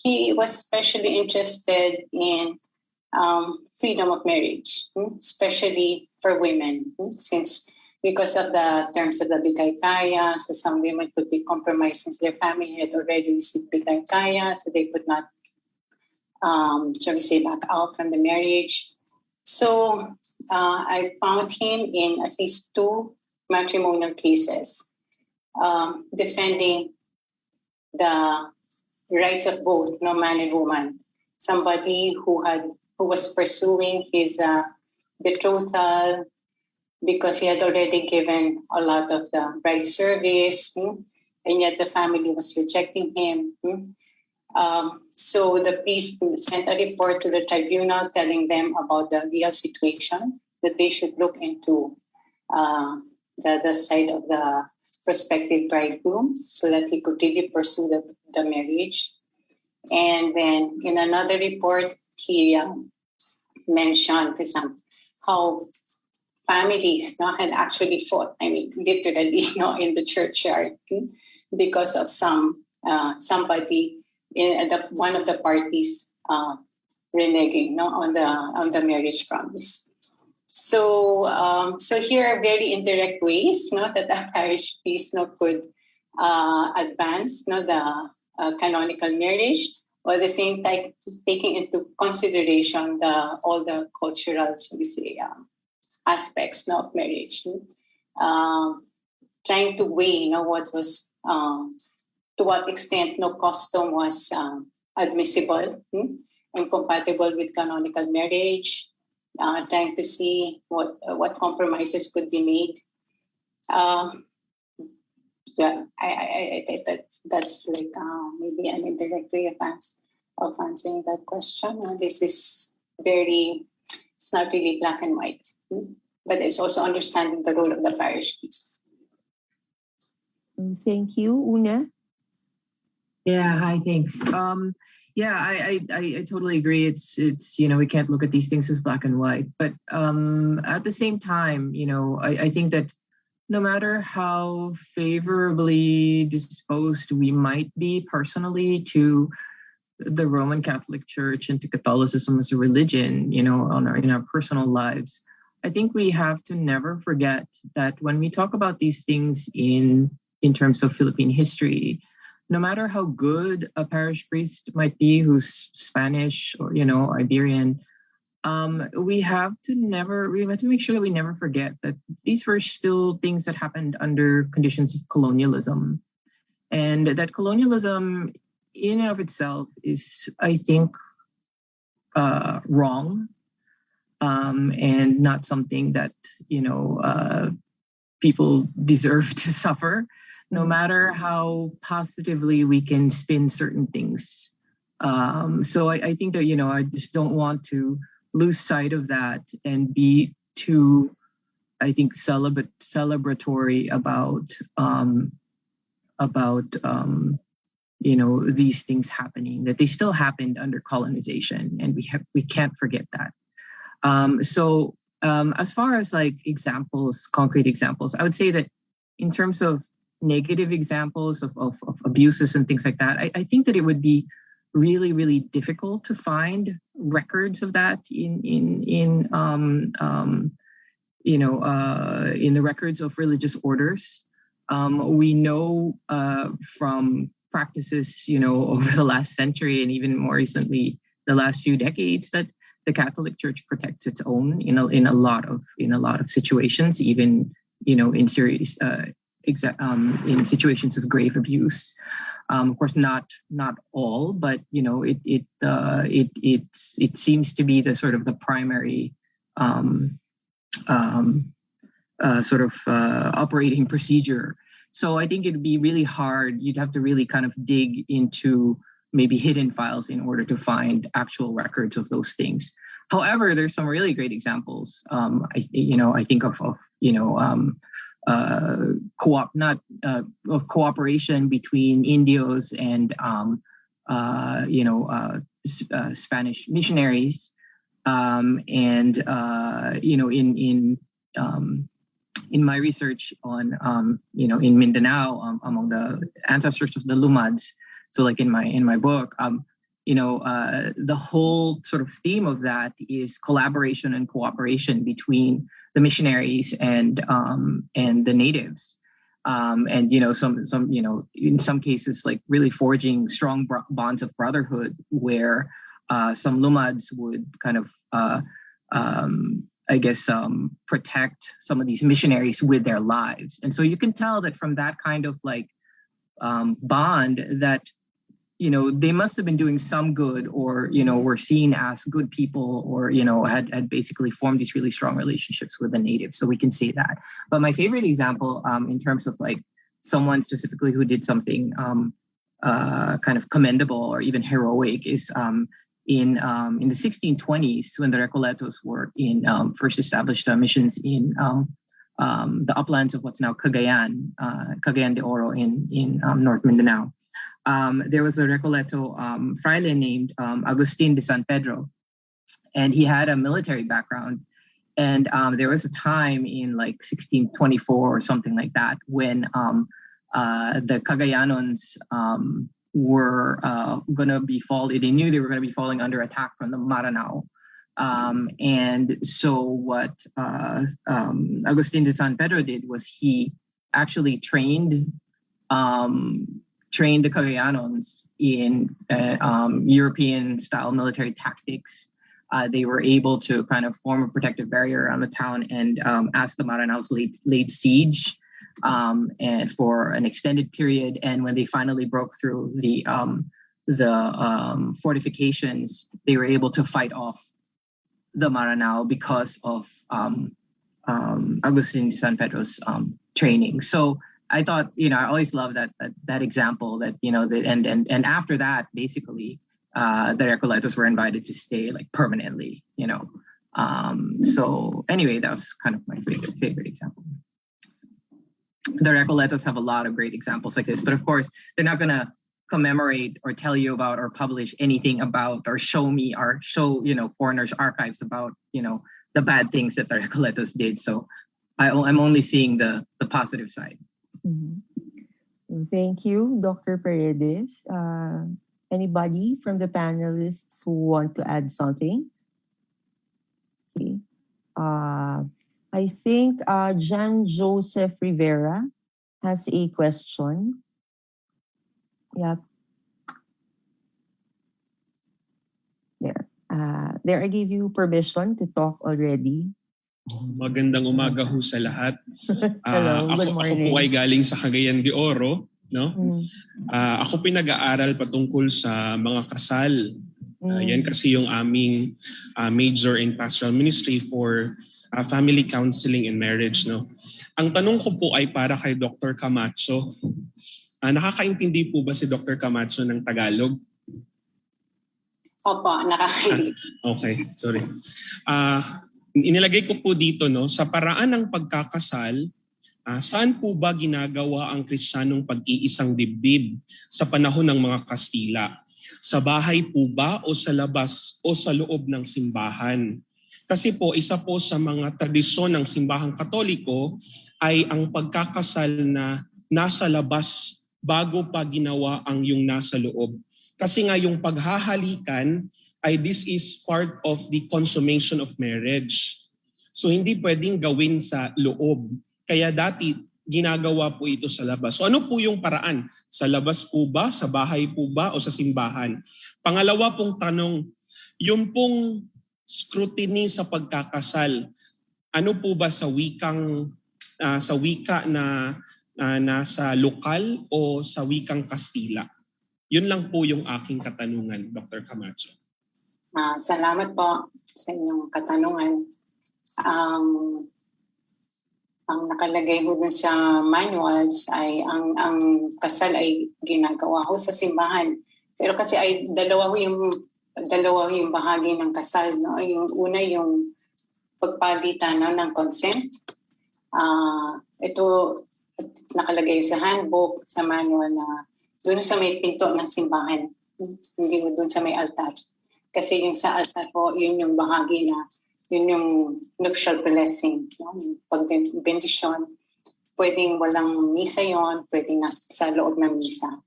Speaker 3: He was especially interested in freedom of marriage, especially for women, because of the terms of the Bigay Kaya. So some women could be compromised since their family had already received Bigay Kaya, so they could not back out from the marriage. So I found him in at least 2 matrimonial cases, defending the rights of both man and woman. Somebody who was pursuing his betrothal because he had already given a lot of the bride service, and yet the family was rejecting him. So the priest sent a report to the tribunal telling them about the real situation, that they should look into the side of the prospective bridegroom so that he could really pursue the marriage. And then in another report, he mentioned, for example, how families had actually fought, literally, in the churchyard because of somebody one of the parties reneging on the marriage promise. So here are very indirect ways that the parish priest could advance the canonical marriage, or at the same time taking into consideration all the cultural, shall we say, aspects of marriage, trying to weigh what was to what extent no custom was admissible and compatible with canonical marriage, trying to see what compromises could be made. That's like maybe an indirect way of answering that question. This is it's not really black and white, but it's also understanding the role of the parish priest.
Speaker 7: Thank you. Una?
Speaker 4: Yeah, hi, thanks. I totally agree. It's we can't look at these things as black and white. But at the same time, I think that no matter how favorably disposed we might be personally to the Roman Catholic Church and to Catholicism as a religion, in our personal lives, I think we have to never forget that when we talk about these things in terms of Philippine history, no matter how good a parish priest might be who's Spanish or Iberian, we have to make sure that we never forget that these were still things that happened under conditions of colonialism, and that colonialism in and of itself is, I think, wrong, and not something that people deserve to suffer, no matter how positively we can spin certain things. So I think that I just don't want to lose sight of that and be too, I think, celebratory about these things happening, that they still happened under colonization, and we can't forget that. So as far as like examples, concrete examples, I would say that in terms of negative examples of abuses and things like that, I think that it would be really, really difficult to find records of that in the records of religious orders. We know from practices, over the last century and even more recently, the last few decades, that the Catholic Church protects its own in a lot of situations, even in serious in situations of grave abuse. Of course, not all, but it seems to be the sort of the primary operating procedure. So I think it'd be really hard. You'd have to really kind of dig into maybe hidden files in order to find actual records of those things. However, there's some really great examples. I think of cooperation between Indios and Spanish missionaries, in my research on in Mindanao, among the ancestors of the Lumads. So like in my book, the whole sort of theme of that is collaboration and cooperation between the missionaries and the natives, some in some cases like really forging strong bonds of brotherhood, where some Lumads would kind of protect some of these missionaries with their lives. And so you can tell that from that kind of like bond that they must have been doing some good, or were seen as good people, or had basically formed these really strong relationships with the natives. So we can say that. But my favorite example, in terms of like someone specifically who did something kind of commendable or even heroic, is in the 1620s, when the Recoletos were first established missions in the uplands of what's now Cagayan de Oro in North Mindanao. There was a Recoleto fraile named Agustin de San Pedro, and he had a military background. And there was a time in like 1624 or something like that when the Cagayanons were going to be they knew they were going to be falling under attack from the Maranao. And so what Agustin de San Pedro did was he actually trained the Cagayanons in European-style military tactics. They were able to kind of form a protective barrier around the town, and as the Maranaos laid siege and for an extended period, and when they finally broke through the fortifications, they were able to fight off the Maranao because of Agustin de San Pedro's training. So I thought, I always love that example that, and after that, basically, the Recoletos were invited to stay like permanently, So anyway, that was kind of my favorite example. The Recoletos have a lot of great examples like this, but of course, they're not going to commemorate or tell you about or publish anything about or show foreigners' archives about, the bad things that the Recoletos did. So I'm only seeing the positive side.
Speaker 7: Mm-hmm. Thank you, Dr. Paredes. Anybody from the panelists who want to add something? Okay. I think Jan Joseph Rivera has a question. Yep. There, I gave you permission to talk already.
Speaker 10: Magandang umaga ho sa lahat.
Speaker 7: Hello, good
Speaker 10: Ako
Speaker 7: morning.
Speaker 10: po ay galing sa Cagayan de Oro. No? Ako pinag-aaral patungkol sa mga kasal. Yan kasi yung aming major in pastoral ministry for family counseling and marriage. No? Ang tanong ko po ay para kay Dr. Camacho. Nakakaintindi po ba si Dr. Camacho ng Tagalog?
Speaker 3: Opo, nakakaintindi.
Speaker 10: Okay, sorry. Inilagay ko po dito, no, sa paraan ng pagkakasal, saan po ba ginagawa ang Kristiyanong pag-iisang dibdib sa panahon ng mga Kastila? Sa bahay po ba o sa labas o sa loob ng simbahan? Kasi po, isa po sa mga tradisyon ng simbahang Katoliko ay ang pagkakasal na nasa labas bago pa ginawa ang yung nasa loob. Kasi nga yung paghahalikan ay this is part of the consummation of marriage. So hindi pwedeng gawin sa loob. Kaya dati ginagawa po ito sa labas. So ano po yung paraan? Sa labas po ba? Sa bahay po ba? O sa simbahan? Pangalawa pong tanong, yung pong scrutiny sa pagkakasal, ano po ba sa wika na nasa lokal o sa wikang Kastila? Yun lang po yung aking katanungan, Dr. Camacho.
Speaker 3: Salamat po sa inyong katanungan. Ang nakalagay ho dun sa manuals ay ang kasal ay ginagawa ho sa simbahan. Pero kasi ay dalawa ho yung bahagi ng kasal. No? Yung una yung pagpalitan, no, ng consent. Ito nakalagay sa handbook, sa manual na doon sa may pinto ng simbahan, hindi mo doon sa may altar. Kasi yung sa altar po, yun yung bahagi na, yun yung nuptial blessing, yung pag-bendisyon. Pwedeng walang misa yon, pwedeng nasa sa loob ng misa.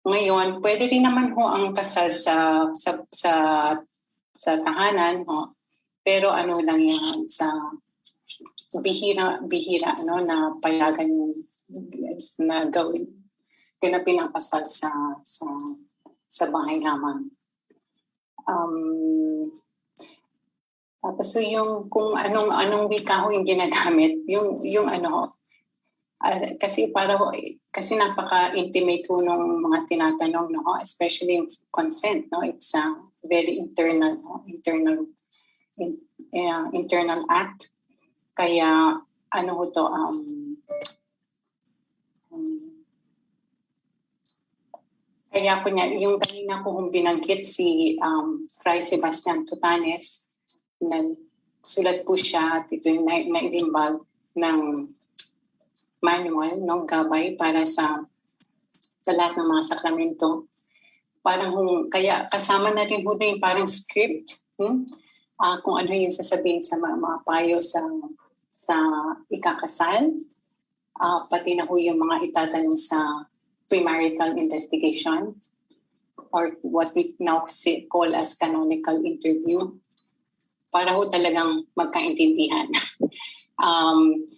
Speaker 3: Ngayon, pwede rin naman ho ang kasal sa tahanan, ho. Pero ano lang yan, sa bihira ano, na payagan yung na gawin. Ganapin ang kasal sa bahay lamang. Tapos so yung kung anong wika ho yung ginagamit, yung ano kasi kasi napaka-intimate ho ng mga tinatanong, no, especially yung consent, no, it's a very internal act. Kaya ano ho to kaya po niya, yung kanina ko kung binanggit si Fray Sebastian Tutanes, nagsulat po siya at ito yung nailimbag ng manual, no, gabay para sa lahat ng mga sakramento. Kaya kasama na rin po yung parang script, kung ano yung sasabihin sa mga payo sa ikakasal, pati na po yung mga itatanong sa premarital investigation, or what we now call as canonical interview, para ho talagang magkaintindihan.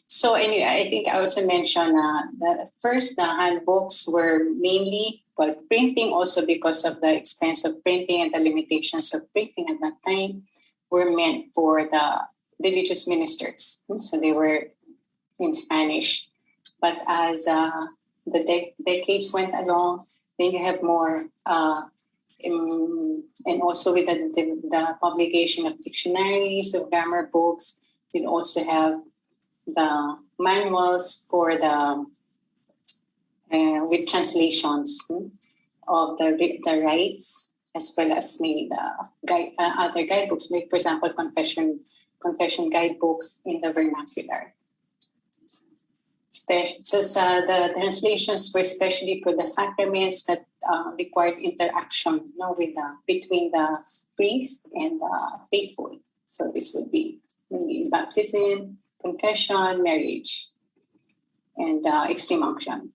Speaker 3: So anyway, I think I also mentioned that first the handbooks were mainly printing, also because of the expense of printing and the limitations of printing at that time, were meant for the religious ministers. So they were in Spanish. But as the decades went along, then you have more, and also with the publication of dictionaries, of grammar books, you also have the manuals for with translations of the rites, as well as maybe the other guidebooks, like for example confession guidebooks in the vernacular. So the translations were especially for the sacraments that required interaction, between the priest and the faithful. So this would be maybe baptism, confession, marriage, and extreme unction.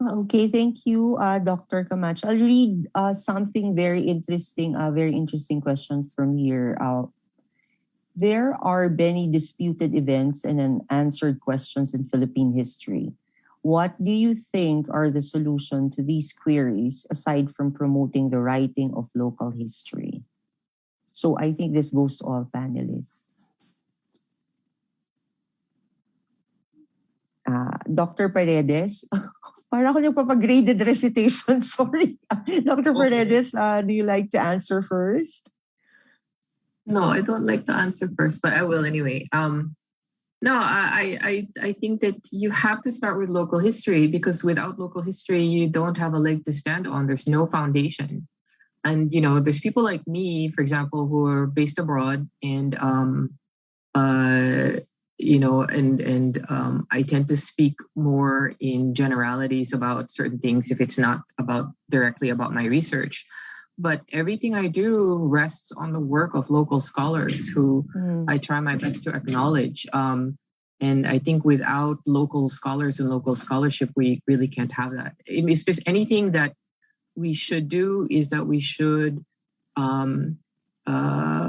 Speaker 7: Okay, thank you, Dr. Camacho. I'll read something very interesting question from here. There are many disputed events and unanswered questions in Philippine history. What do you think are the solution to these queries aside from promoting the writing of local history? So I think this goes to all panelists. Dr. Paredes, para ako nagpapagraded recitation, sorry. Dr. Paredes, do you like to answer first?
Speaker 4: No, I don't like to answer first, but I will anyway. No, I think that you have to start with local history, because without local history, you don't have a leg to stand on. There's no foundation. And, you know, there's people like me, for example, who are based abroad, and, you know, and I tend to speak more in generalities about certain things if it's not directly about my research. But everything I do rests on the work of local scholars who I try my best to acknowledge. And I think without local scholars and local scholarship, we really can't have that. If there's anything that we should do, is that we should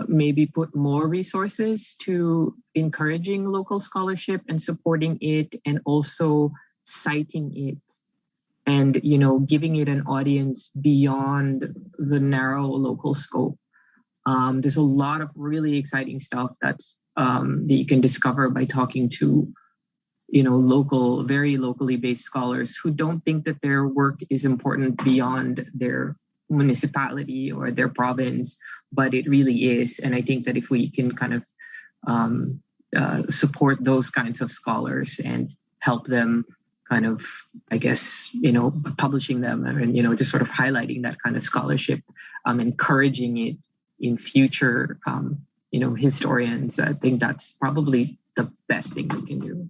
Speaker 4: maybe put more resources to encouraging local scholarship and supporting it, and also citing it, and, you know, giving it an audience beyond the narrow local scope. There's a lot of really exciting stuff that's that you can discover by talking to, you know, very locally based scholars who don't think that their work is important beyond their municipality or their province, but it really is. And I think that if we can kind of support those kinds of scholars and help them kind of, I guess, you know, publishing them, and, you know, just sort of highlighting that kind of scholarship, encouraging it in future, you know, historians, I think that's probably the best thing we can do.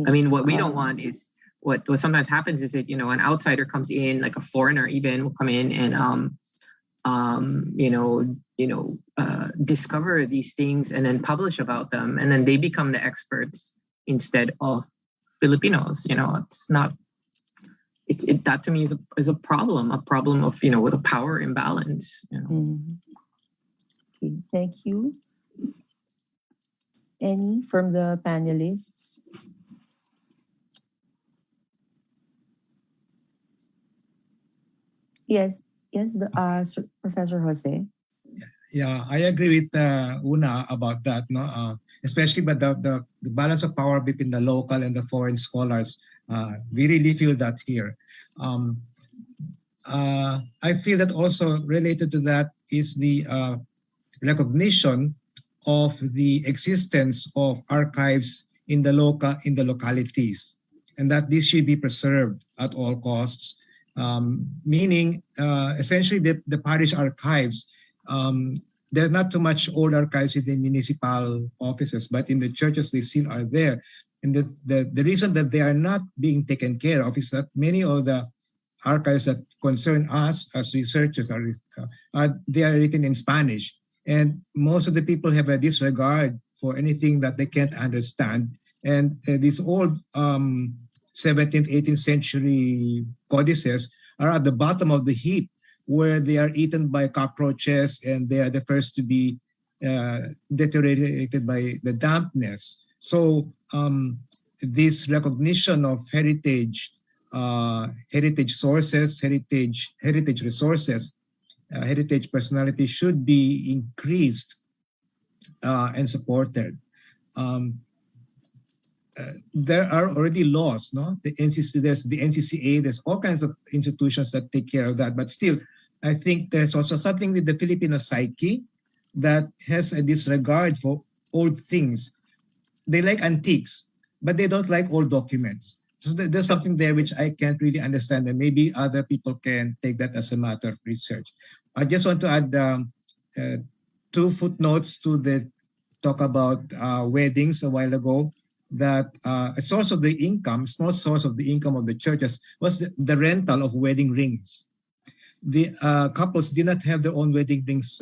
Speaker 4: I mean, what we don't want is what sometimes happens is that, you know, an outsider comes in, like a foreigner even will come in and, discover these things and then publish about them, and then they become the experts instead of Filipinos. You know, it's not. That to me is a problem of, you know, with a power imbalance. You know.
Speaker 7: Okay, thank you. Any from the panelists? Yes, Professor Jose.
Speaker 5: Yeah, I agree with Una about that, no? Especially about the balance of power between the local and the foreign scholars. We really feel that here. I feel that also related to that is the recognition of the existence of archives in the localities, and that this should be preserved at all costs. Meaning, essentially, the parish archives. There's not too much old archives in the municipal offices, but in the churches they still are there. And the reason that they are not being taken care of is that many of the archives that concern us as researchers they are written in Spanish, and most of the people have a disregard for anything that they can't understand. And these old 17th, 18th century codices are at the bottom of the heap, where they are eaten by cockroaches, and they are the first to be deteriorated by the dampness. So this recognition of heritage sources, heritage resources, heritage personality should be increased and supported. There are already laws, no? There's the NCCA, there's all kinds of institutions that take care of that. But still, I think there's also something with the Filipino psyche that has a disregard for old things. They like antiques, but they don't like old documents. So there's something there which I can't really understand, and maybe other people can take that as a matter of research. I just want to add 2 footnotes to the talk about weddings a while ago. That a small source of the income of the churches was the rental of wedding rings. the couples did not have their own wedding rings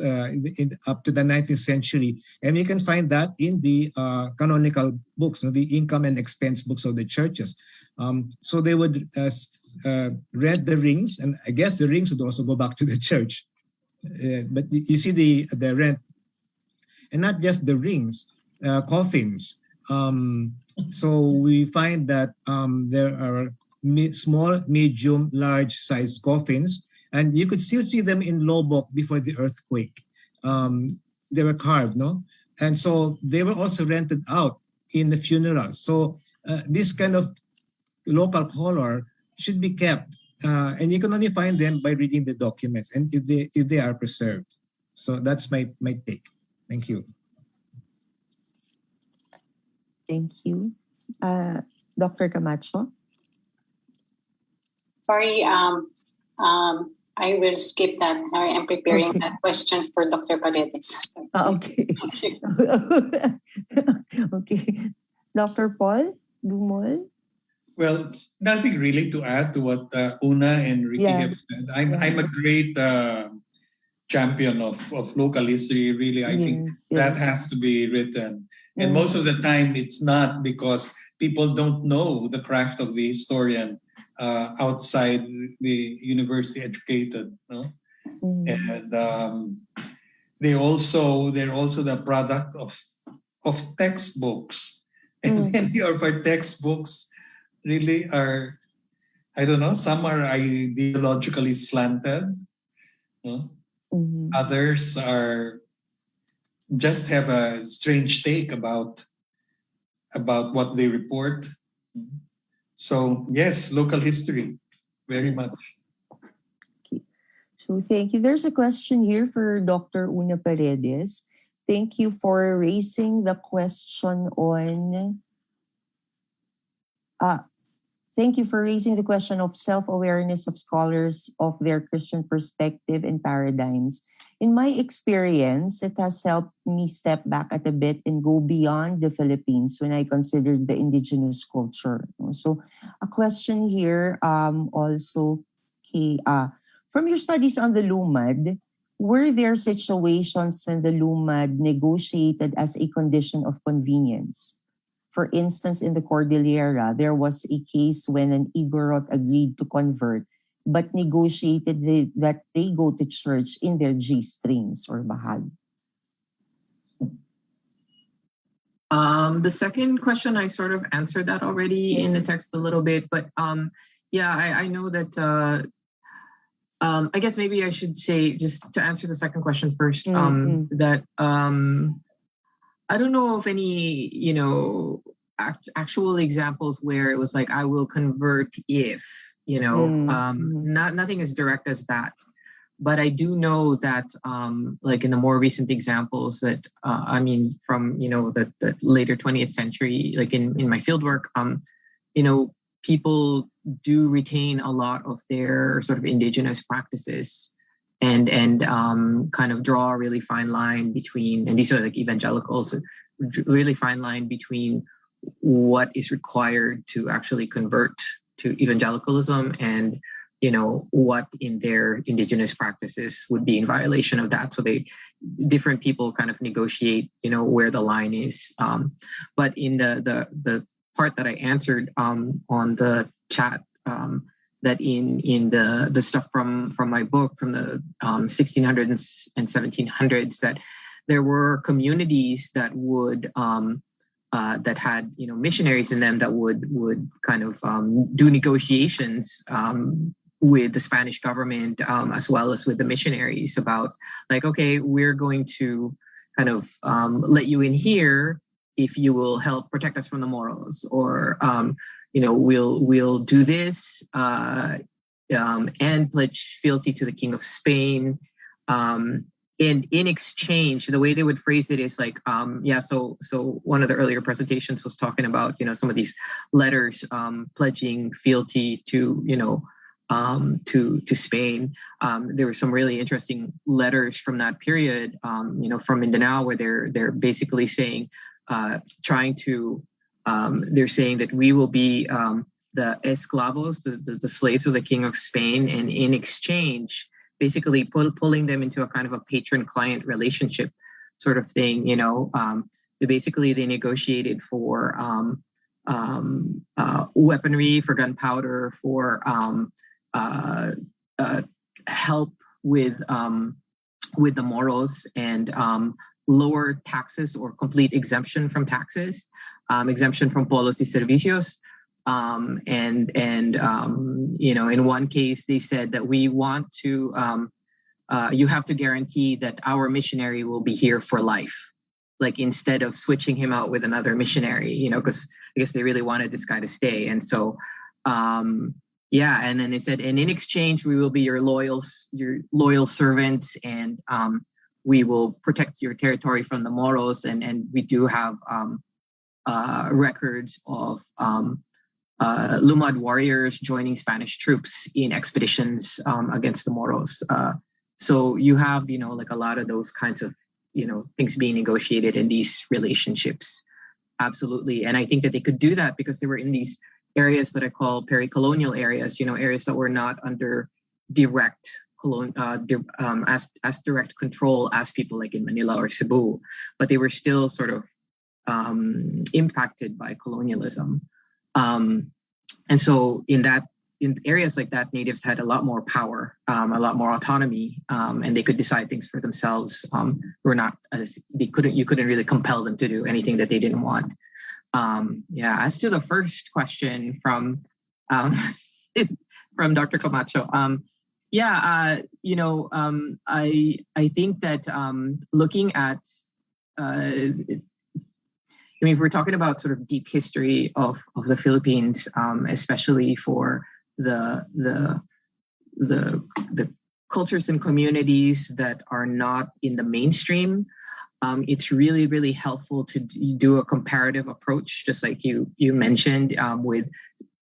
Speaker 5: up to the 19th century. And you can find that in the canonical books, the income and expense books of the churches. So they would rent the rings, and I guess the rings would also go back to the church. But you see the rent, and not just the rings, coffins. So we find that there are small, medium, large sized coffins, and you could still see them in Lombok before the earthquake. They were carved, no? And so they were also rented out in the funerals. So this kind of local color should be kept, and you can only find them by reading the documents and if they are preserved. So that's my take. Thank you.
Speaker 7: Thank you. Dr. Camacho?
Speaker 3: Sorry, I will skip that. I'm preparing that question for Dr. Paredes.
Speaker 7: Okay. Okay. Dr. Paul Dumol?
Speaker 6: Well, nothing really to add to what Una and Ricky have said. I'm a great champion of local history. Really, I think that has to be written. And most of the time, it's not because people don't know the craft of the historian outside the university educated. No? And they're also the product of textbooks. And many of our textbooks really are, I don't know, some are ideologically slanted. No? Others are just have a strange take about what they report. So yes, local history, very much.
Speaker 7: Okay. So thank you. There's a question here for Dr. Una Paredes. Thank you for raising the question on thank you for raising the question of self-awareness of scholars of their Christian perspective and paradigms. In my experience, it has helped me step back a bit and go beyond the Philippines when I considered the indigenous culture. So a question here also, okay, from your studies on the LUMAD, were there situations when the LUMAD negotiated as a condition of convenience? For instance, in the Cordillera, there was a case when an Igorot agreed to convert but negotiated that they go to church in their G strings or bahag.
Speaker 4: The second question, I sort of answered that already in the text a little bit, but I know that, I guess maybe I should say, just to answer the second question first, that I don't know of any, actual examples where it was like, I will convert if, nothing as direct as that. But I do know that, like in the more recent examples that, from, the later 20th century, like in my fieldwork, people do retain a lot of their sort of indigenous practices and kind of draw a really fine line between, and these are like evangelicals, really fine line between what is required to actually convert to evangelicalism and what in their indigenous practices would be in violation of that. So different people kind of negotiate, where the line is. But in the part that I answered on the chat, that in the stuff from my book from the 1600s and 1700s, that there were communities that would that had missionaries in them that would kind of do negotiations with the Spanish government as well as with the missionaries about like, okay, we're going to kind of let you in here if you will help protect us from the Moros, or we'll do this and pledge fealty to the King of Spain. And in exchange, the way they would phrase it is like, so one of the earlier presentations was talking about, some of these letters pledging fealty to Spain. There were some really interesting letters from that period, from Mindanao, where they're basically saying, they're saying that we will be the esclavos, the slaves of the King of Spain, and in exchange, basically pulling them into a kind of a patron-client relationship sort of thing. They negotiated for weaponry, for gunpowder, for help with the Moros, and lower taxes or complete exemption from taxes, exemption from polos y servicios. In one case, they said that we want to, you have to guarantee that our missionary will be here for life. Like, instead of switching him out with another missionary, because I guess they really wanted this guy to stay. And so, and then they said, and in exchange, we will be your loyal servants, and we will protect your territory from the Moros. And we do have records of Lumad warriors joining Spanish troops in expeditions against the Moros. So you have, like a lot of those kinds of, things being negotiated in these relationships. Absolutely. And I think that they could do that because they were in these areas that I call peri-colonial areas, areas that were not under direct as direct control as people like in Manila or Cebu, but they were still sort of impacted by colonialism. And so in areas like that, natives had a lot more power, a lot more autonomy, and they could decide things for themselves. You couldn't really compel them to do anything that they didn't want. As to the first question from Dr. Camacho, I think that looking at, if we're talking about sort of deep history of the Philippines, especially for the cultures and communities that are not in the mainstream, it's really, really helpful to do a comparative approach, just like you mentioned, with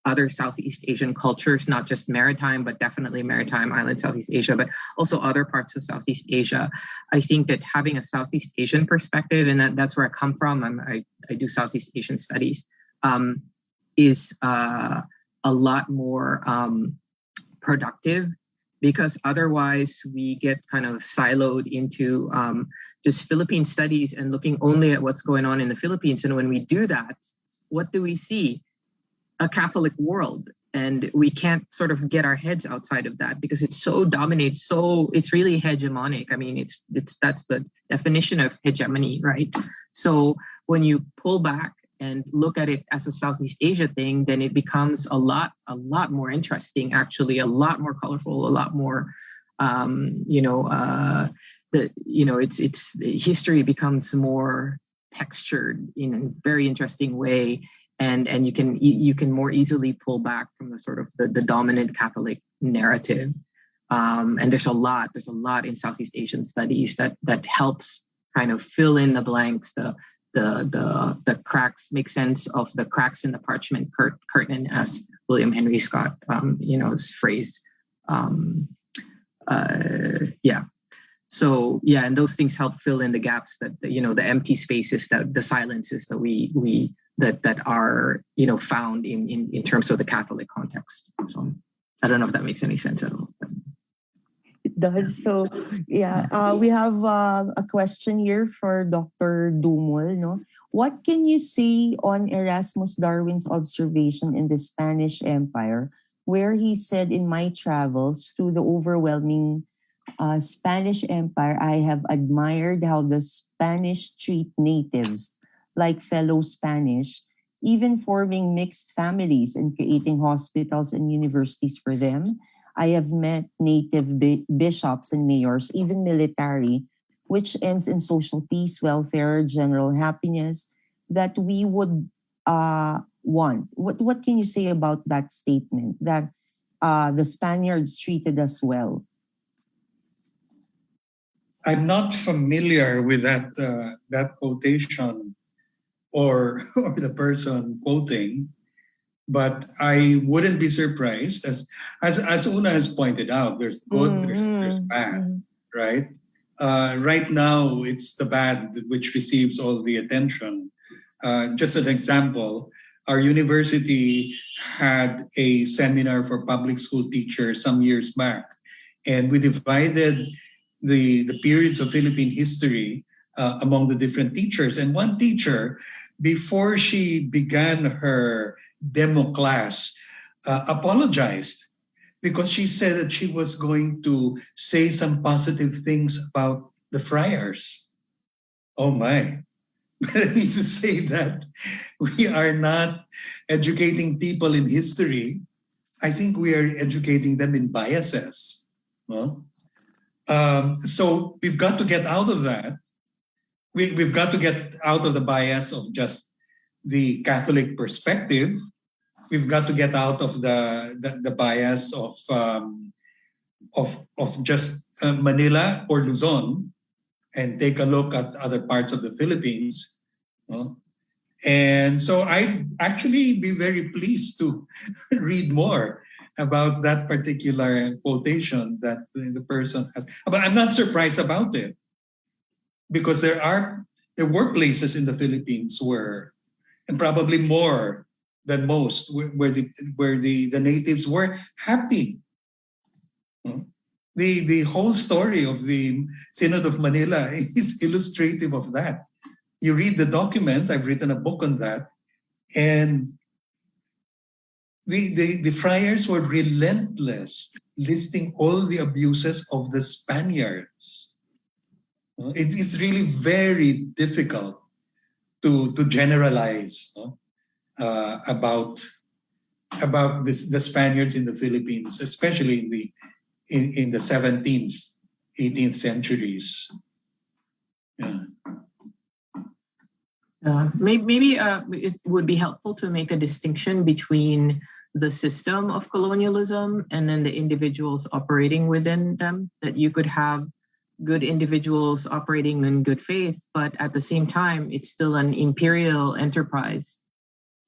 Speaker 4: other Southeast Asian cultures, not just maritime, but definitely maritime island Southeast Asia, but also other parts of Southeast Asia. I think that having a Southeast Asian perspective, and that's where I come from, I do Southeast Asian studies, is a lot more productive, because otherwise we get kind of siloed into just Philippine studies and looking only at what's going on in the Philippines. And when we do that, what do we see? A Catholic world, and we can't sort of get our heads outside of that because it so dominates. So it's really hegemonic. I mean, that's the definition of hegemony, right? So when you pull back and look at it as a Southeast Asia thing, then it becomes a lot more interesting. Actually, a lot more colorful, a lot more, it's history becomes more textured in a very interesting way. And you can more easily pull back from the sort of the dominant Catholic narrative. And there's a lot in Southeast Asian studies that helps kind of fill in the blanks, the cracks, make sense of the cracks in the parchment curtain, as William Henry Scott, his phrase. So and those things help fill in the gaps that the empty spaces, that the silences that we that are found in terms of the Catholic context. So I don't know if that makes any sense at all.
Speaker 7: It does. So we have a question here for Dr. Dumol. What can you say on Erasmus Darwin's observation in the Spanish Empire, where he said, "In my travels through the overwhelming Spanish Empire, I have admired how the Spanish treat natives like fellow Spanish, even forming mixed families and creating hospitals and universities for them. I have met native bishops and mayors, even military, which ends in social peace, welfare, general happiness that we would want." What can you say about that statement, that the Spaniards treated us well?
Speaker 6: I'm not familiar with that quotation or the person quoting, but I wouldn't be surprised, as Una has pointed out, there's good, there's bad, right? Right now, it's the bad which receives all the attention. Just an example, our university had a seminar for public school teachers some years back, And we divided the periods of Philippine history among the different teachers. And one teacher, before she began her demo class, apologized because she said that she was going to say some positive things about the friars. Oh my. That means to say that we are not educating people in history. I think we are educating them in biases. No? So we've got to get out of that. We've got to get out of the bias of just the Catholic perspective. We've got to get out of the bias of just Manila or Luzon and take a look at other parts of the Philippines. And so I'd actually be very pleased to read more about that particular quotation that the person has. But I'm not surprised about it because there were places in the Philippines where, and probably more than most, where the natives were happy. The whole story of the Synod of Manila is illustrative of that. You read the documents, I've written a book on that, and the friars were relentless, listing all the abuses of the Spaniards. It's really very difficult to generalize about the Spaniards in the Philippines, especially in the 17th, 18th centuries. Yeah.
Speaker 11: Maybe it would be helpful to make a distinction between the system of colonialism and then the individuals operating within them, that you could have good individuals operating in good faith, but at the same time, it's still an imperial enterprise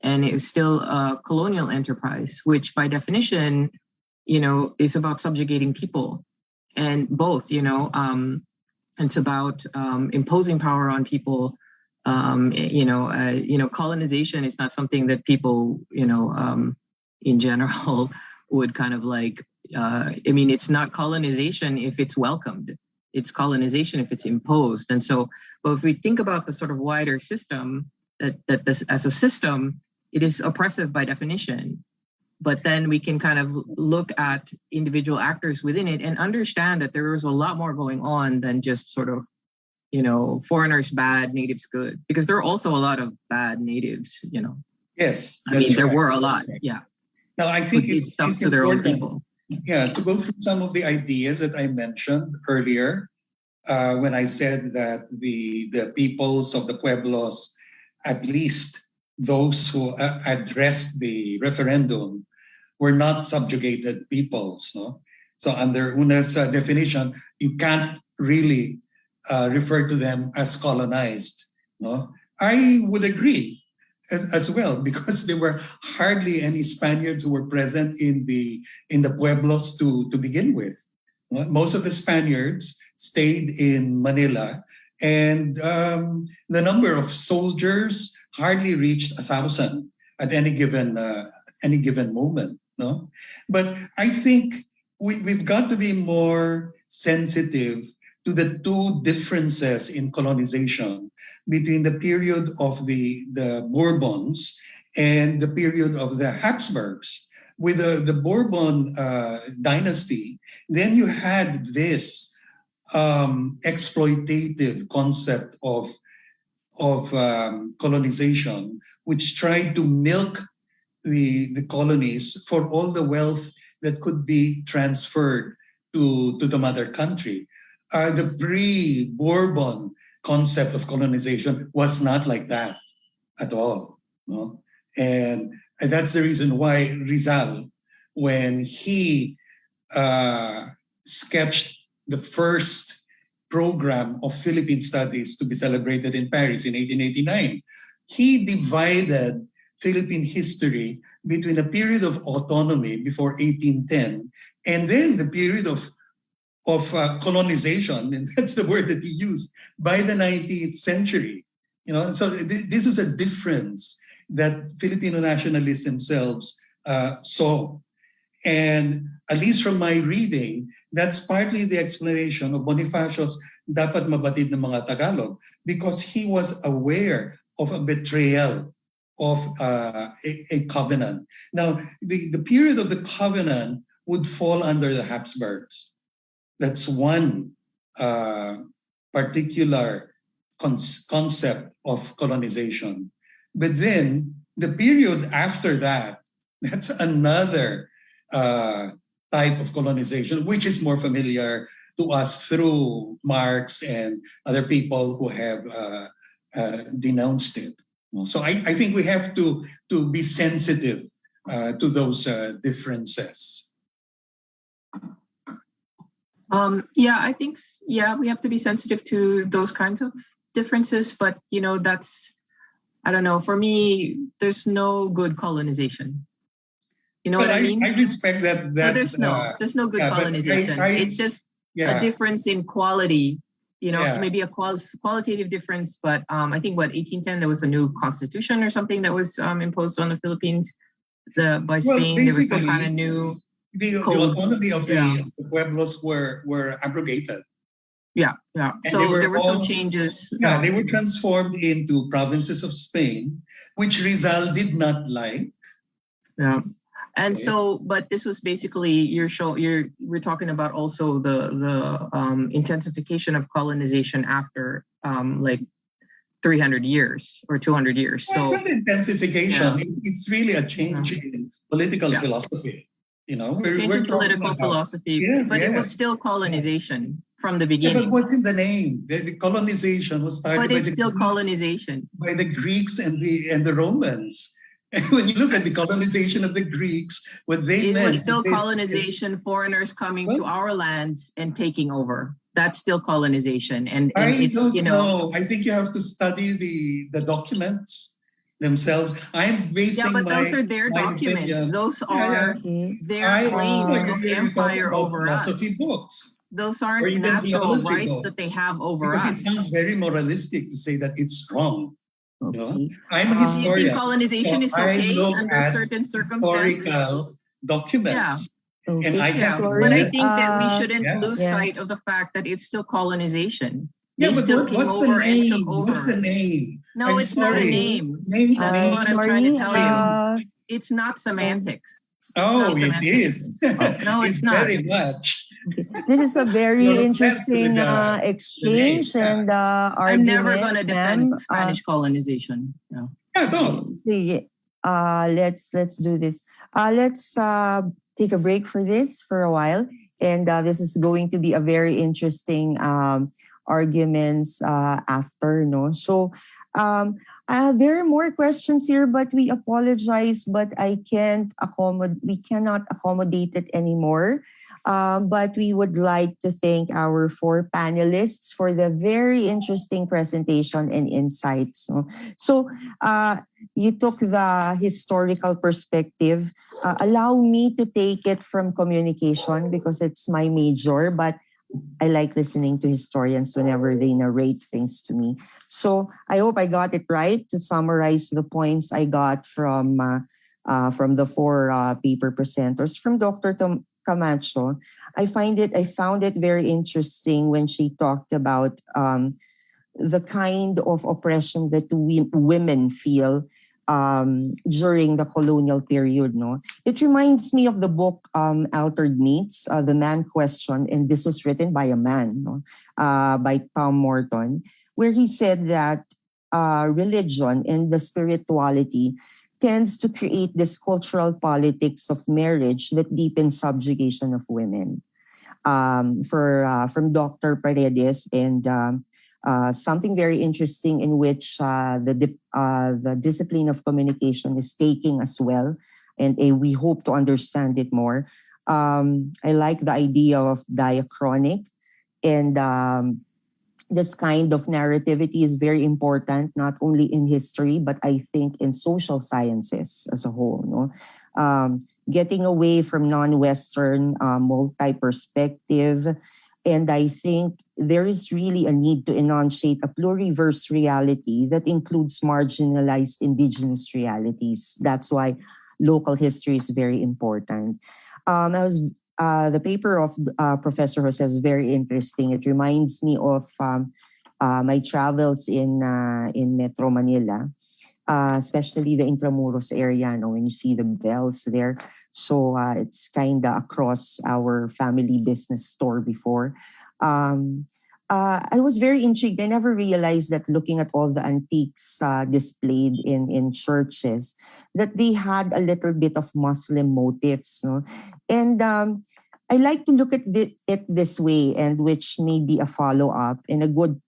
Speaker 11: and it's still a colonial enterprise, which by definition, is about subjugating people. And both, it's about imposing power on people. Colonization is not something that people, in general would kind of like, it's not colonization if it's welcomed. It's colonization if it's imposed. And so, but if we think about the sort of wider system, that this, as a system, it is oppressive by definition. But then we can kind of look at individual actors within it and understand that there is a lot more going on than just sort of, foreigners bad, natives good, because there are also a lot of bad natives,
Speaker 6: Yes.
Speaker 11: There
Speaker 6: right.
Speaker 11: were a lot, yeah.
Speaker 6: Now, I think it's
Speaker 11: to their own people.
Speaker 6: Yeah, to go through some of the ideas that I mentioned earlier, when I said that the peoples of the pueblos, at least those who addressed the referendum, were not subjugated peoples. No? So under Una's definition, you can't really refer to them as colonized. No? I would agree as well, because there were hardly any Spaniards who were present in the pueblos to begin with. Most of the Spaniards stayed in Manila, and the number of soldiers hardly reached 1,000 at any given moment. No, but I think we've got to be more sensitive to the two differences in colonization between the period of the Bourbons and the period of the Habsburgs. With the Bourbon dynasty, then you had this exploitative concept of colonization, which tried to milk the colonies for all the wealth that could be transferred to the mother country. The pre-Bourbon concept of colonization was not like that at all. No? And that's the reason why Rizal, when he sketched the first program of Philippine studies to be celebrated in Paris in 1889, he divided Philippine history between a period of autonomy before 1810 and then the period of colonization, and that's the word that he used, by the 19th century. So this was a difference that Filipino nationalists themselves saw. And at least from my reading, that's partly the explanation of Bonifacio's dapat mabatid ng mga Tagalog, because he was aware of a betrayal of a covenant. Now, the period of the covenant would fall under the Habsburgs. That's one particular concept of colonization. But then the period after that, that's another type of colonization, which is more familiar to us through Marx and other people who have denounced it. So I think we have to be sensitive to those differences.
Speaker 11: Yeah, I think, we have to be sensitive to those kinds of differences, but that's, I don't know, for me, there's no good colonization. You know
Speaker 6: but
Speaker 11: what I mean?
Speaker 6: I respect that.
Speaker 11: So there's no good colonization. It's just a difference in quality, maybe a qualitative difference, but I think 1810, there was a new constitution or something that was imposed on the Philippines by Spain. There was some kind of new
Speaker 6: the autonomy of the pueblos were abrogated.
Speaker 11: Yeah. And so there were some changes.
Speaker 6: Yeah, they were transformed into provinces of Spain, which Rizal did not like.
Speaker 11: Yeah. And so, but this was basically we're talking about also the intensification of colonization after 300 years or 200 years. So
Speaker 6: it's not intensification. Yeah. It's really a change in political philosophy.
Speaker 11: We're political philosophy, but it was still colonization from the beginning.
Speaker 6: But what's in the name? The colonization was started by
Speaker 11: colonization
Speaker 6: by the Greeks and the Romans. And when you look at the colonization of the Greeks, what they meant
Speaker 11: was still colonization. Foreigners coming to our lands and taking over. That's still colonization. And
Speaker 6: I don't know. I think you have to study the documents themselves. I'm basing
Speaker 11: but those are their documents.
Speaker 6: Opinion.
Speaker 11: Those are their claims of empire over us.
Speaker 6: Philosophy books.
Speaker 11: Those aren't natural rights that they have over us.
Speaker 6: It sounds very moralistic to say that it's wrong.
Speaker 7: Okay.
Speaker 6: I'm a historian.
Speaker 11: You think colonization is okay under certain circumstances?
Speaker 6: Historical documents.
Speaker 7: Okay.
Speaker 6: And I have
Speaker 11: but I think that we shouldn't lose sight of the fact that it's still colonization.
Speaker 6: What's the name?
Speaker 11: No, it's not a name. That's what I'm trying to tell you. It's not semantics.
Speaker 6: It is.
Speaker 11: No, it's not.
Speaker 6: Very much.
Speaker 7: This is a very interesting exchange and argument.
Speaker 11: I'm never going to defend Spanish colonization. No.
Speaker 6: Yeah, don't.
Speaker 7: See, let's do this. Let's take a break for this for a while, and this is going to be a very interesting arguments after. So. There are more questions here, but we apologize, but we cannot accommodate it anymore. But we would like to thank our 4 panelists for the very interesting presentation and insights. So you took the historical perspective. Allow me to take it from communication because it's my major, but I like listening to historians whenever they narrate things to me. So I hope I got it right to summarize the points I got from the 4 paper presenters. From Dr. Camacho, I found it very interesting when she talked about the kind of oppression that women feel during the colonial period. It reminds me of the book Altered Meats, The Man Question, and this was written by a man, by Tom Morton, where he said that religion and the spirituality tends to create this cultural politics of marriage that deepens subjugation of women. From Dr. Paredes and something very interesting in which the discipline of communication is taking as well, and we hope to understand it more. I like the idea of diachronic, and this kind of narrativity is very important, not only in history, but I think in social sciences as a whole. Getting away from non-Western multi-perspective. And I think there is really a need to enunciate a pluriverse reality that includes marginalized indigenous realities. That's why local history is very important.
Speaker 2: The paper of Professor Jose is very interesting. It reminds me of my travels in Metro Manila, especially the Intramuros area. When you see the bells there, so it's kind of across our family business store before. I was very intrigued. I never realized that looking at all the antiques displayed in churches, that they had a little bit of Muslim motifs. No? And I like to look at it this way, and which may be a follow-up and a good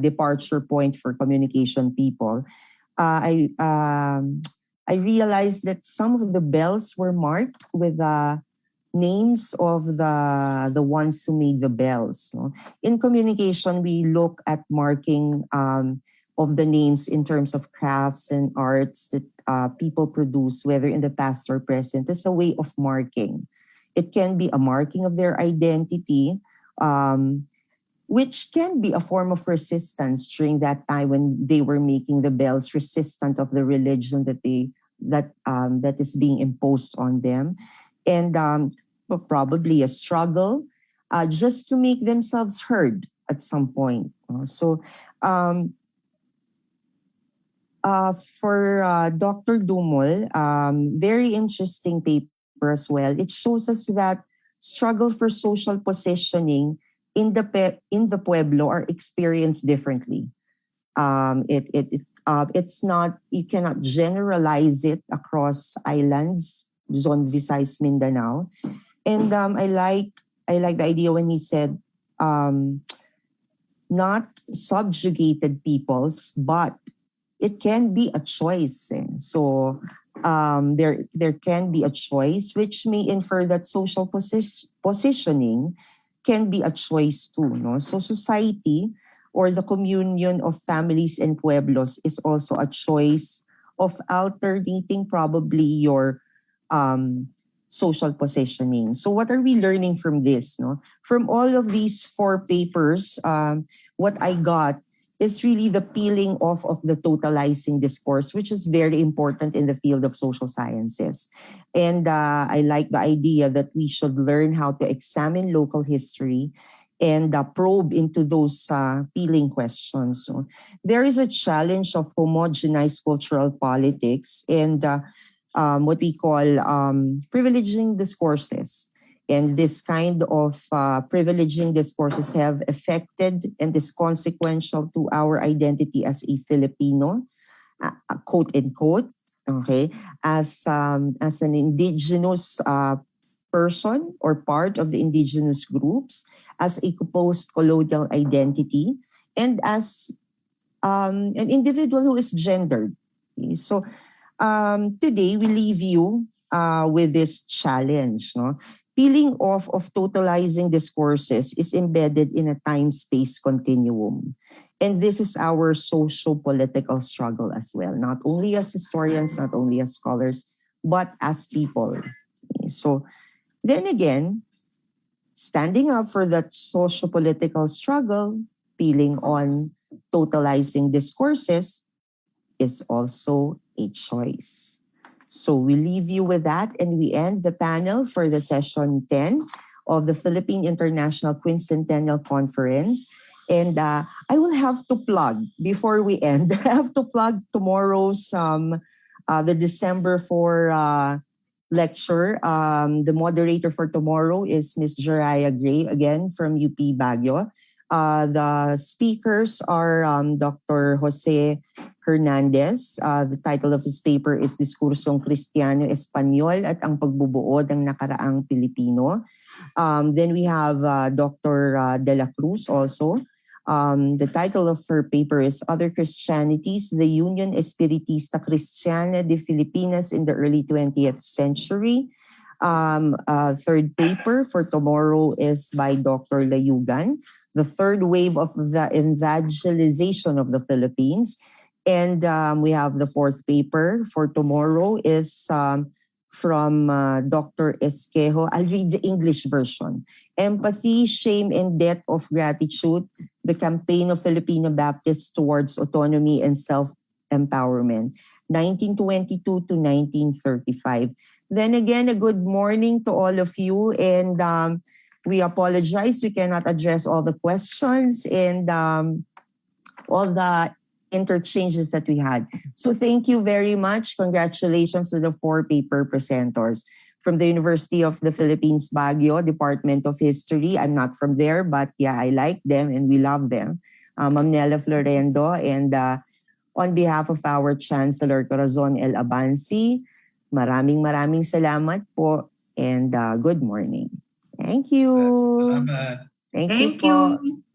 Speaker 2: departure point for communication people. I realized that some of the bells were marked with names of the ones who made the bells. No? In communication, we look at marking of the names in terms of crafts and arts that people produce, whether in the past or present. It's a way of marking. It can be a marking of their identity, which can be a form of resistance during that time when they were making the bells, resistant of the religion that is being imposed on them, and probably a struggle just to make themselves heard at some point. For Dr. Dumol, very interesting paper as well. It shows us that struggle for social positioning in the pueblo are experienced differently. It's not, you cannot generalize it across islands, Luzon, Visayas, Mindanao. And I like the idea when he said not subjugated peoples, but it can be a choice. So there can be a choice, which may infer that social positioning can be a choice too. No? So society or the communion of families and pueblos is also a choice of alternating probably your social positioning. So what are we learning from this? No? From all of these 4 papers, what I got is really the peeling off of the totalizing discourse, which is very important in the field of social sciences. And I like the idea that we should learn how to examine local history and probe into those peeling questions. So there is a challenge of homogenized cultural politics and what we call privileging discourses. And this kind of privileging discourses have affected and is consequential to our identity as a Filipino, quote unquote, okay, as an indigenous person or part of the indigenous groups, as a post-colonial identity, and as an individual who is gendered. Okay? So today we leave you with this challenge. No? Peeling off of totalizing discourses is embedded in a time-space continuum. And this is our socio-political struggle as well, not only as historians, not only as scholars, but as people. Okay? So then again, standing up for that socio-political struggle, peeling on totalizing discourses, is also a choice. So we leave you with that, and we end the panel for the session 10 of the Philippine International Quincentennial Conference. And I will have to plug, before we end, I have to plug tomorrow's, the December 4 lecture. The moderator for tomorrow is Ms. Jariah Gray, again from UP Baguio. The speakers are Dr. Jose Hernandez. The title of his paper is Diskursong Kristiyano Espanyol at ang Pagbubuo ng Nakaraang Pilipino. Then we have Dr. De La Cruz also. The title of her paper is Other Christianities, the Union Espiritista Cristiana de Filipinas in the Early 20th Century. Third paper for tomorrow is by Dr. Layugan, The Third Wave of the Evangelization of the Philippines. And we have the fourth paper for tomorrow is from Dr. Esquejo. I'll read the English version. Empathy, Shame, and Debt of Gratitude, the Campaign of Filipino Baptists Towards Autonomy and Self-Empowerment, 1922 to 1935.
Speaker 7: Then again, a good morning to all of you. And we apologize we cannot address all the questions and all the interchanges that we had. So thank you very much. Congratulations to the 4 paper presenters. From the University of the Philippines, Baguio, Department of History. I'm not from there, but yeah, I like them and we love them. Ma'am Nella Florendo, and on behalf of our Chancellor Corazon L. Abansi, maraming salamat po and good morning. Thank you.
Speaker 5: Salamat.
Speaker 7: Thank
Speaker 8: Thank
Speaker 7: you po.
Speaker 8: you.